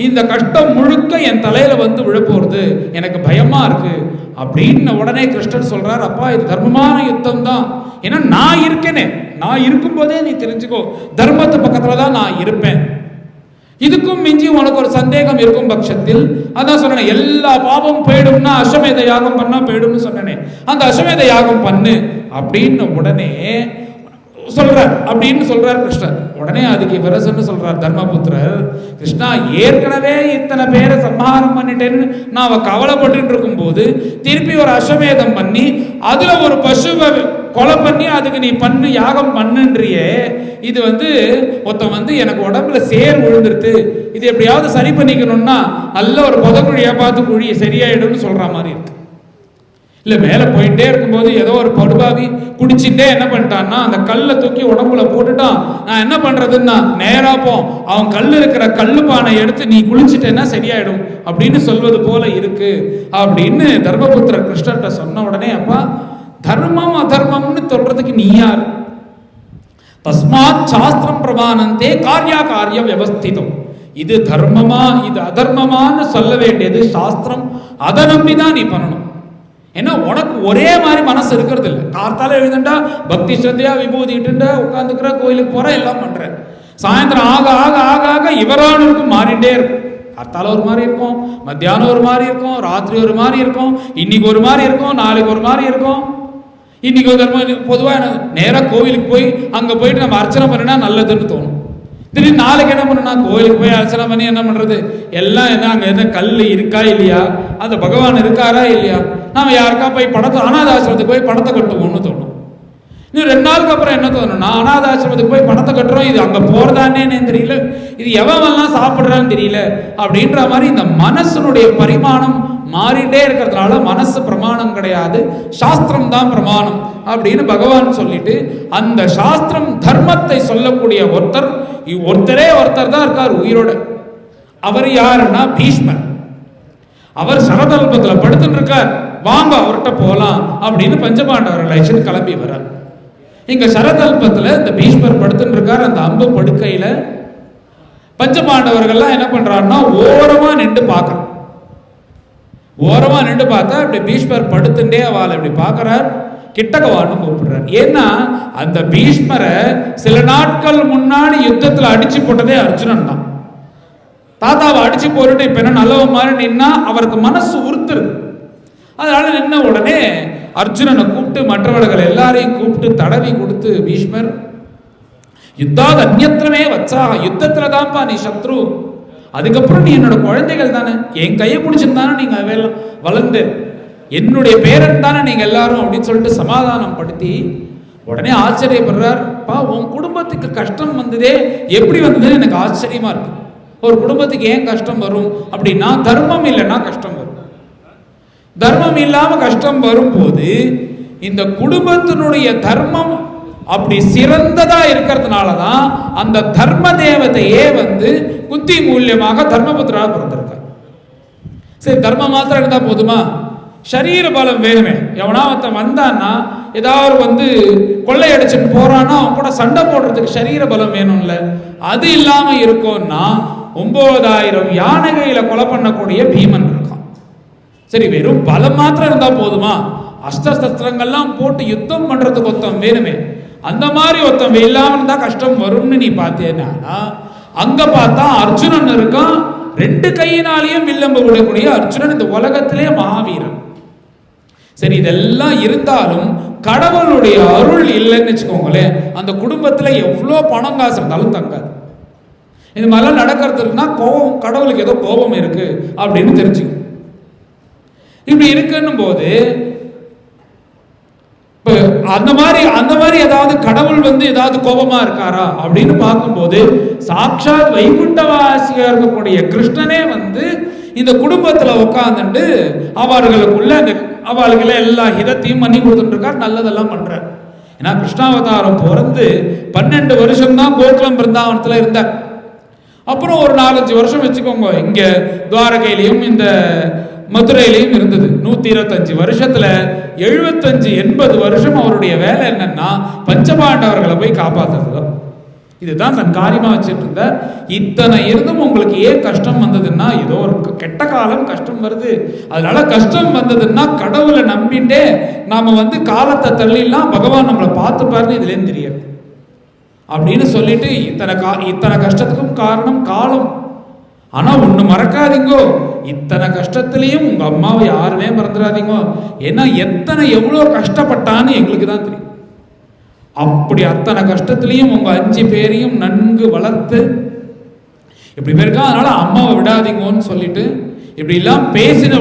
இந்த கஷ்டம் முழுக்க என் தலையில விழப்போறது, எனக்கு பயமா இருக்கு அப்படின்னு உடனே கிருஷ்ணர் சொல்றார், அப்பா இது தர்மமான யுத்தம் தான். ஏன்னா நான் இருக்கேனே, நான் இருக்கும் போதே நீ தெரிஞ்சுக்கோ, தர்மத்து பக்கத்துல தான் நான் இருப்பேன். இதுக்கும் மிஞ்சி உனக்கு ஒரு சந்தேகம் இருக்கும் பட்சத்தில் அதான் சொன்னேன், எல்லா பாவம் போயிடும்னா அஸ்வமேத யாகம் பண்ணா போயிடும்னு சொன்னேனே, அந்த அஸ்வமேத யாகம் பண்ணு அப்படின்னு உடனே சொல்றார் கிருஷ்ணர். உடனே அதுக்கு விரசன்னு சொல்றார் தர்மபுத்திரர், கிருஷ்ணா ஏற்கனவே இத்தனை பேரை சம்ஹாரம் பண்ணிட்டேன்னு நான் கவலைப்பட்டு இருக்கும் போது திருப்பி ஒரு அஸ்வமேதம் பண்ணி அதுல ஒரு பசுவை கொலை பண்ணி அதுக்கு நீ பண்ணு யாகம் பண்ணுன்றியே, இது ஒருத்தன் எனக்கு உடம்புல சேர் விழுந்துருது, இது எப்படியாவது சரி பண்ணிக்கணும்னா நல்ல ஒரு புதக்குழியா பார்த்து குழி சரியாயிடும்னு சொல்ற மாதிரி இருக்கு. இல்லை மேலே போயிட்டே இருக்கும்போது ஏதோ ஒரு படுபாவி குடிச்சுட்டே என்ன பண்ணிட்டான்னா அந்த கல்லை தூக்கி உடம்புல போட்டுட்டான். நான் என்ன பண்ணுறதுன்னா நேராக போ, அவன் கல் இருக்கிற கல்லு பானை எடுத்து நீ குளிச்சுட்டேன்னா சரியாயிடும் அப்படின்னு சொல்வது போல இருக்கு அப்படின்னு தர்மபுத்திர கிருஷ்ணர்கிட்ட சொன்ன உடனே, அப்பா தர்மம் அதர்மம்னு சொல்றதுக்கு நீ யார்? தஸ்மாத் சாஸ்திரம் பிரமாணந்தே காரியா காரிய வியவஸ்திதம். இது தர்மமா இது அதர்மமான்னு சொல்ல வேண்டியது சாஸ்திரம், அதை நம்பிதான் நீ பண்ணணும். ஏன்னா உனக்கு ஒரே மாதிரி மனசு இருக்கிறது இல்லை. கார்த்தால எழுதுண்டா பக்தி ஸ்ரத்தையா விபூதிட்டு உட்காந்துக்கிற, கோயிலுக்கு போற, எல்லாம் பண்ற. சாயந்தரம் ஆக ஆக ஆக ஆக இவரானுக்கும் மாறிட்டே இருக்கும். கார்த்தால ஒரு மாதிரி இருக்கும், மத்தியானம் ஒரு மாதிரி இருக்கும், ராத்திரி ஒரு மாதிரி இருக்கும், இன்னைக்கு ஒரு மாதிரி இருக்கும், நாளைக்கு ஒரு மாதிரி இருக்கும். இன்னைக்கு ஒரு பொதுவாக நேராக கோவிலுக்கு போய் அங்கே போயிட்டு நம்ம அர்ச்சனை பண்ணினா நல்லதுன்னு தோணும். திடீர்னு நாளைக்கு என்ன பண்ணா கோயிலுக்கு போய் அர்ச்சனை பண்ணி என்ன பண்றது, எல்லாம் என்ன அங்கே என்ன கல் இருக்கா இல்லையா, அந்த பகவான் இருக்காரா இல்லையா, நாம யாருக்கா போய் படத்தை அனாதாசிரமத்துக்கு போய் படத்தை கட்டுவோம்னு தோணும். இன்னும் 2 நாளுக்கு அப்புறம் என்ன தோணும்னா அனாதாசிரமத்துக்கு போய் படத்தை கட்டுறோம், இது அங்கே போறதானே தெரியல, இது எவெல்லாம் சாப்பிட்றான்னு தெரியல அப்படின்ற மாதிரி இந்த மனசனுடைய பரிமாணம் மாறிட்டே இருக்கிறதுனால மனசு பிரமாணம் கிடையாது, சாஸ்திரம் தான் பிரமாணம் அப்படின்னு பகவான் சொல்லிட்டு அந்த சாஸ்திரம் தர்மத்தை சொல்லக்கூடிய ஒருத்தர் தான் இருக்கார் உயிரோட. அவர் யாருன்னா பீஷ்மர். அவர் சரதல்பத்தில் படுத்துட்டு இருக்கார், வாங்க அவர்கிட்ட போலாம் அப்படின்னு பஞ்சபாண்டவர்கள் அழைச்சிட்டு கிளம்பி வர்றார். இங்க சரதல்பத்தில் இந்த பீஷ்மர் படுத்துட்டு இருக்கார். அந்த அம்பு படுக்கையில பஞ்சபாண்டவர்கள்லாம் என்ன பண்றாருன்னா ஓரமா நின்று பார்க்கறார். ஓரமா நின்று பார்த்தா இப்படி பீஷ்மர் படுத்துட்டே அவளை இப்படி பார்க்கிறார், கிட்டக்கவான்னு கூப்பிடுறார். ஏன்னா அந்த பீஷ்மரை சில நாட்கள் முன்னாடி யுத்தத்துல அடிச்சு போட்டதே அர்ஜுனன் தான். தாத்தாவை அடிச்சு போட்டுட்டு இப்ப என்ன நல்லவ மாதிரி நின்னா அவருக்கு மனசு உறுத்துருது. அதனால நின்ன உடனே அர்ஜுனனை கூப்பிட்டு மற்றவர்கள் எல்லாரையும் கூப்பிட்டு தடவி கொடுத்து, பீஷ்மர் யுத்தாத அந்நியத்திரமே வச்சா, யுத்தத்துல தான்ப்பா நீ சத்ரு, அதுக்கப்புறம் நீ என்னோட குழந்தைகள் தானே, என் கையை பிடிச்சிருந்தானே நீங்க அவையெல்லாம் வளர்ந்து, என்னுடைய பேரன் தானே நீங்க எல்லாரும் அப்படின்னு சொல்லிட்டு சமாதானம் படுத்தி உடனே ஆச்சரியப்படுறார். பா, உன் குடும்பத்துக்கு கஷ்டம் வந்ததே எப்படி வந்ததுன்னு எனக்கு ஆச்சரியமா இருக்கு. ஒரு குடும்பத்துக்கு ஏன் கஷ்டம் வரும் அப்படின்னா, தர்மம் இல்லைன்னா கஷ்டம் வரும். தர்மம் இல்லாம கஷ்டம் வரும்போது இந்த குடும்பத்தினுடைய தர்மம் அப்படி சிறந்ததா இருக்கிறதுனாலதான் அந்த தர்ம தேவதையே குந்தி மூலியமாக தர்மபுத்திரா பிறந்திருக்கார். சரி, தர்மம் மாத்திரம் இருந்தா போதுமா? சரீர பலம் வேணுமே. எவனா ஒருத்தன் வந்தான்னா, ஏதாவது கொள்ளையடிச்சுட்டு போறான்னா அவன் கூட சண்டை போடுறதுக்கு சரீர பலம் வேணும்ல. அது இல்லாம இருக்கும்னா 9000 யானைகையில கொலை பண்ணக்கூடிய பீமன் இருக்கான். சரி, வெறும் பலம் மாத்திரம் இருந்தா போதுமா? அஸ்திரங்கள்லாம் போட்டு யுத்தம் பண்றதுக்கு ஒருத்தன் வேணுமே. அந்த மாதிரி ஒருத்தன் இல்லாம இருந்தா கஷ்டம் வரும்னு நீ பார்த்தேன்னா, அங்க பார்த்தா அர்ஜுனன் இருக்கான். 2 கையினாலேயும் வில்லம்பு விடக்கூடிய அர்ஜுனன் இந்த உலகத்திலே மகாவீரன். சரி, இதெல்லாம் இருந்தாலும் கடவுளுடைய அருள் இல்லைன்னு வச்சுக்கோங்களேன், அந்த குடும்பத்துல எவ்வளோ பணம் காசு இருந்தாலும் தங்காது. இது மாதிரிலாம் நடக்கிறதுனா கோபம், கடவுளுக்கு ஏதோ கோபம் இருக்கு அப்படின்னு தெரிஞ்சுக்கணும். இப்படி இருக்குன்னும் போது அந்த மாதிரி ஏதாவது கடவுள் ஏதாவது கோபமா இருக்காரா அப்படின்னு பார்க்கும்போது, சாட்சாத் வைகுண்டவாசியா இருக்கக்கூடிய கிருஷ்ணனே இந்த குடும்பத்துல உட்கார்ந்துட்டு அவர்களுக்குள்ள எல்லா ஹிதத்தையும் பண்ணி கொடுத்துட்டு இருக்கார், நல்லதெல்லாம் பண்றார். ஏன்னா கிருஷ்ணாவதாரம் பிறந்து 12 வருஷம் தான் கோகுலம் பிருந்தாவனத்துல இருந்தார். அப்புறம் ஒரு 4-5 வருஷம் வச்சுக்கோங்க, இங்க துவாரகையிலையும் இந்த மதுரையிலையும் இருந்தது. 125 வருஷத்துல 75-80 வருஷம் அவருடைய வேலை என்னன்னா பஞ்சபாண்டவர்களை போய் காப்பாத்துறதுதான். இதுதான் தன் காரியமா வச்சுட்டு இருந்த. இத்தனை இருந்தும் உங்களுக்கு ஏன் கஷ்டம் வந்ததுன்னா, ஏதோ ஒரு கெட்ட காலம் கஷ்டம் வருது, அதனால கஷ்டம் வந்ததுன்னா கடவுளை நம்பிண்டே நாம காலத்தை தள்ளிலாம் பகவான் நம்மளை பார்த்துப்பாருன்னு இதுலேருந்து தெரியாது அப்படின்னு சொல்லிட்டு இத்தனை கஷ்டத்துக்கும் காரணம் காலம். ஆனா ஒண்ணு மறக்காதீங்கோ, இத்தனை கஷ்டத்திலையும் உங்க அம்மாவை யாருமே மறந்துடாதீங்க. ஏன்னா எவ்வளோ கஷ்டப்பட்டான்னு எங்களுக்கு தான் தெரியும். அப்படி அத்தனை கஷ்டத்திலையும் உங்க 5 பேரையும் நன்கு வளர்த்து இப்படி பேருக்கா, அதனால அம்மாவை விடாதீங்கன்னு சொல்லிட்டு இப்படி எல்லாம் பேசின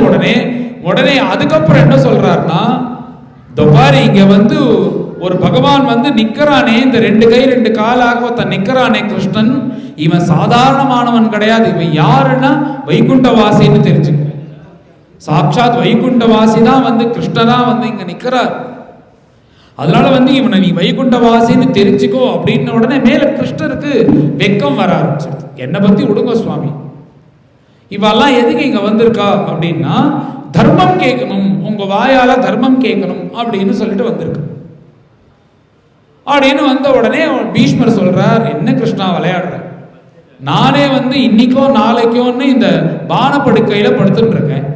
உடனே அதுக்கப்புறம் என்ன சொல்றாருன்னா, பாரு இங்க ஒரு பகவான் நிக்கிறானே, இந்த 2 கை 2 காலாக ஒருத்தன் நிக்கிறானே கிருஷ்ணன், இவன் சாதாரணமானவன் கிடையாது. இவன் யாருன்னா வைகுண்டவாசின்னு தெரிஞ்சுக்க. சாட்சாத் வைகுண்டவாசி தான் கிருஷ்ணனா இங்க நிக்கிறார். அதனால இவனை நீ வைகுண்டவாசின்னு தெரிஞ்சுக்கோ அப்படின்ன உடனே மேல கிருஷ்ணருக்கு வெக்கம் வர ஆரம்பிச்சிருது. என்னை பத்தி விடுங்க சுவாமி, இவெல்லாம் எதுக்கு இங்க வந்திருக்கா அப்படின்னா தர்மம் கேட்கணும், உங்க வாயால தர்மம் கேட்கணும் அப்படின்னு சொல்லிட்டு வந்திருக்கு. அப்படின்னு வந்த உடனே பீஷ்மர் சொல்றார், என்ன கிருஷ்ணா விளையாடுற, நானே இன்னைக்கோ நாளைக்கோன்னு இந்த பானப்படுக்கையில படுத்துட்டு இருக்கேன்,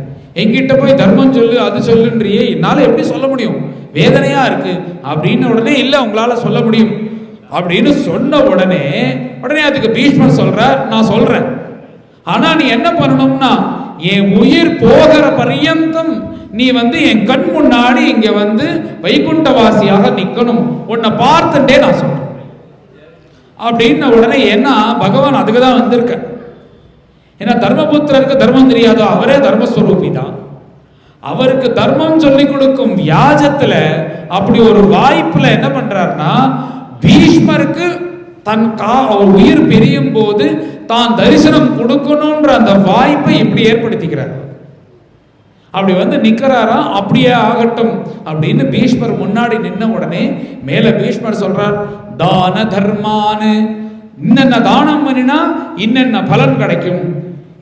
எங்கிட்ட போய் தர்மம் சொல்லு அது சொல்லுன்றியே, என்னால எப்படி சொல்ல முடியும், வேதனையா இருக்கு அப்படின்னு உடனே இல்ல உங்களால சொல்ல முடியும் அப்படின்னு சொன்ன உடனே அதுக்கு பீஷ்மர் சொல்றார், நான் சொல்றேன், ஆனா நீ என்ன பண்ணணும்னா என் உயிர் போகிற பரியந்தம் நீ என் கண் முன்னாடி இங்க வைகுண்டவாசியாக நிக்கணும், உன்னை பார்த்துட்டே நான் சொல்றேன் அப்படின்ன உடனே. ஏன்னா பகவான் அதுக்கு தான் வந்திருக்க. ஏன்னா தர்மபுத்திரருக்கு தர்மம் தெரியாதோ, அவரே தர்மஸ்வரூபி தான். அவருக்கு தர்மம் சொல்லி கொடுக்கும் வியாஜத்துல அப்படி ஒரு வாய்ப்புல என்ன பண்றாருன்னா, பீஷ்மருக்கு தன் உயிர் பிரியும் போது தான் தரிசனம் கொடுக்கணும்ன்ற அந்த வாய்ப்பை இப்படி ஏற்படுத்திக்கிறார். அப்படி நிக்கிறாரா, அப்படியே ஆகட்டும் அப்படின்னு பீஷ்மர் முன்னாடி நின்ன உடனே மேல பீஷ்மர் சொல்றார், தான தர்மானு, இன்னென்ன தானம் பண்ணினா இன்னென்ன பலன் கிடைக்கும்,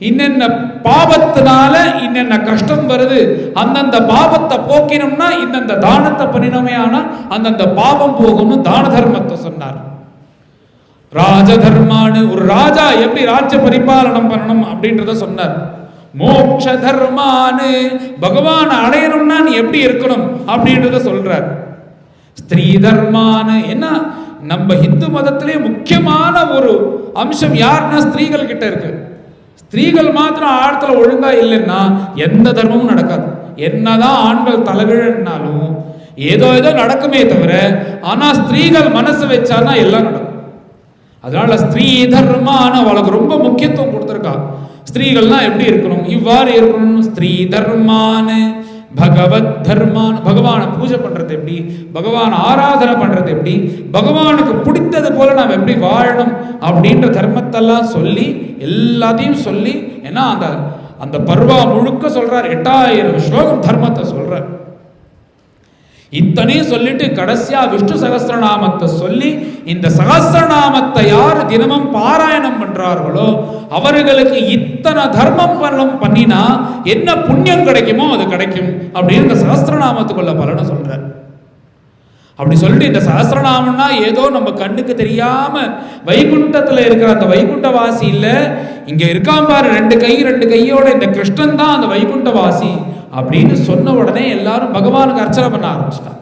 இன்னென்ன பாபத்தினால இன்னென்ன கஷ்டம் வருது, அந்தந்த பாபத்தை போக்கினோம்னா இந்தந்த தானத்தை பண்ணினோமே ஆனா அந்தந்த பாவம் போகும்னு தான தர்மத்தை சொன்னார். ராஜ தர்மானு, ஒரு ராஜா எப்படி ராஜ்ய பரிபாலனம் பண்ணணும் அப்படின்றத சொன்னார். மோட்ச தர்மானு, பகவான் அடையணும்னா நீ எப்படி இருக்கணும் அப்படின்றத சொல்றார். ஸ்திரீ தர்மானு, என்ன நம்ம இந்து மதத்திலே முக்கியமான ஒரு அம்சம் யாருன்னா ஸ்திரீகள் கிட்ட இருக்கு. ஸ்திரீகள் மாத்திரம் ஆழத்துல ஒழுங்கா இல்லைன்னா எந்த தர்மமும் நடக்காது. என்னதான் ஆண்கள் தலைவிழனாலும் ஏதோ நடக்குமே தவிர, ஆனா ஸ்திரீகள் மனசு வச்சானா எல்லாம் நடக்கும். அதனால ஸ்திரீ தர்மான அவளுக்கு ரொம்ப முக்கியத்துவம் கொடுத்துருக்கா. ஸ்திரீகள்லாம் எப்படி இருக்கணும், இவ்வாறு இருக்கணும். ஸ்திரீ தர்மானு பகவத் தர்மான், பகவானை பூஜை பண்றது எப்படி, பகவான் ஆராதனை பண்றது எப்படி, பகவானுக்கு பிடித்தது போல நாம் எப்படி வாழணும் அப்படின்ற தர்மத்தெல்லாம் சொல்லி எல்லாத்தையும் சொல்லி, ஏன்னா அந்த அந்த பர்வா முழுக்க சொல்றார். 8000 ஸ்லோகம் தர்மத்தை சொல்றார். இத்தனையும் சொல்லிட்டு கடைசியா விஷ்ணு சகஸ்ரநாமத்தை சொல்லி, இந்த சகஸ்ரநாமத்தை யார் தினமும் பாராயணம் பண்றார்களோ அவர்களுக்கு இத்தனை தர்மம் பண்ணினா என்ன புண்ணியம் கிடைக்குமோ அது கிடைக்கும் அப்படின்னு இந்த சகஸ்ரநாமத்துக்குள்ள பலனை சொல்றார். அப்படி சொல்லிட்டு இந்த சகஸ்ரநாமம்னா ஏதோ நம்ம கண்ணுக்கு தெரியாம வைகுண்டத்துல இருக்கிற அந்த வைகுண்டவாசி இல்ல, இங்க இருக்கான் பாரு 2 கை 2 கையோட இந்த கிருஷ்ணன் தான் அந்த வைகுண்டவாசி அப்படின்னு சொன்ன உடனே எல்லாரும் பகவானுக்கு அர்ச்சனை பண்ண ஆரம்பிச்சிட்டார்.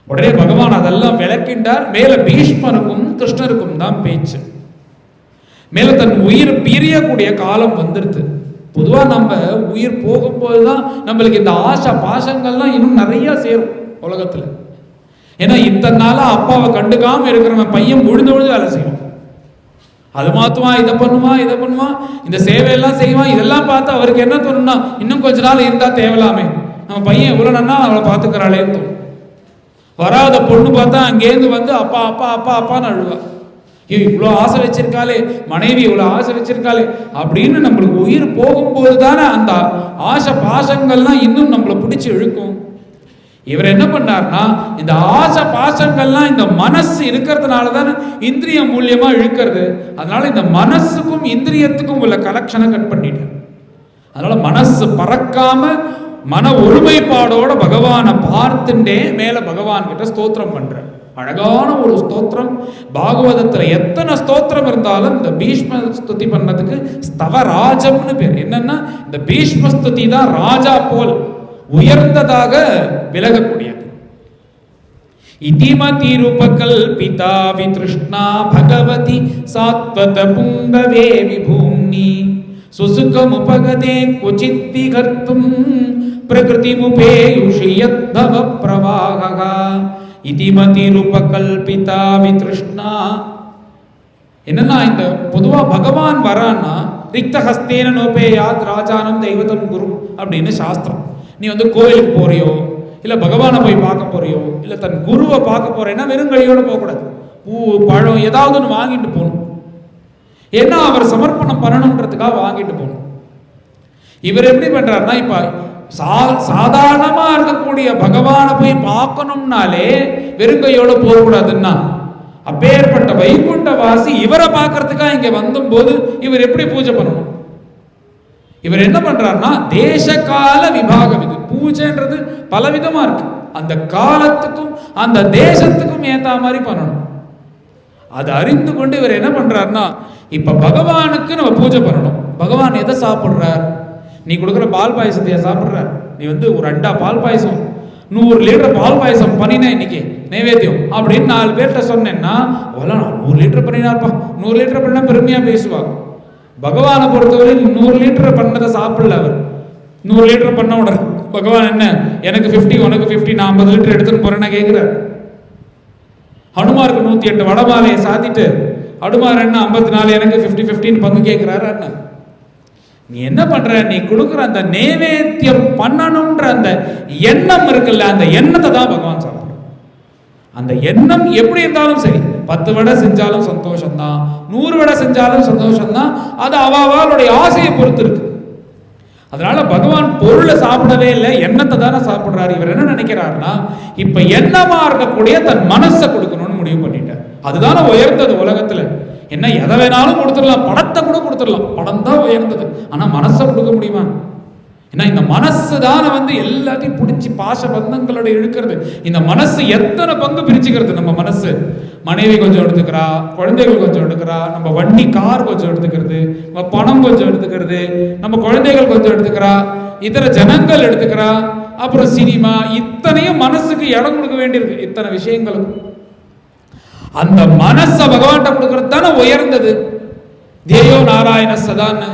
உடனே பகவான் அதெல்லாம் விளக்கின்றார். மேல பீஷ்மருக்கும் கிருஷ்ணருக்கும் தான் பேச்சு. மேல தன் உயிர் பிரியக்கூடிய காலம் வந்துருது. பொதுவா நம்ம உயிர் போகும்போதுதான் நம்மளுக்கு இந்த ஆசை பாசங்கள்லாம் இன்னும் நிறைய சேரும் உலகத்துல. ஏன்னா இத்தனை நாளா அப்பாவை கண்டுக்காம இருக்கிறவன் பையன் உழுந்து வேலை செய்வான். அது மாத்துவான், இதை பண்ணுவான், இந்த சேவையெல்லாம் செய்வான். இதெல்லாம் பார்த்து அவருக்கு என்ன தோணும்னா, இன்னும் கொஞ்ச நாள் இருந்தா தேவலாமே, நம்ம பையன் எவ்வளவு நன்னா அவளை பார்த்துக்கிறாளேன்னு தோணும். வராத பொண்ணு பார்த்தா அங்கேருந்து வந்து அப்பா அப்பா அப்பா அப்பான்னு அழுவா. இவ்வளோ ஆசை வச்சிருக்காளே, மனைவி இவ்வளோ ஆசை வச்சிருக்காளே அப்படின்னு நம்மளுக்கு உயிர் போகும்போது தானே அந்த ஆசை பாசங்கள்லாம் இன்னும் நம்மளை பிடிச்சி இழுக்கும். இவர் என்ன பண்ணார்னா, இந்த ஆசை பாசங்கள்லாம் இந்த மனசு இருக்கிறதுனால தானே இந்திரிய மூலியமா இழுக்கிறது. அதனால இந்த மனசுக்கும் இந்திரியத்துக்கும் உள்ள கனெக்ஷனை கட் பண்ணிட்டார். அதனால மனசு பறக்காம மன ஒருமைப்பாடோட பகவானை பார்த்துட்டே மேல பகவான் கிட்ட ஸ்தோத்திரம் பண்ற அழகான ஒரு ஸ்தோத்திரம். பாகவதத்துல எத்தனை ஸ்தோத்திரம் இருந்தாலும் இந்த பீஷ்ம ஸ்துதி பண்ணதுக்கு ஸ்தவராஜம்னு பேர். என்னன்னா இந்த பீஷ்ம ஸ்துதி தான் ராஜா போல் உயர்ந்ததாக விலகக்கூடியது. இதிமதி ரூபகல்பிதா வித்ருஷ்ணா பகவதி சாத்வத புங்கவே விபூம்னி சுசுகமுபகதே குசித் விகர்த்தும் பிரகிருதிமுபேயுஷி யத்தவ பிரவாஹா. இதிமதி ரூபகல்பிதா வித்ருஷ்ணா என்னன்னா, இந்த பொதுவா பகவான் வரான்னா ரிக்தஹஸ்தேன நோபேயாத் ராஜானம் தெய்வதம் குரு அப்படின்னு சாஸ்திரம். நீ வந்து கோயிலுக்கு போறியோ, இல்லை பகவானை போய் பார்க்க போறியோ, இல்லை தன் குருவை பார்க்க போறேன்னா வெறும் கையோடு போகக்கூடாது. பூ பழம் ஏதாவது ஒன்று வாங்கிட்டு போகணும். ஏன்னா அவர் சமர்ப்பணம் பண்ணணுன்றதுக்காக வாங்கிட்டு போகணும். இவர் எப்படி பண்றாருன்னா, இப்ப சாதாரணமா இருக்கக்கூடிய பகவானை போய் பார்க்கணும்னாலே வெறுங்கையோட போகக்கூடாதுன்னா, அப்பேற்பட்ட வைகுண்டவாசி இவரை பார்க்கறதுக்காக இங்க வந்தபோது இவர் எப்படி பூஜை பண்ணணும்? இவர் என்ன பண்றாருன்னா, தேச கால விபாகம். இது பூஜைன்றது பலவிதமா இருக்கு. அந்த காலத்துக்கும் அந்த தேசத்துக்கும் ஏத்த மாதிரி பண்ணணும். அதை அறிந்து கொண்டு இவர் என்ன பண்றாருன்னா, இப்ப பகவானுக்கு நம்ம பூஜை பண்ணணும். பகவான் எதை சாப்பிடுறார்? நீ கொடுக்குற பால் பாயசத்தையா சாப்பிடுறார்? நீ வந்து ஒரு 2 பால் பாயசம் 100 லிட்டர் பால் பாயசம் பண்ணினேன் இன்னைக்கு நைவேத்தியம் அப்படின்னு 4 பேர்கிட்ட சொன்னேன்னா, 100 லிட்டர் பண்ணினார்ப்பா, 100 லிட்டர் பண்ணா பெருமையா பேசுவாங்க. பகவானை பொறுத்தவரை 100 லிட்டர் பண்ணதை சாப்பிடல அவர். 100 லிட்டர் பண்ண உடனே பகவான் என்ன, எனக்கு 50 உனக்கு 50 நான் 50 லிட்டர் எடுத்துன்னு போறேன்னா கேட்கிறார். ஹனுமாருக்கு 108 வடமாலையை சாத்திட்டு ஹனுமார் என்ன 54 எனக்கு 50-50 பங்கு கேட்கிறாரு. என்ன நீ என்ன பண்ற? நீ கொடுக்குற அந்த நைவேத்தியம் பண்ணணும்ன்ற அந்த எண்ணம் இருக்குல்ல, அந்த எண்ணத்தை தான் பகவான் சாப்பிடுற. அந்த எண்ணம் எப்படி இருந்தாலும் சரி, 10 வடை செஞ்சாலும் சந்தோஷம்தான், 100 வடை செஞ்சாலும் சந்தோஷம்தான். அது அவளுடைய ஆசையை பொறுத்து இருக்கு. அதனால பகவான் பொருளை சாப்பிடவே இல்லை, எண்ணத்தை தானே சாப்பிடுறாரு. இவர் என்ன நினைக்கிறாருன்னா, இப்ப எண்ணமா இருக்கக்கூடிய தன் மனசை கொடுக்கணும்னு முடிவு பண்ணிட்டார். அதுதானே உயர்ந்தது உலகத்துல. என்ன எதை வேணாலும் கொடுத்துடலாம், பணத்தை கூட கொடுத்துடலாம், பணம் தான் உயர்ந்தது. ஆனா மனசை கொடுக்க முடியுமா? ஏன்னா இந்த மனசு தானே வந்து எல்லாத்தையும் பிடிச்சி பாச பந்தங்களோட இழுக்கிறது. இந்த மனசு எத்தனை பங்கு பிரிச்சுக்கிறது. நம்ம மனசு மனைவி கொஞ்சம் எடுத்துக்கிறா, குழந்தைகள் கொஞ்சம் எடுக்கிறா, நம்ம வண்டி கார் கொஞ்சம் எடுத்துக்கிறது, நம்ம பணம் கொஞ்சம் எடுத்துக்கிறது, நம்ம குழந்தைகள் கொஞ்சம் எடுத்துக்கிறா, இதர ஜனங்கள் எடுத்துக்கிறா, அப்புறம் சினிமா, இத்தனையும் மனசுக்கு இடம் கொடுக்க வேண்டியிருக்கு. இத்தனை விஷயங்களுக்கும் அந்த மனச பகவான்கிட்ட கொடுக்கறது தானே உயர்ந்தது. தேயோ நாராயண சதான்னு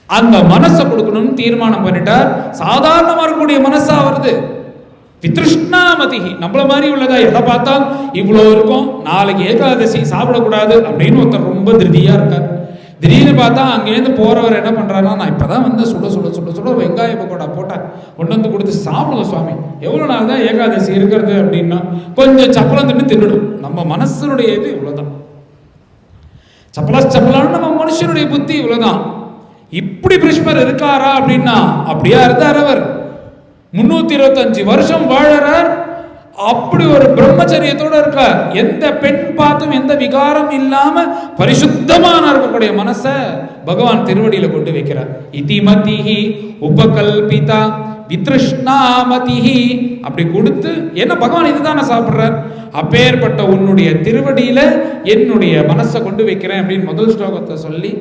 அந்த மனசை கொடுக்கணும்னு தீர்மானம் பண்ணிட்டார். சாதாரணமா இருக்கக்கூடிய மனசா வருது. வித்ருஷ்ணாமதி நம்மள மாதிரி உள்ளதா? எதை பார்த்தாலும் இவ்வளோ இருக்கும், நாளைக்கு ஏகாதசி சாப்பிடக்கூடாது அப்படின்னு ஒருத்தர் ரொம்ப திருதியா இருக்கார். திடீர்னு பார்த்தா அங்கேருந்து போறவர் என்ன பண்றாருன்னா, நான் இப்பதான் வந்து சுட சுட சுட சுட வெங்காய பக்கோடா போட்டேன், கொண்டு வந்து கொடுத்து சாப்பிடுங்க சுவாமி, எவ்வளவு நாள் தான் ஏகாதசி இருக்கிறது அப்படின்னா, கொஞ்சம் சப்பளம் தின்னுடும். நம்ம மனசனுடைய இது இவ்வளவுதான். சப்பலான்னு நம்ம மனுஷனுடைய புத்தி இவ்வளவுதான். இப்படி பீஷ்மர் இருக்காரா அப்படின்னா, அப்படியா இருந்தார் அவர். 325 வருஷம் வாழறார். அப்படி ஒரு பிரம்மச்சரியத்தோட இருக்கார். எந்த பெண் பார்த்தும் எந்த விகாரம் இல்லாம பரிசுத்தமான இருக்கக்கூடிய மனச பகவான் திருவடியில கொண்டு வைக்கிறார். இதிமதிஹி உபகல்பிதா வித்ருஷ்ணாமதிஹி அப்படி கொடுத்து, என்ன பகவான் இதுதானே சாப்பிடுறார். அப்பேற்பட்ட உன்னுடைய திருவடியில என்னுடைய மனசை கொண்டு வைக்கிறேன் அப்படின்னு முதல் ஸ்லோகத்தை சொல்லி,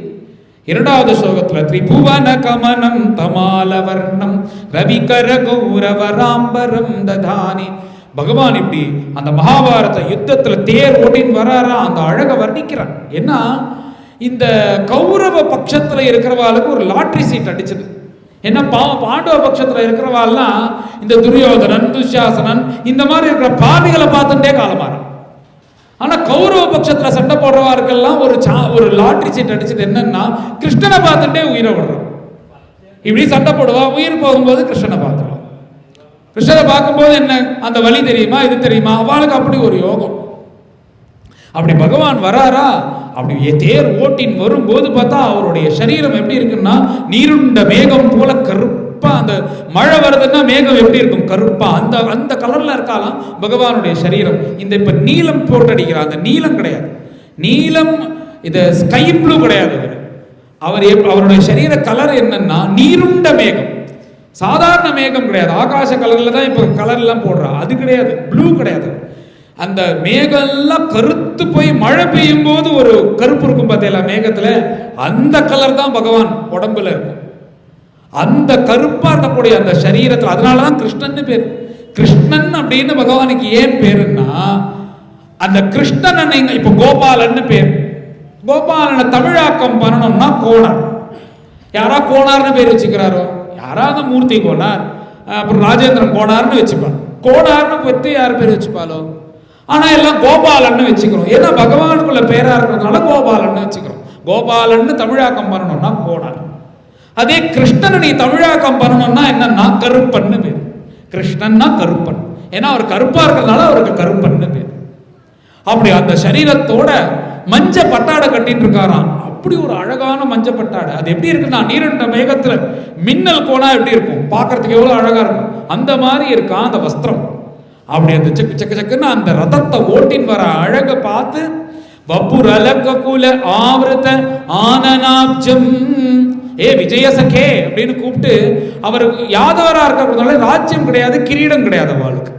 இரண்டாவது ஸ்லோகத்துல திரிபுவன கமனம் தமாலவர்ணம் ரவிகர கௌரவராம்பரம் ததானி, பகவான் இப்படி அந்த மகாபாரத யுத்தத்துல தேர் ஓட்டின்னு வராரா, அந்த அழக வர்ணிக்கிறான். ஏன்னா இந்த கௌரவ பட்சத்துல இருக்கிறவாளுக்கு ஒரு லாட்ரி சீட் அடிச்சது. என்ன பாண்டவ பட்சத்துல இருக்கிறவாள்லாம் இந்த துரியோதனன் துஷாசனன் இந்த மாதிரி இருக்கிற பாவிகளை பார்த்துட்டே காலமாறான். ஆனா கௌரவ பட்சத்துல சண்டை போடுறவாருக்கெல்லாம் ஒரு லாட்ரி சீட் அடிச்சது என்னன்னா, கிருஷ்ணனை பார்த்துட்டே உயிரை விடுறான். இப்படி சண்டை போடுவா, உயிர் போகும்போது கிருஷ்ணனை பார்த்துருவான். கிருஷ்ணரை பார்க்கும்போது என்ன அந்த வழி தெரியுமா, இது தெரியுமா, அவளுக்கு அப்படி ஒரு யோகம். அப்படி பகவான் வராரா, அப்படி தேர் ஓட்டின் வரும்போது பார்த்தா அவருடைய சரீரம் எப்படி இருக்குன்னா, நீருண்ட மேகம் போல கருப்பா, அந்த மழை வருதுன்னா மேகம் எப்படி இருக்கும் கருப்பா, அந்த அந்த கலர்ல இருக்காலாம் பகவானுடைய சரீரம். இந்த இப்ப நீலம் போட்டடிக்கிறார், அந்த நீலம் கிடையாது, நீலம் இது ஸ்கை ப்ளூ கிடையாது. அவருடைய சரீர கலர் என்னன்னா நீருண்ட மேகம், சாதாரண மேகம் கிடையாது. ஆகாச கலர்ல தான் இப்ப கலர் எல்லாம் போடுறா, அது கிடையாது, ப்ளூ கிடையாது. அந்த மேகம் எல்லாம் கருத்து போய் மழை பெய்யும் போது ஒரு கருப்பு இருக்கும் பார்த்தீங்களா மேகத்துல, அந்த கலர் தான் பகவான் உடம்புல இருக்கும். அந்த கருப்பா இருக்கக்கூடிய அந்த சரீரத்தில், அதனாலதான் கிருஷ்ணன் பேர். கிருஷ்ணன் அப்படின்னு பகவானுக்கு ஏன் பேருன்னா, அந்த கிருஷ்ணன் இப்ப கோபாலன்னு பேர். கோபாலனை தமிழாக்கம் பண்ணணும்னா கோணார். யாரா கோணார்னு பேர் வச்சுக்கிறாரோ, யாராவது மூர்த்தி கோணார், அப்புறம் ராஜேந்திரன் கோணார்னு வச்சுப்பான். கோணார்னு பற்றி யார் பேர் வச்சுப்பாலோ, ஆனா எல்லாம் கோபாலன்னு வச்சுக்கிறோம். ஏன்னா பகவானுக்குள்ள பேரா இருக்கிறதுனால கோபாலன்னு வச்சுக்கிறோம். கோபாலன்னு தமிழாக்கம் பண்ணணும்னா கோணார். அதே கிருஷ்ணனை நீ தமிழாக்கம் பண்ணணும்னா என்னன்னா கருப்பன்னு பேர். கிருஷ்ணன்னா கருப்பன், ஏன்னா அவர் கருப்பா இருக்கிறதுனால அவருக்கு கருப்பன்னு பேர். அப்படி அந்த சரீரத்தோட மஞ்ச பட்டாடை கட்டிட்டு இருக்காராம். அப்படி ஒரு அழகான மஞ்ச பட்டாடை. அது எப்படி இருக்குன்னா, நீரண்ட மேகத்துல மின்னல் கோணா எப்படி இருக்கும், பார்க்கறதுக்கு எவ்வளவு அழகா இருக்கும், அந்த மாதிரி இருக்கான் அந்த வஸ்திரம். அப்படி அந்த செக்கு செக்குன்னு அந்த ரதத்தை ஓட்டின் வர அழக பார்த்து, வப்புரலகுல ஆவృత ஆனனாப்ஜம், ஏ விஜயசகே அப்படின்னு கூப்பிட்டு, அவர் யாதவரா இருக்கிறதுனால ராஜ்யம் கிடையாது, கிரீடம் கிடையாது அவளுக்கு.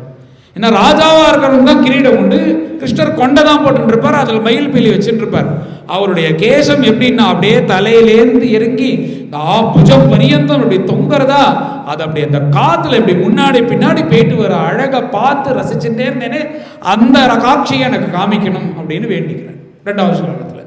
ஏன்னா ராஜாவா இருக்கிறவங்க தான் கிரீடம் உண்டு. கிருஷ்ணர் கொண்டதான் போட்டு இருப்பார், அதுல மயில் பீலி வச்சுட்டு இருப்பார். அவருடைய கேசம் எப்படின்னா அப்படியே தலையிலேந்து இறங்கி புஜம் பரியந்தம் அப்படி தொங்குறதா, அது அப்படி அந்த காத்துல இப்படி முன்னாடி பின்னாடி போயிட்டு வர அழக பார்த்து ரசிச்சுட்டே இருந்தேனே, அந்த காட்சியை எனக்கு காமிக்கணும் அப்படின்னு வேண்டிக்கிறேன். ரெண்டாவது ஸ்லோகத்துல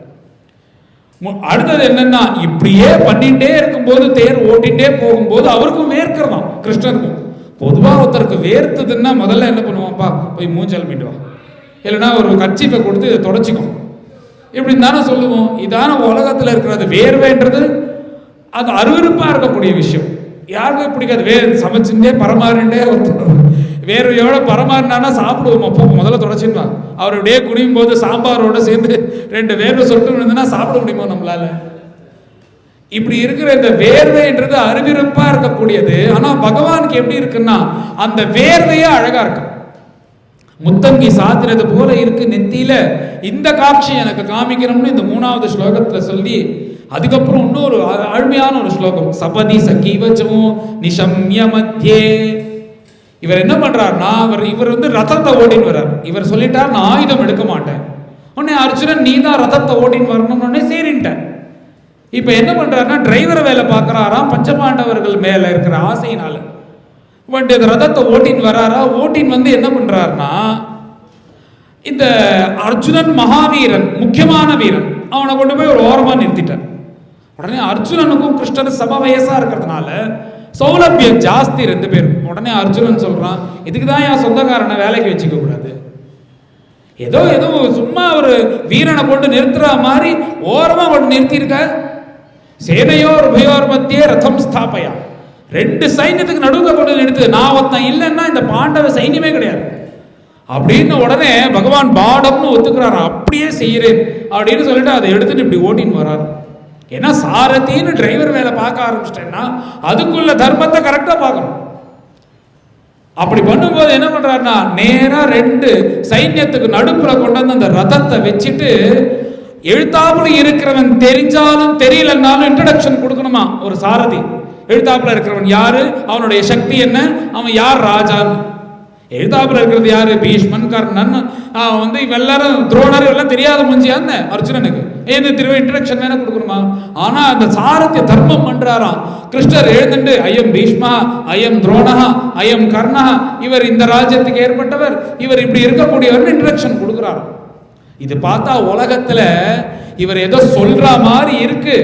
அடுத்தது என்னன்னா, இப்படியே பண்ணிட்டே இருக்கும்போது தேர் ஓட்டிகிட்டே போகும்போது அவருக்கும் வேர்க்கிறதாம் கிருஷ்ணருக்கும். பொதுவாக ஒருத்தருக்கு வேர்த்ததுன்னா முதல்ல என்ன பண்ணுவான்ப்பா, போய் மூஞ்சல் மீட்டு வா, இல்லைன்னா ஒரு கர்ச்சீஃபை கொடுத்து இதை தொடச்சிக்கும், இப்படின்னு தானே சொல்லுவோம். இதான உலகத்தில் இருக்கிறது. வேர்வைன்றது அது அருவருப்பாக இருக்கக்கூடிய விஷயம், யாருக்கும் பிடிக்காது. சமைச்சுட்டே பரமாறிண்டே ஒருத்தர் வேர்வையோட பரமாறினானா சாப்பிடுவோம். அப்போ முதல்ல தொடச்சின்னா, அவருடைய குடியும் போது சாம்பாரோட சேர்ந்து 2 வேர்வை சொட்டு விழுந்துன்னா சாப்பிட முடியுமோ நம்மளால? இப்படி இருக்கிற இந்த வேர்வைன்றது அருவிருப்பா இருக்கக்கூடியது. ஆனா பகவானுக்கு எப்படி இருக்குன்னா, அந்த வேர்வையே அழகா இருக்கு. முத்தங்கி சாத்தினது போல இருக்கு நெத்தியில. இந்த காட்சி எனக்கு காமிக்கணும்னு இந்த 3வது ஸ்லோகத்துல சொல்லி, அதுக்கப்புறம் இன்னொரு ஆழ்மையான ஒரு ஸ்லோகம், சபதி சகிவச்சமோ நிஷம்ய மத்தியே. இவர் என்ன பண்றாருன்னா, இவர் வந்து ரதத்தை ஓடின்னு வர்றார். இவர் சொல்லிட்டார், நான் ஆயுதம் எடுக்க மாட்டேன். உடனே அர்ஜுனன், நீ தான் ரதத்தை ஓடின்னு வரணும்னு உடனே சரின்ட்டேன். இப்ப என்ன பண்றாருன்னா, டிரைவரை வேலை பார்க்கறாராம். பஞ்சபாண்டவர்கள் மேல இருக்கிற ஆசையினால ரதத்தை ஓட்டின்னு வராரா. ஓட்டின்னு வந்து என்ன பண்றாருன்னா, இந்த அர்ஜுனன் மகாவீரன், முக்கியமான வீரன், அவனை கொண்டு போய் ஒரு ஓரமா நிறுத்திட்டார். உடனே அர்ஜுனனுக்கும் கிருஷ்ணன் சம வயசா இருக்கிறதுனால சௌலபியம் ஜாஸ்தி 2 பேரும். உடனே அர்ஜுனன் சொல்றான், இதுக்குதான் என் சொந்தக்காரனை வேலைக்கு வச்சுக்க கூடாது, ஏதோ ஏதோ சும்மா ஒரு வீரனை போட்டு நிறுத்துற மாதிரி ஓரமா கொண்டு நிறுத்தியிருக்க. சேனையோர் உபயோர் மத்தியே ரதம் ஸ்தாபயா, ரெண்டு சைன்யத்துக்கு நடுவில் கொண்டு நிறுத்து. நான் ஒருத்தன் இல்லைன்னா இந்த பாண்டவ சைன்யமே கிடையாது அப்படின்னு உடனே பகவான் பாடம்னு ஒத்துக்கிறாரு. அப்படியே செய்யறேன் அப்படின்னு சொல்லிட்டு அதை எடுத்துட்டு இப்படி ஓட்டின்னு வராரு. ஏன்னா சாரதின்னு டிரைவர் வேலை பார்க்க ஆரம்பிச்சிட்டேன்னா அதுக்குள்ள தர்மத்தை கரெக்டா பார்க்கணும். அப்படி பண்ணும்போது என்ன பண்றாருன்னா, நேரா ரெண்டு சைன்யத்துக்கு நடுப்புற கொண்டு வந்து அந்த ரதத்தை வச்சுட்டு, எழுத்தாப்புல இருக்கிறவன் தெரிஞ்சாலும் தெரியலன்னாலும் இன்ட்ரடக்ஷன் கொடுக்கணுமா ஒரு சாரதி. எழுத்தாப்புல இருக்கிறவன் யாரு, அவனுடைய சக்தி என்ன, அவன் யார் ராஜான்னு. எழுத்தாப்புல இருக்கிறது யாரு, பீஷ்மன், கர்ணன், எல்லாரும் துரோணர் எல்லாம் தெரியாத முஞ்சியான்னு அர்ஜுனனுக்கு திரும்ப இன்ட்ரடக்ஷன் வேணா கொடுக்கணுமா. ஆனா அந்த சாரத்திய தர்மம் பண்றாராம். கிருஷ்ணர் எழுந்துட்டு ஐயம் பீஷ்மா, ஐயம் துரோணா, ஐயம் கர்ணா, இவர் இந்த ராஜ்யத்துக்கு ஏற்பட்டவர், இவர் இப்படி இருக்கக்கூடியவர் இன்ட்ரடக்ஷன் கொடுக்குறாராம். இது பார்த்தா உலகத்துல இவர் ஏதோ சொல்ற மாதிரி இருக்கு.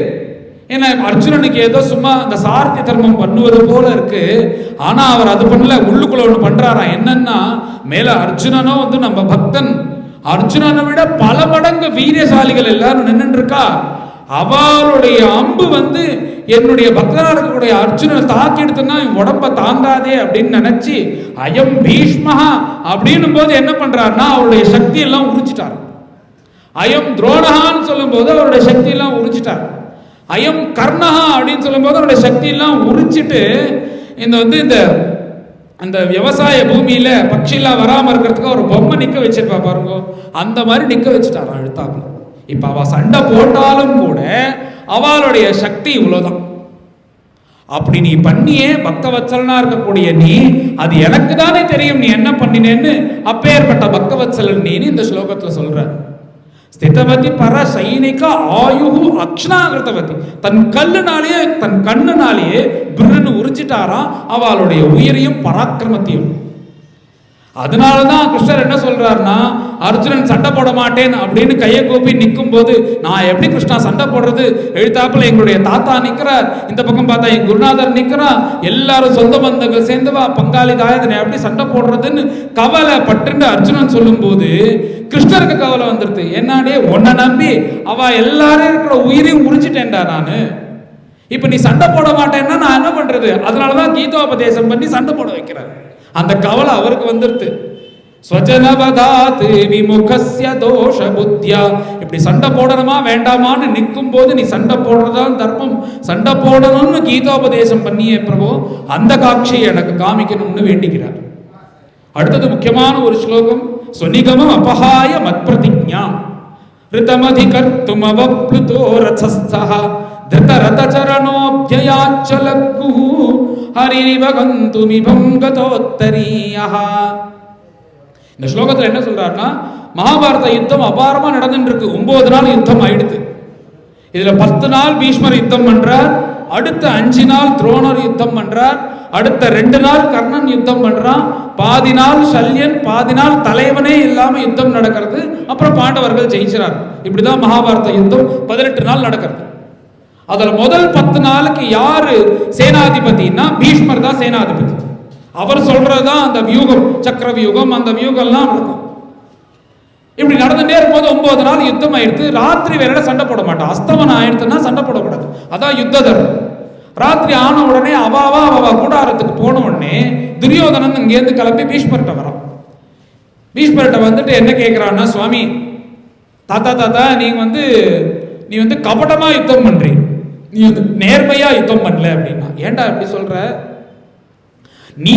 ஏன்னா அர்ஜுனனுக்கு ஏதோ சும்மா அந்த சாரத்திய தர்மம் பண்ணுவது போல இருக்கு. ஆனா அவர் அது பண்ணல, உள்ளுக்குள்ள ஒண்ணு பண்றாரா. என்னன்னா, மேல அர்ஜுனனோ நம்ம பக்தன், அர்ஜுனனை விட பல மடங்கு வீரியசாலிகள் எல்லாரும் நின்று இருக்கா. அவளுடைய அம்பு என்னுடைய பக்தனா இருக்கக்கூடிய அர்ஜுனனை தாக்கி எடுத்துன்னா உடம்ப தாங்காதே அப்படின்னு நினைச்சு அயம் பீஷ்மஹா அப்படின்னும் போது என்ன பண்றாருன்னா அவருடைய சக்தி எல்லாம் உரிச்சிட்டார். அயம் துரோணஹான்னு சொல்லும் போது அவருடைய சக்தி எல்லாம் உரிச்சிட்டார். அயம் கர்ணஹா அப்படின்னு சொல்லும் போது அவருடைய சக்தி எல்லாம் உரிச்சிட்டு இந்த அந்த விவசாய பூமியில பட்சியெல்லாம் வராம இருக்கிறதுக்கு ஒரு பொம்மை நிக்க வச்சிருப்பா பாருங்க, அந்த மாதிரி நிக்க வச்சுட்டாரா எழுத்தாப்புல. இப்ப அவ சண்டை போட்டாலும் கூட அவளுடைய சக்தி இவ்வளவுதான். அப்படி நீ பண்ணியே பக்தவத்சலனா இருக்கக்கூடிய நீ, அது எனக்கு தானே தெரியும் நீ என்ன பண்ணினேன்னு, அப்பேற்பட்ட பக்தவத்சலன் நீன்னு இந்த ஸ்லோகத்துல சொல்ற. ஸ்திதவதி பர சைனிக ஆயுகு அக்ஷணாகிருத்தவதி, தன் கல்லுனாலேயே தன் கண்ணுனாலேயே பிருன்னு உரிச்சிட்டாராம் அவளுடைய உயிரையும் பராக்கிரமத்தையும். அதனாலதான் கிருஷ்ணர் என்ன சொல்றாருன்னா, அர்ஜுனன் சண்டை போட மாட்டேன் அப்படின்னு கையை கூப்பி நிற்கும் போது நான் எப்படி கிருஷ்ணா சண்டை போடுறது, எழுத்தாப்புல எங்களுடைய தாத்தா நிக்கிறார், இந்த பக்கம் பார்த்தா என் குருநாதர் நிக்கிறார், எல்லாரும் சொந்த பந்தங்கள் சேர்ந்துவா பங்காளி தாயதனை எப்படி சண்டை போடுறதுன்னு கவலை பட்டு அர்ஜுனன் சொல்லும் போது கிருஷ்ணருக்கு கவலை வந்துருது. என்னாடே உன்னை நம்பி அவ எல்லாரும் இருக்கிற உயிரையும் உரிச்சிட்டேன்டா நானு, இப்ப நீ சண்டை போட மாட்டேன்னா நான் என்ன பண்றது. அதனாலதான் கீதோபதேசம் பண்ணி சண்டை போட வைக்கிறார். அந்த கவலை அவருக்கு வந்துருது. ஸ்வஜனவதாத் விமுகஸ்ய தோஷ புத்தியா, இப்படி சண்டை போடணுமா வேண்டாமான்னு நிற்கும் போது நீ சண்டை போடுறதான் தர்மம், சண்டை போடணும்னு கீதோபதேசம் பண்ணியே பிரபு, அந்த காட்சியை எனக்கு காமிக்கணும்னு வேண்டிக்கிறார். அடுத்தது முக்கியமான ஒரு ஸ்லோகம், ஸ்வநிகமம் அபஹாய மத்பிரதிஜ்ஞா ரிதமதிகர்த்தும் அவப்ளுதோ ரதஸ்தஹ திருதரதசரணோப்யயாச்சலக்குஹு ஹரிரிவகந்துமிபம் கதோத்தரீயஹ. இந்த ஸ்லோகத்தில் என்ன சொல்றாருன்னா, மகாபாரத யுத்தம் அபாரமா நடந்துட்டு இருக்கு. 9 நாள் யுத்தம் ஆயிடுது. இதுல 10 நாள் பீஷ்மர் யுத்தம் பண்றார், அடுத்த 5 நாள் துரோணர் யுத்தம் பண்றார், அடுத்த 2 நாள் கர்ணன் யுத்தம் பண்றான், பாதி நாள் சல்யன், பாதி நாள் தலைவனே இல்லாம யுத்தம் நடக்கிறது, அப்புறம் பாண்டவர்கள் ஜெயிச்சார். இப்படிதான் மகாபாரத யுத்தம் 18 நாள் நடக்கிறது. அதுல முதல் 10 நாளுக்கு யாரு சேனாதிபதினா பீஷ்மர் தான் சேனாதிபதி. அவர் சொல்றதுதான் அந்த வியூகம், சக்கர வியூகம், அந்த வியூகம் எல்லாம் நடக்கும். இப்படி நடந்துட்டே இருக்கும்போது 9 நாள் யுத்தம் ஆயிடுத்து. ராத்திரி வேற சண்டை போட மாட்டான், அஸ்தமனம் ஆயிடுத்துன்னா சண்டை போடக்கூடாது, அதான் யுத்த தர்மம். ராத்திரி ஆன உடனே அவ கூடாரத்துக்கு போன உடனே துரியோதனன் இங்கேருந்து கிளம்பி பீஷ்மர்கிட்ட வரான். பீஷ்மர்கிட்ட வந்துட்டு என்ன கேட்கிறான்னா, சுவாமி தாத்தா நீ கபடமா யுத்தம் பண்றீ, நீ நேர்மையா யுத்தம் பண்ணல அப்படின்னா. ஏன்டா எப்படி சொல்ற, நீ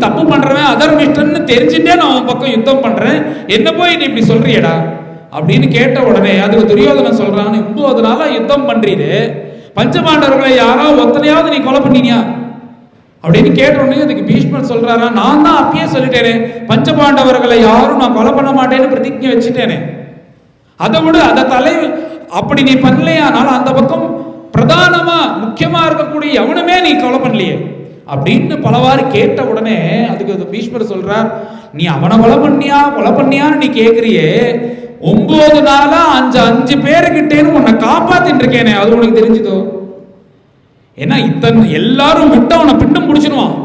தப்பு பண்றவன் அதர்மிஷ்டன்னு தெரிஞ்சுட்டே நான் உன் பக்கம் யுத்தம் பண்றேன், என்ன போய் நீ இப்படி சொல்றியடா அப்படின்னு கேட்ட உடனே அதுக்கு துரியோதனன் சொல்றான், 9 நாளா யுத்தம் பண்றீரு, பஞ்சபாண்டவர்களை யாராவது ஒத்தனையாவது நீ கொலை பண்ணினியா அப்படின்னு கேட்ட உடனே அதுக்கு பீஷ்மர் சொல்றாரா, நான் தான் அப்பயே சொல்லிட்டேனே பஞ்சபாண்டவர்களை யாரும் நான் கொலை பண்ண மாட்டேன்னு பிரதிஜை வச்சுட்டேனே, அதை விட அதை அப்படி நீ பண்ணலையானாலும் அந்த பக்கம் பிரதானமா முக்கியமா இருக்கக்கூடிய எவனுமே நீ கொலை பண்ணலையே அப்படின்னு பலவாறு கேட்ட உடனே அதுக்கு பீஷ்மர் சொல்றார், நீ அவனை கொலை பண்ணியான்னு நீ கேட்கிறியே, 9 நாளா 5 பேருக்கிட்டேன்னு உன்னை காப்பாத்தின்னு இருக்கேனே, அது உனக்கு தெரிஞ்சுதோ? ஏன்னா எல்லாரும் விட்டு அவனை பிண்டும் பிடிச்சிடுவான்,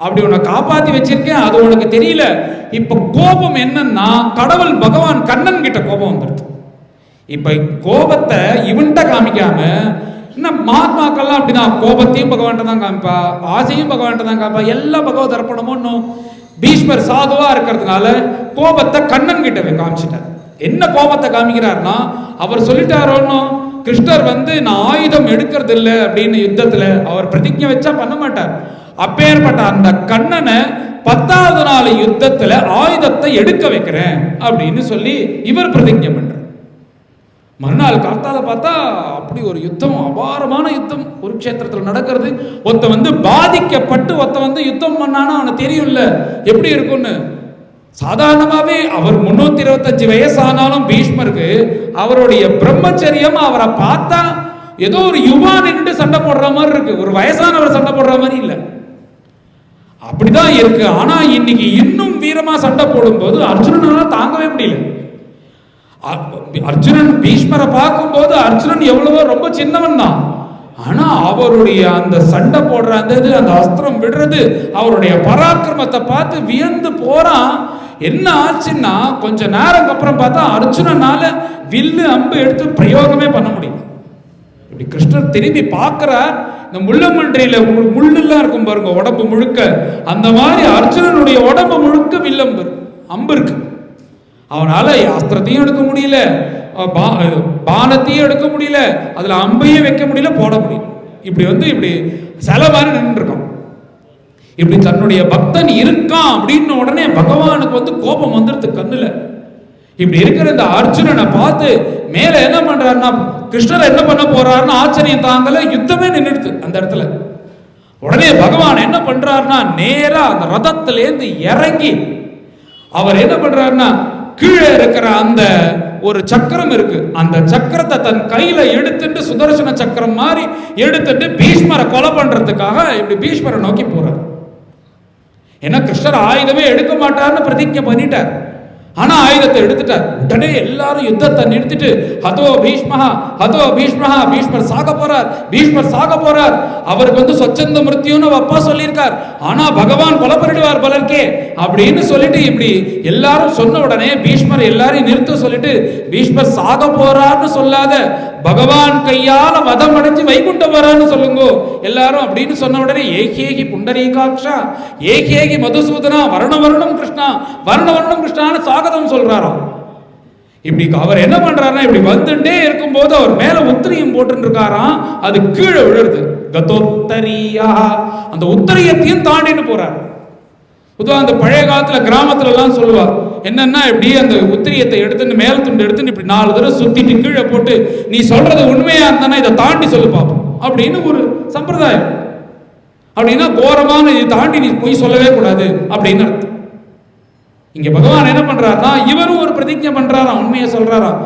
அப்படி உன்னை காப்பாத்தி வச்சிருக்கேன், அது உனக்கு தெரியல. இப்ப கோபம் என்னன்னா, கடவுள் பகவான் கண்ணன் கிட்ட கோபம் வந்துடுது. இப்ப கோபத்தை இவன்கிட்ட காமிக்காம, இன்னும் மகாத்மாக்கள்லாம் அப்படிதான், கோபத்தையும் பகவான்கிட்ட தான் காமிப்பா, ஆசையும் பகவான்கிட்ட தான் காமிப்பா, எல்லாம் பகவத் அர்ப்பணமும். பீஷ்மர் சாதுவா இருக்கிறதுனால கோபத்தை கண்ணன் கிட்ட காமிச்சிட்டார். என்ன கோபத்தை காமிக்கிறார்னா, அவர் சொல்லிட்டாரோன்னு, கிருஷ்ணர் நான் ஆயுதம் எடுக்கிறது இல்லை அப்படின்னு யுத்தத்துல அவர் பிரதிஜை வச்சா பண்ண மாட்டார். அப்பேற்பட்ட அந்த கண்ணனை 10வது நாள் யுத்தத்துல ஆயுதத்தை எடுக்க வைக்கிறேன் அப்படின்னு சொல்லி இவர் பிரதிஜை பண்றார். மறுநாள் காத்தால பார்த்தா அப்படி ஒரு யுத்தம், அபாரமான யுத்தம் குருக்ஷேத்திரத்தில் நடக்கிறது. ஒருத்த பாதிக்கப்பட்டு ஒருத்த யுத்தம் பண்ணானா அவனுக்கு தெரியும்ல எப்படி இருக்கும்னு. சாதாரணமாவே அவர் 325 வயசானாலும் பீஷ்மருக்கு அவருடைய பிரம்மச்சரியம் அவரை பார்த்தா ஏதோ ஒரு யுவா நின்று சண்டை போடுற மாதிரி இருக்கு, ஒரு வயசானவர் சண்டை போடுற மாதிரி இல்லை, அப்படிதான் இருக்கு. ஆனா இன்னைக்கு இன்னும் வீரமா சண்டை போடும்போது அர்ஜுனனால தாங்கவே முடியல. அர்ஜுனன் பீஷ்மரை பார்க்கும்போது அர்ஜுனன் எவ்வளவோ ரொம்ப சின்னவன் தான், ஆனா அவருடைய அந்த சண்டை போடுற அந்த அஸ்திரம் விடுறது, அவருடைய பராக்கிரமத்தை பார்த்து வியந்து போறான். என்ன ஆச்சுன்னா, கொஞ்ச நேரம் அப்புறம் பார்த்தா அர்ஜுனனால வில்லு அம்பு எடுத்து பிரயோகமே பண்ண முடியும். இப்படி கிருஷ்ணர் திரும்பி பார்க்கிறார், இந்த முள்ளமன்றியில முள்ளெல்லாம் இருக்கும் பாருங்க உடம்பு முழுக்க, அந்த மாதிரி அர்ஜுனனுடைய உடம்பு முழுக்க வில்லம்பு அம்பு இருக்கு. அவனால அஸ்திரத்தையும் எடுக்க முடியல, பானத்தையும் எடுக்க முடியல, அதுல அம்பையும் வைக்க முடியல, போட முடியல. இப்படி இப்படி சில மாதிரி நின்று இருக்கான். இப்படி தன்னுடைய பக்தன் இருக்கான் அப்படின்னு உடனே பகவானுக்கு கோபம் வந்துடுது கண்ணுல. இப்படி இருக்கிற இந்த அர்ஜுனனை பார்த்து மேல என்ன பண்றாருன்னா, கிருஷ்ணர் என்ன பண்ண போறாருன்னு ஆச்சரியம் தாங்கல, யுத்தமே நின்றுடுது அந்த இடத்துல. உடனே பகவான் என்ன பண்றாருன்னா, நேரா அந்த ரதத்திலேருந்து இறங்கி அவர் என்ன பண்றாருன்னா, கீழே இருக்கிற அந்த ஒரு சக்கரம் இருக்கு, அந்த சக்கரத்தை தன் கையில எடுத்துட்டு சுதர்சன சக்கரம் மாதிரி எடுத்துட்டு பீஷ்மரை கொலை பண்றதுக்காக இப்படி பீஷ்மரை நோக்கி போறார். ஏன்னா கிருஷ்ணர் ஆயுதமே எடுக்க மாட்டார்னு பிரதிஜை பண்ணிட்டார், ஆனா ஆயுதத்தை எடுத்துட்டார். உடனே எல்லாரும் யுத்தத்தை நிறுத்திட்டு ஹதோ பீஷ்மஹா ஹதோ பீஷ்மஹா, பீஷ்மர் சாக போறார், பீஷ்மர் சாக போறார். அவருக்கு சொச்சந்த மிருத்யுன்னு அப்பா சொல்லியிருக்கார், ஆனா பகவான் கொலை பண்ணிடுவார் பலர்க்கே அப்படின்னு சொல்லிட்டு இப்படி எல்லாரும் சொன்ன உடனே பீஷ்மர் எல்லாரையும் நிறுத்த சொல்லிட்டு, பீஷ்மர் சாக போறார்னு சொல்லாத, பகவான் கையால வதம் அடைஞ்சு வைகுண்டம் வரான்னு சொல்லுங்க எல்லாரும் அப்படின்னு சொன்ன உடனே ஏகேகி புண்டரீகாட்சா ஏகேகி மதுசூதனா வர்ணவர்ணம் கிருஷ்ணா வர்ணவர்ணம் கிருஷ்ணான்னு சாகதம் சொல்றாராம். இப்படி அவர் என்ன பண்றாருன்னா, இப்படி வந்துட்டே இருக்கும்போது அவர் மேல உத்தரியம் போட்டு இருக்காராம், அது கீழே விழுறது. கதோத்தரியா, அந்த உத்தரியத்தையும் தாண்டிட்டு போறாரு. பொதுவாக அந்த பழைய காலத்துல கிராமத்துல எல்லாம் சொல்லுவா என்னன்னா, இப்படி அந்த உத்திரியத்தை எடுத்துட்டு மேல் துண்டு எடுத்துட்டு இப்படி 4 தடவை சுத்திட்டு கீழே போட்டு, நீ சொல்றது உண்மையா இருந்தானா இதை தாண்டி சொல்லு பார்ப்போம் அப்படின்னு ஒரு சம்பிரதாயம். அப்படின்னா கோரமான இதை தாண்டி நீ போய் சொல்லவே கூடாது அப்படின்னு அர்த்தம். இங்க பகவான் என்ன பண்றாருன்னா, இவரும் ஒரு பிரதிஜை பண்றாராம், உண்மையை சொல்றாராம்.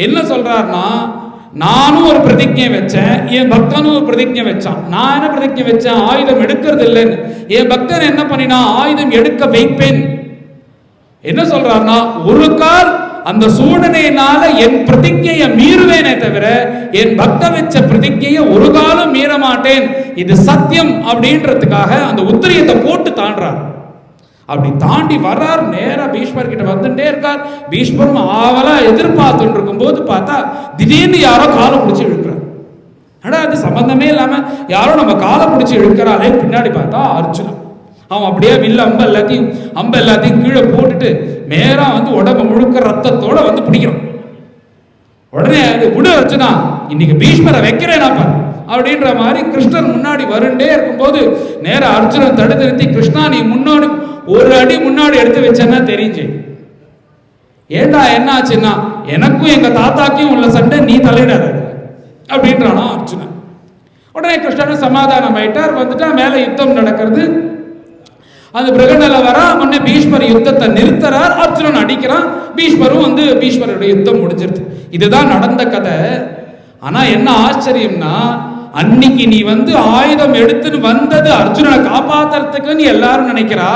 என்ன சொல்றாருன்னா, நானும் ஒரு பிரதிஜை வச்சேன், என் பக்தனும் ஒரு பிரதிஜை வச்சான். நான் என்ன பிரதிஜை வச்சேன், ஆயுதம் எடுக்கிறது இல்லைன்னு. என் பக்தன் என்ன பண்ணினா, ஆயுதம் எடுக்க வைப்பேன். என்ன சொல்றாருன்னா, ஒரு கால் அந்த சூழ்நிலையினால என் பிரதிஜையை மீறுவேனே தவிர என் பக்த வச்ச பிரதிஜையை ஒரு காலம் மீற மாட்டேன், இது சத்தியம் அப்படின்றதுக்காக அந்த உத்திரியத்தை போட்டு தாண்டார். அப்படி தாண்டி வர்றார், நேரா பீஷ்மர் கிட்ட வந்துட்டே இருக்கார். பீஷ்மரும் ஆவலா எதிர்பார்த்துட்டு இருக்கும் போது பார்த்தா திடீர்னு யாரோ காலை பிடிச்சி இழுக்கிறார். ஆனா அது சம்பந்தமே இல்லாம யாரோ நம்ம காலை பிடிச்சி இழுக்கிறாளே, பின்னாடி பார்த்தா அர்ஜுனன். அவன் அப்படியே வில்ல அம்ப எல்லாத்தையும் கீழே போட்டுட்டு நேரா உடம்பு முழுக்க ரத்தத்தோட பிடிக்கிறான். உடனே விடு அர்ஜுனா, இன்னைக்கு பீஷ்மரை வைக்கிறேன் அப்படின்ற மாதிரி கிருஷ்ணர் முன்னாடி வருண்டே இருக்கும்போது நேரா அர்ஜுனன் தடுத்து நிறுத்தி, கிருஷ்ணா நீ முன்னாடி ஒரு அடி முன்னாடி எடுத்து வச்சேன்னா தெரிஞ்சு. ஏண்டா என்ன ஆச்சுன்னா, எனக்கும் எங்க தாத்தாக்கும் உள்ள சண்டை, நீ தலையிடாத அப்படின்றானா அர்ஜுனன். உடனே கிருஷ்ணன் சமாதானம் ஆயிட்டார், வந்துட்டா மேல யுத்தம் நடக்கிறது. அந்த பிரகடல வர முன்னே பீஷ்மர் யுத்தத்தை நிறுத்துறார், அர்ஜுனன் அடிக்கிறான், பீஷ்மரும் பீஷ்மருடைய யுத்தம் முடிஞ்சிருது. இதுதான் நடந்த கதை. ஆனா என்ன ஆச்சரியம்னா, அன்னைக்கு நீ ஆயுதம் எடுத்துன்னு வந்தது அர்ஜுனனை காப்பாத்துறதுக்குன்னு எல்லாரும் நினைக்கிறா.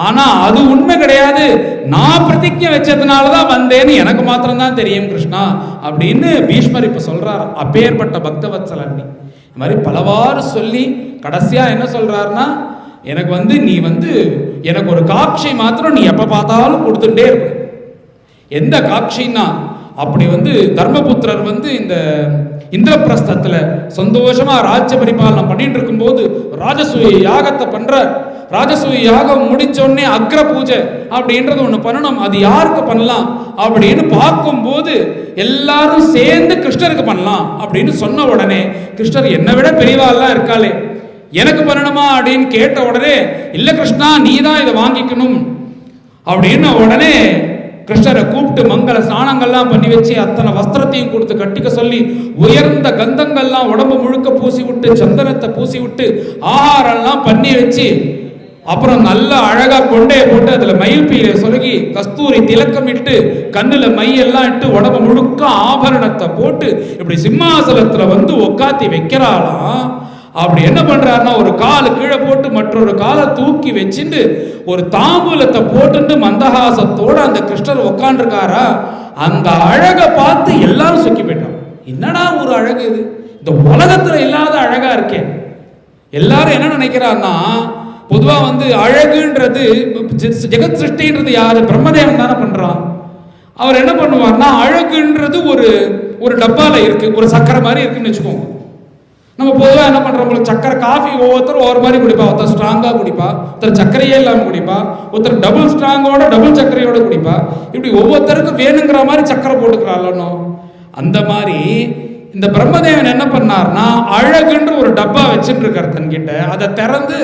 ஆனா அது உண்மை கிடையாது, நான் பிரதிஜை வச்சதுனாலதான் வந்தேன்னு எனக்கு மாத்திரம் தான் தெரியும் கிருஷ்ணா அப்படின்னு பீஷ்மர் இப்ப சொல்றாரு. அப்பேற்பட்ட பக்தவத்சலன் இந்த மாதிரி பலவாறு சொல்லி கடைசியா என்ன சொல்றாருன்னா, எனக்கு நீ எனக்கு ஒரு காட்சி மாத்திரம் நீ எப்போ பார்த்தாலும் கொடுத்துட்டே இருக்கும். எந்த காட்சின்னா, அப்படி தர்மபுத்திரர் இந்த இந்திரபிரஸ்தத்தில் சந்தோஷமா ராஜ்ய பரிபாலனம் பண்ணிட்டு இருக்கும்போது ராஜசூய யாகத்தை பண்ற. ராஜசூய யாகம் முடிஞ்சோடனே அக்ர பூஜை அப்படின்றது ஒன்று பண்ணணும். அது யாருக்கு பண்ணலாம் அப்படின்னு பார்க்கும்போது எல்லாரும் சேர்ந்து கிருஷ்ணருக்கு பண்ணலாம் அப்படின்னு சொன்ன உடனே, கிருஷ்ணர் என்னை விட பெரியவாள்லாம் இருக்காளே, எனக்கு பண்ணணுமா அப்படின்னு கேட்ட உடனே, இல்லை கிருஷ்ணா நீ தான் இதை வாங்கிக்கணும் அப்படின்னு உடனே கிருஷ்ணரை கூப்பிட்டு மங்கள ஸ்நானங்கள்லாம் பண்ணி வச்சு அத்தனை வஸ்திரத்தையும் கொடுத்து கட்டிக்க சொல்லி உயர்ந்த கந்தங்கள்லாம் உடம்பு முழுக்க பூசி விட்டு சந்தனத்தை பூசி விட்டு ஆகாரம்லாம் பண்ணி வச்சு அப்புறம் நல்ல அழகா கொண்டையை போட்டு அதுல மயில் பீரை சொருகி கஸ்தூரி திலக்கம் இட்டு கண்ணுல மையெல்லாம் இட்டு உடம்பு முழுக்க ஆபரணத்தை போட்டு இப்படி சிம்மாசனத்துல உட்காத்தி வைக்கிறாளாம். அப்படி என்ன பண்றாருன்னா, ஒரு காலை கீழே போட்டு மற்றொரு காலை தூக்கி வச்சுட்டு ஒரு தாம்பூலத்தை போட்டுட்டு மந்தஹாசத்தோட அந்த கிருஷ்ணர் உட்காந்துருக்காரா. அந்த அழகை பார்த்து எல்லாரும் சொக்கி போயிட்டாங்க. என்னடா ஒரு அழகு இது, இந்த உலகத்துல இல்லாத அழகா இருக்கேன். எல்லாரும் என்ன நினைக்கிறான்னா, பொதுவா அழகுன்றது ஜெகத் சிருஷ்டின்றது யாரு, பிரம்மதேவன் தானே பண்றான். அவர் என்ன பண்ணுவார்னா, அழகுன்றது ஒரு டப்பால இருக்கு, ஒரு சக்கரை மாதிரி இருக்குன்னு வச்சுக்கோங்க. நம்ம பொதுவாக என்ன பண்ணுறோம், சக்கரை காஃபி ஒவ்வொருத்தரும் ஒவ்வொரு மாதிரி குடிப்பா. ஒருத்தர் ஸ்ட்ராங்காக குடிப்பா, ஒருத்தர் சர்க்கரையே இல்லாமல் குடிப்பா, ஒருத்தர் டபுள் ஸ்ட்ராங்கோட டபுள் சர்க்கரையோட குடிப்பா. இப்படி ஒவ்வொருத்தருக்கும் வேணுங்கிற மாதிரி சக்கரை போட்டுக்கிறாள்னோ, அந்த மாதிரி இந்த பிரம்மதேவன் என்ன பண்ணார்னா, அழகுன்ற ஒரு டப்பா வச்சுட்டு இருக்கார் தன்கிட்ட. அதை திறந்து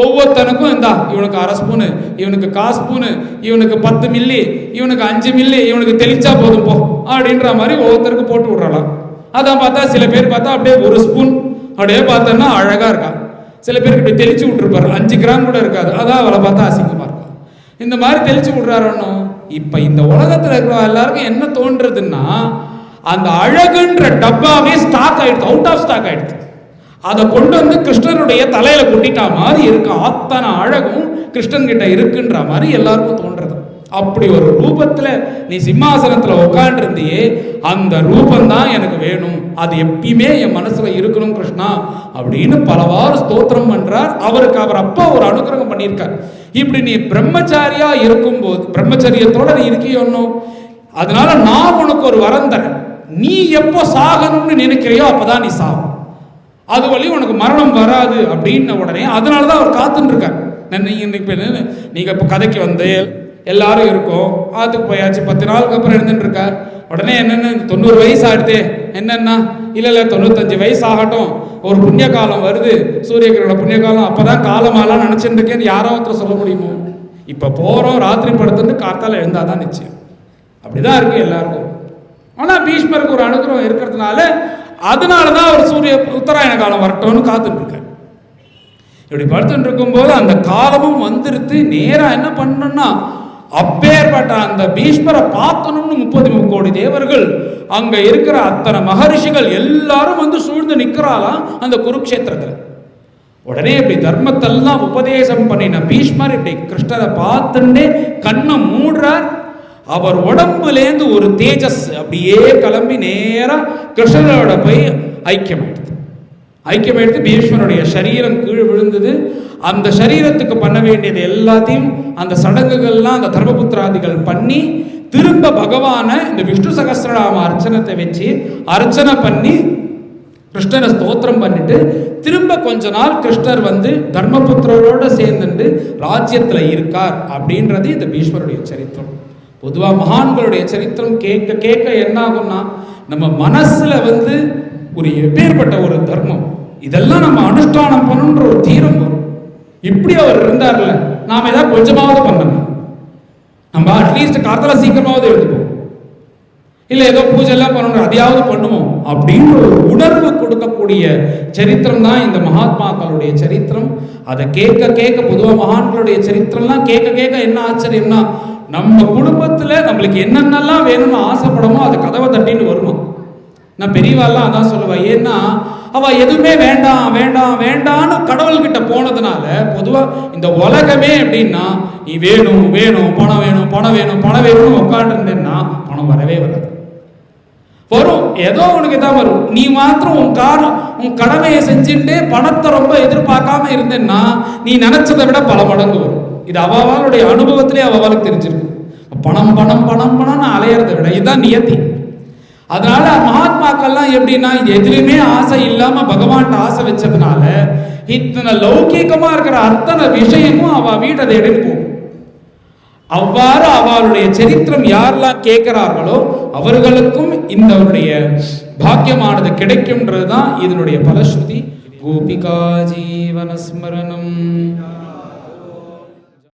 ஒவ்வொருத்தனுக்கும், இந்தா இவனுக்கு 1/2 ஸ்பூனு, இவனுக்கு 1/4 ஸ்பூனு, இவனுக்கு 10 மில்லி, இவனுக்கு 5 மில்லி, இவனுக்கு தெளிச்சா போதும் போ அப்படின்ற மாதிரி ஒவ்வொருத்தருக்கு போட்டு விட்றலாம். அதான் பார்த்தா சில பேர் பார்த்தா அப்படியே 1 ஸ்பூன் அப்படியே பார்த்தோன்னா அழகா இருக்கா. சில பேருக்கு இப்படி தெளிச்சு விட்டுருப்பாரு, 5 கிராம் கூட இருக்காது, அதான் அவளை பார்த்தா அசிங்கமா இருக்கும். இந்த மாதிரி தெளிச்சு விடுறாருன்னு இப்ப இந்த உலகத்துல இருக்கிற எல்லாருக்கும் என்ன தோன்றதுன்னா, அந்த அழகுன்ற டப்பாவே ஸ்டாக் ஆயிடுது, அவுட் ஆஃப் ஸ்டாக் ஆயிடுது. அதை கொண்டு கிருஷ்ணனுடைய தலையில கொட்டிட்டா மாதிரி இருக்கு. அத்தனை அழகும் கிருஷ்ணன் கிட்ட இருக்குன்ற மாதிரி எல்லாருக்கும் தோன்றது. அப்படி ஒரு ரூபத்துல நீ சிம்மாசனத்துல உட்காண்டிருந்தியே, அந்த ரூபந்தான் எனக்கு வேணும், அது எப்பயுமே என் மனசுல இருக்கணும் கிருஷ்ணா அப்படின்னு பலவாறு ஸ்தோத்திரம் பண்றார். அவருக்கு அவர் அப்பா ஒரு அனுகிரகம் பண்ணியிருக்கார். இப்படி நீ பிரம்மச்சாரியா இருக்கும்போது, பிரம்மச்சரியத்தோட நீ இருக்கியோன்னு, அதனால நான் உனக்கு ஒரு வரம் தரேன். நீ எப்போ சாகணும்னு நினைக்கிறையோ அப்பதான் நீ சாகும், அது வழி உனக்கு மரணம் வராது அப்படின்ன உடனே, அதனாலதான் அவர் காத்துட்டு இருக்கார். நீங்க இப்ப கதைக்கு எல்லாரும் இருக்கும், ஆத்துக்கு போயாச்சு, 10 நாளுக்கு அப்புறம் இருந்துட்டு இருக்கா. உடனே என்னென்ன 90 வயசு ஆகிடுதே, என்னன்னா இல்லை 95 வயசு ஆகட்டும், ஒரு புண்ணிய காலம் வருது, சூரியகிரகண புண்ணிய காலம், அப்பதான் காலமாலாம் நினைச்சிட்டு இருக்கேன்னு யாரோ ஒருத்தர் சொல்ல முடியுமோ? இப்ப போறோம், ராத்திரி படுத்துட்டு காத்தால எழுந்தாதான் நிச்சயம். அப்படிதான் இருக்கு எல்லாருக்கும். ஆனா பீஷ்மருக்கு ஒரு அனுகிரகம் இருக்கிறதுனால, அதனாலதான் அவர் உத்தராயண காலம் வரட்டும்னு காத்துட்டு இருக்கார். இப்படி படுத்துட்டு இருக்கும்போது அந்த காலமும் வந்துருத்து. நேரா என்ன பண்ணணும்னா, அப்பேற்பட்ட அந்த பீஷ்மரை பார்க்கணும்னு 30 கோடி தேவர்கள், அங்க இருக்கிற அத்தனை மகரிஷிகள் எல்லாரும் சூழ்ந்து நிக்கிறாளாம் அந்த குருக்ஷேத்திரத்துல. உடனே இப்படி தர்மத்தெல்லாம் உபதேசம் பண்ணின பீஷ்மர் இப்படி கிருஷ்ணரை பார்த்துட்டே கண்ணை மூடுறார். அவர் உடம்புலேருந்து ஒரு தேஜஸ் அப்படியே கிளம்பி நேரா கிருஷ்ணரோட போய் ஐக்கியமாயிடுது. பீஷ்மருடைய சரீரம் கீழ் விழுந்தது. அந்த சரீரத்துக்கு பண்ண வேண்டியது எல்லாத்தையும் அந்த சடங்குகள்லாம் அந்த தர்மபுத்திராதிகள் பண்ணி, திரும்ப பகவான இந்த விஷ்ணு சகஸ்ரநாம அர்ச்சனத்தை வச்சு அர்ச்சனை பண்ணி கிருஷ்ணரை ஸ்தோத்திரம் பண்ணிட்டு, திரும்ப கொஞ்ச நாள் கிருஷ்ணர் தர்மபுத்திரரோட சேர்ந்துட்டு ராஜ்யத்துல இருக்கார் அப்படின்றது இந்த பீஷ்மருடைய சரித்திரம். பொதுவா மகான்களுடைய சரித்திரம் கேட்க கேட்க என்ன ஆகும்னா, நம்ம மனசுல ஒரு எப்பேற்பட்ட ஒரு தர்மம், இதெல்லாம் நம்ம அனுஷ்டானம் பண்ணுன்ற ஒரு தீரம் வரும். இப்படி அவர் இருந்தார்ல, நாம ஏதாவது கொஞ்சமாவது பண்ணணும், நம்ம அட்லீஸ்ட் காத்தால சீக்கிரமாவது எழுதுவோம், இல்லை ஏதோ பூஜை எல்லாம் பண்ணணும், அதையாவது பண்ணுவோம் அப்படின்ற ஒரு உணர்வு கொடுக்கக்கூடிய சரித்திரம் தான் இந்த மகாத்மாக்களுடைய சரித்திரம். அதை கேட்க கேட்க, பொதுவாக மகான்களுடைய சரித்திரம்லாம் கேட்க கேட்க என்ன ஆச்சரியம்னா, நம்ம குடும்பத்துல நம்மளுக்கு என்னென்னலாம் வேணும்னு ஆசைப்படமோ அது கதவை தட்டின்னு வருமா. நான் பெரியவாள்லாம் அதான் சொல்லுவேன். ஏன்னா அவ எதுவுமே வேண்டாம் வேண்டாம் வேண்டான்னு கடவுள்கிட்ட போனதுனால, பொதுவா இந்த உலகமே எப்படின்னா, நீ வேணும் வேணும் பணம் வேணும் பணம் வேணும் பணம் வேணும்னு உட்காந்துருந்தேன்னா பணம் வரவே வராது. வரும், ஏதோ உனக்கு தான் வரும். நீ மாத்திரம் உன் கடமையை செஞ்சுட்டு பணத்தை ரொம்ப எதிர்பார்க்காம இருந்தேன்னா நீ நினைச்சதை விட பல மடங்கு வரும். இது அவளுடைய அனுபவத்திலே அவளுக்கு தெரிஞ்சிருக்கு. பணம் பணம் பணம் பணம்னு அலையறதை விட இதுதான் நியத்தி. அதனால மகாத்மாக்கள்லாம் எப்படின்னா எதுலையுமே ஆசை இல்லாம பகவான் ஆசை வச்சதுனால இத்தனை லௌகீகமா இருக்கிற அத்தனை விஷயமும் அவ வீட்டை தேடி போகும். அவ்வாறு அவளுடைய சரித்திரம் யாரெல்லாம் கேட்கிறார்களோ அவர்களுக்கும் இந்த பாக்கியமானது கிடைக்கும்ன்றதுதான் இதனுடைய பலஸ்ருதி. கோபிகா ஜீவன ஸ்மரணம்.